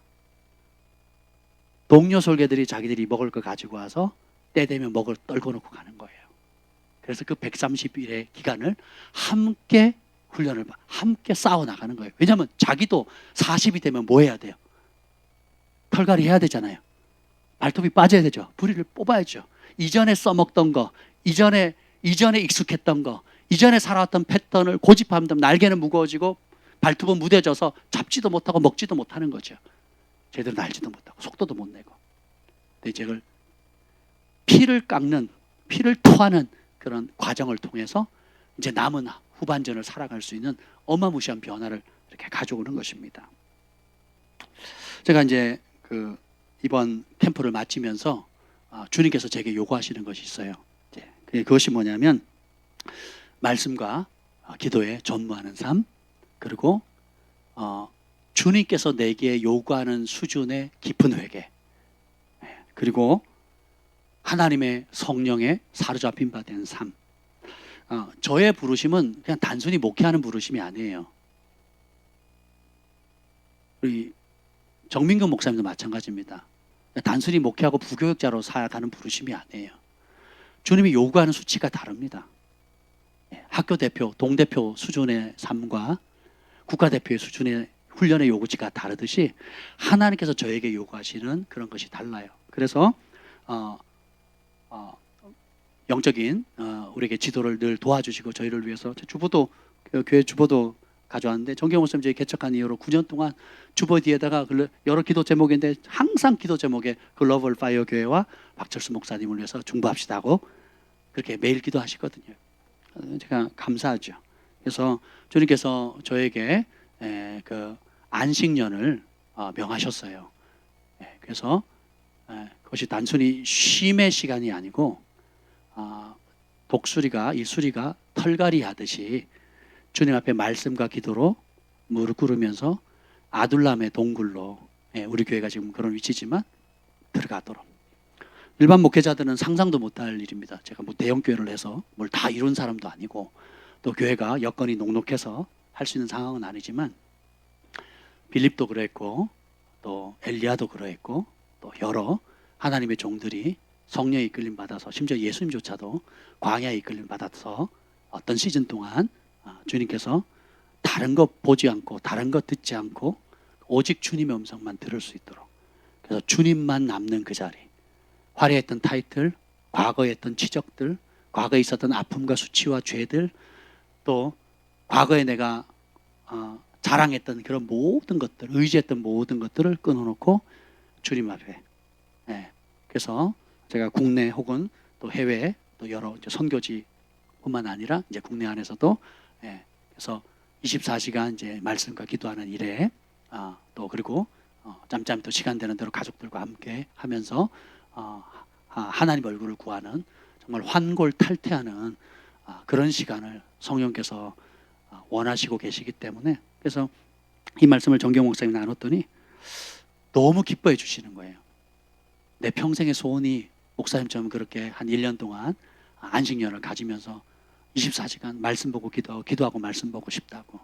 동료 솔개들이 자기들이 먹을 거 가지고 와서 때 되면 먹을 떨궈 놓고 가는 거예요. 그래서 그 130일의 기간을 함께 훈련을 함께 싸워 나가는 거예요. 왜냐하면 자기도 40이 되면 뭐 해야 돼요? 털갈이 해야 되잖아요. 발톱이 빠져야 되죠. 부리를 뽑아야죠. 이전에 써먹던 거, 이전에 익숙했던 거, 이전에 살아왔던 패턴을 고집하면 날개는 무거워지고 발톱은 무뎌져서 잡지도 못하고 먹지도 못하는 거죠. 제대로 날지도 못하고 속도도 못 내고. 근데 이제 피를 깎는, 피를 토하는 그런 과정을 통해서 이제 남은 후반전을 살아갈 수 있는 어마무시한 변화를 이렇게 가져오는 것입니다. 제가 이제 이번 캠프를 마치면서 주님께서 제게 요구하시는 것이 있어요. 그것이 뭐냐면 말씀과 기도에 전무하는 삶, 그리고 주님께서 내게 요구하는 수준의 깊은 회개, 그리고 하나님의 성령에 사로잡힌 바 된 삶. 저의 부르심은 그냥 단순히 목회하는 부르심이 아니에요. 우리 정민근 목사님도 마찬가지입니다. 단순히 목회하고 부교육자로 살아가는 부르심이 아니에요. 주님이 요구하는 수치가 다릅니다. 학교 대표, 동대표 수준의 삶과 국가대표의 수준의 훈련의 요구치가 다르듯이 하나님께서 저에게 요구하시는 그런 것이 달라요. 그래서 영적인 우리에게 지도를 늘 도와주시고 저희를 위해서 주보도, 교회 주보도 가져왔는데, 정경 목사님 저희 개척한 이후로 9년 동안 주보 뒤에다가 여러 기도 제목인데 항상 기도 제목에 글로벌 파이어 교회와 박철수 목사님을 위해서 중보합시다 하고 그렇게 매일 기도하시거든요. 제가 감사하죠. 그래서 주님께서 저에게 그 안식년을 명하셨어요. 그래서 그것이 단순히 쉼의 시간이 아니고 독수리가, 이 수리가 털갈이 하듯이 주님 앞에 말씀과 기도로 무릎 꿇으면서 아둘람의 동굴로, 우리 교회가 지금 그런 위치지만 들어가도록. 일반 목회자들은 상상도 못할 일입니다. 제가 뭐 대형 교회를 해서 뭘 다 이룬 사람도 아니고 또 교회가 여건이 녹록해서 할 수 있는 상황은 아니지만 빌립도 그랬고 또 엘리야도 그랬고 또 여러 하나님의 종들이 성령의 이끌림 받아서, 심지어 예수님조차도 광야에 이끌림 받아서 어떤 시즌 동안 주님께서 다른 것 보지 않고 다른 것 듣지 않고 오직 주님의 음성만 들을 수 있도록, 그래서 주님만 남는 그 자리, 화려했던 타이틀, 과거에 했던 치적들, 과거에 있었던 아픔과 수치와 죄들, 또 과거에 내가 자랑했던 그런 모든 것들, 의지했던 모든 것들을 끊어놓고 주님 앞에. 그래서 제가 국내 혹은 또 해외 또 여러 선교지뿐만 아니라 이제 국내 안에서도 그래서 24시간 이제 말씀과 기도하는 일에 또 그리고 짬짬이 또 시간 되는 대로 가족들과 함께 하면서 하나님 얼굴을 구하는, 정말 환골탈태하는 그런 시간을 성령께서 원하시고 계시기 때문에, 그래서 이 말씀을 정경 목사님이 나눴더니 너무 기뻐해 주시는 거예요. 내 평생의 소원이 목사님처럼 그렇게 한 1년 동안 안식년을 가지면서 24시간 말씀 보고 기도하고 말씀 보고 싶다고.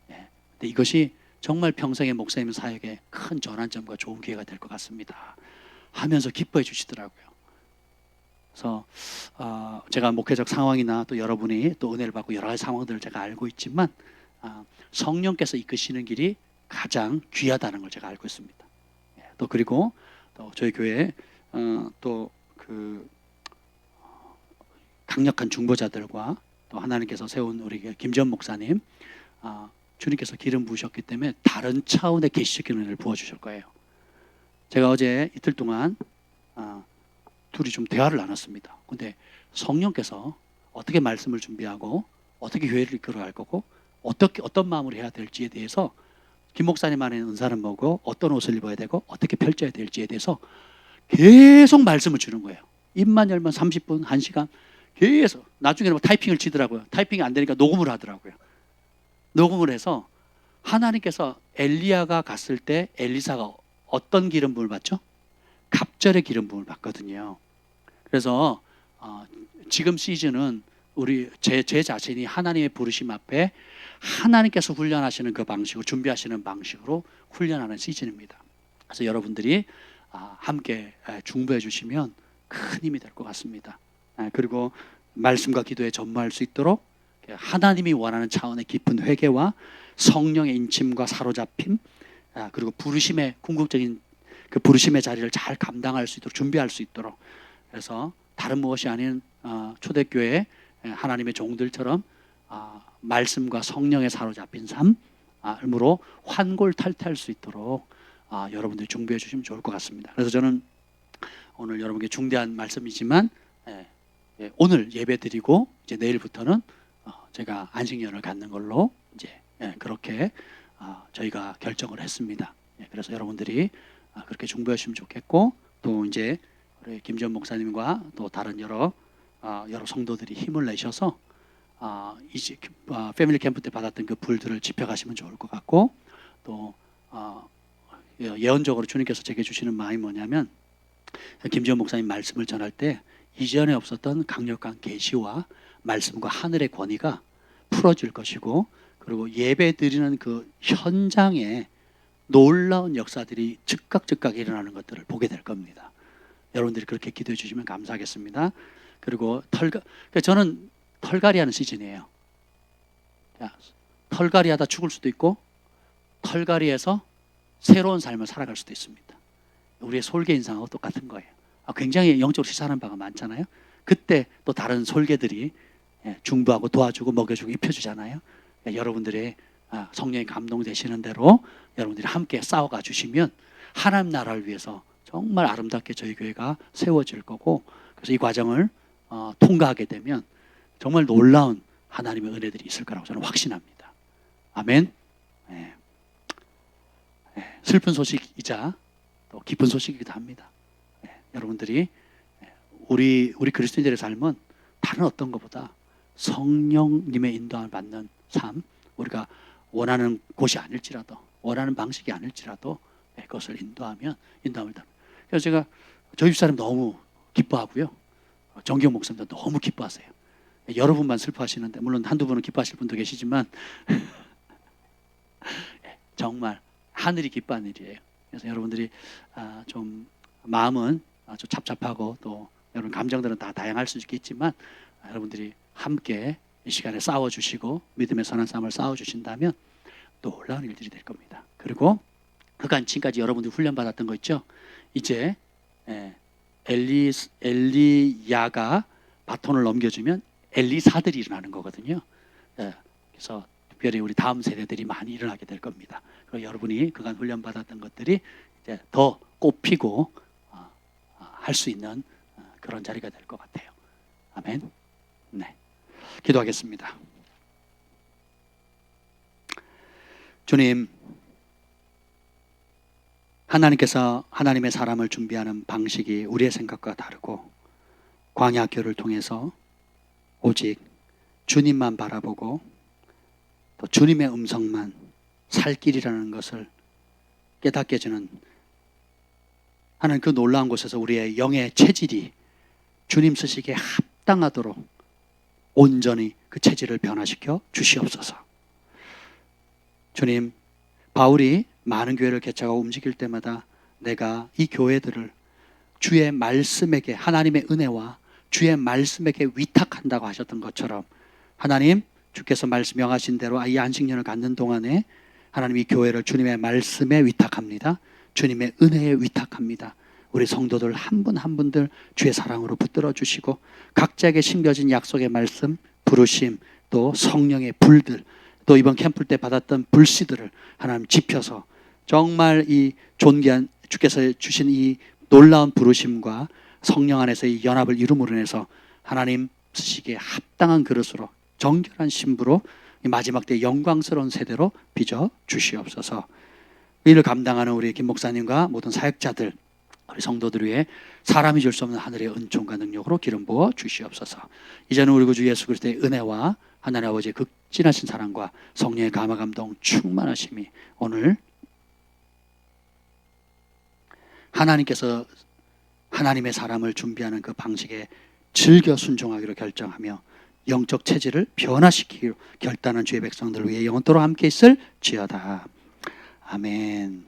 근데 이것이 정말 평생의 목사님 사역에 큰 전환점과 좋은 기회가 될 것 같습니다 하면서 기뻐해 주시더라고요. 그래서 제가 목회적 상황이나 또 여러분이 또 은혜를 받고 여러 가지 상황들을 제가 알고 있지만 성령께서 이끄시는 길이 가장 귀하다는 걸 제가 알고 있습니다. 또 그리고 또 저희 교회 또 그 강력한 중보자들과 또 하나님께서 세운 우리 김지원 목사님, 주님께서 기름 부으셨기 때문에 다른 차원의 계시적인 은혜를 부어주실 거예요. 제가 어제 이틀 동안 둘이 좀 대화를 나눴습니다. 근데 성령께서 어떻게 말씀을 준비하고 어떻게 교회를 이끌어갈 거고 어떤 마음으로 해야 될지에 대해서, 김 목사님 안에 은사는 뭐고 어떤 옷을 입어야 되고 어떻게 펼쳐야 될지에 대해서 계속 말씀을 주는 거예요. 입만 열면 30분, 1시간 계속 나중에는 뭐 타이핑을 치더라고요. 타이핑이 안 되니까 녹음을 하더라고요. 녹음을 해서 하나님께서 엘리야가 갔을 때 엘리사가 어떤 기름 부음을 받죠? 갑절의 기름 부음을 받거든요. 그래서 지금 시즌은 우리 제 자신이 하나님의 부르심 앞에 하나님께서 훈련하시는 그 방식으로 준비하시는 방식으로 훈련하는 시즌입니다. 그래서 여러분들이 함께 중보해 주시면 큰 힘이 될 것 같습니다. 그리고 말씀과 기도에 전무할 수 있도록 하나님이 원하는 차원의 깊은 회개와 성령의 인침과 사로잡힘, 그리고 부르심의 궁극적인 그 부르심의 자리를 잘 감당할 수 있도록 준비할 수 있도록, 그래서 다른 무엇이 아닌 초대교회 하나님의 종들처럼 말씀과 성령에 사로잡힌 삶으로 환골탈퇴할 수 있도록 여러분들이 준비해 주시면 좋을 것 같습니다. 그래서 저는 오늘 여러분께 중대한 말씀이지만 오늘 예배 드리고 이제 내일부터는 제가 안식년을 갖는 걸로 이제 그렇게 저희가 결정을 했습니다. 그래서 여러분들이 그렇게 중보해 주시면 좋겠고, 또 이제 우리 김지현 목사님과 또 다른 여러 성도들이 힘을 내셔서 이제 패밀리 캠프 때 받았던 그 불들을 지펴가시면 좋을 것 같고, 또 예언적으로 주님께서 제게 주시는 마음이 뭐냐면, 김지현 목사님 말씀을 전할 때 이전에 없었던 강력한 계시와 말씀과 하늘의 권위가 풀어질 것이고, 그리고 예배 드리는 그 현장에 놀라운 역사들이 즉각 일어나는 것들을 보게 될 겁니다. 여러분들이 그렇게 기도해 주시면 감사하겠습니다. 그리고 저는 털갈이 하는 시즌이에요. 털갈이 하다 죽을 수도 있고, 털갈이에서 새로운 삶을 살아갈 수도 있습니다. 우리의 솔개 인상하고 똑같은 거예요. 굉장히 영적으로 시사하는 바가 많잖아요. 그때 또 다른 솔개들이 중보하고 도와주고 먹여주고 입혀주잖아요. 여러분들의 성령이 감동되시는 대로 여러분들이 함께 싸워가 주시면 하나님 나라를 위해서 정말 아름답게 저희 교회가 세워질 거고, 그래서 이 과정을 통과하게 되면 정말 놀라운 하나님의 은혜들이 있을 거라고 저는 확신합니다. 아멘. 슬픈 소식이자 또 기쁜 소식이기도 합니다. 여러분들이 우리 그리스도인들의 삶은 다른 어떤 것보다 성령님의 인도함을 받는 삶, 우리가 원하는 곳이 아닐지라도, 원하는 방식이 아닐지라도 그것을 인도함을 답니다. 그래서 제가 저희 집사람 너무 기뻐하고요, 정경 목사님도 너무 기뻐하세요. 여러분만 슬퍼하시는데, 물론 한두 분은 기뻐하실 분도 계시지만 정말 하늘이 기뻐하는 일이에요. 그래서 여러분들이 좀 마음은 좀 잡잡하고, 또 여러분 감정들은 다 다양할 수 있겠지만 여러분들이 함께 이 시간에 싸워주시고 믿음의 선한 싸움을 싸워주신다면 놀라운 일들이 될 겁니다. 그리고 그간 지금까지 여러분들이 훈련받았던 거 있죠? 이제 엘리야가 바톤을 넘겨주면 엘리사들이 일어나는 거거든요. 그래서 특별히 우리 다음 세대들이 많이 일어나게 될 겁니다. 그리고 여러분이 그간 훈련받았던 것들이 이제 더 꽃피고 할 수 있는 그런 자리가 될 것 같아요. 아멘. 네, 기도하겠습니다. 주님, 하나님께서 하나님의 사람을 준비하는 방식이 우리의 생각과 다르고, 광야학교를 통해서 오직 주님만 바라보고 또 주님의 음성만 살 길이라는 것을 깨닫게 해주는 하나님, 그 놀라운 곳에서 우리의 영의 체질이 주님 쓰시기에 합당하도록 온전히 그 체질을 변화시켜 주시옵소서. 주님, 바울이 많은 교회를 개척하고 움직일 때마다 내가 이 교회들을 주의 말씀에게, 하나님의 은혜와 주의 말씀에게 위탁한다고 하셨던 것처럼, 하나님 주께서 말씀명하신 대로 이 안식년을 갖는 동안에 하나님 이 교회를 주님의 말씀에 위탁합니다. 주님의 은혜에 위탁합니다. 우리 성도들 한 분 한 분들 주의 사랑으로 붙들어 주시고, 각자에게 심겨진 약속의 말씀, 부르심, 또 성령의 불들, 또 이번 캠프 때 받았던 불씨들을 하나님 지펴서 정말 이 존귀한 주께서 주신 이 놀라운 부르심과 성령 안에서 이 연합을 이룸으로 인해서 하나님 쓰시기에 합당한 그릇으로, 정결한 신부로 이 마지막 때 영광스러운 세대로 빚어 주시옵소서. 이를 감당하는 우리 김 목사님과 모든 사역자들, 우리 성도들 위해 사람이 줄 수 없는 하늘의 은총과 능력으로 기름 부어 주시옵소서. 이제는 우리 구주 예수 그리스도의 은혜와 하나님 아버지의 극진하신 사랑과 성령의 감화 감동 충만하심이 오늘 하나님께서 하나님의 사람을 준비하는 그 방식에 즐겨 순종하기로 결정하며 영적 체질을 변화시키기로 결단한 주의 백성들 위해 영원토록 함께 있을 지어다. 아멘.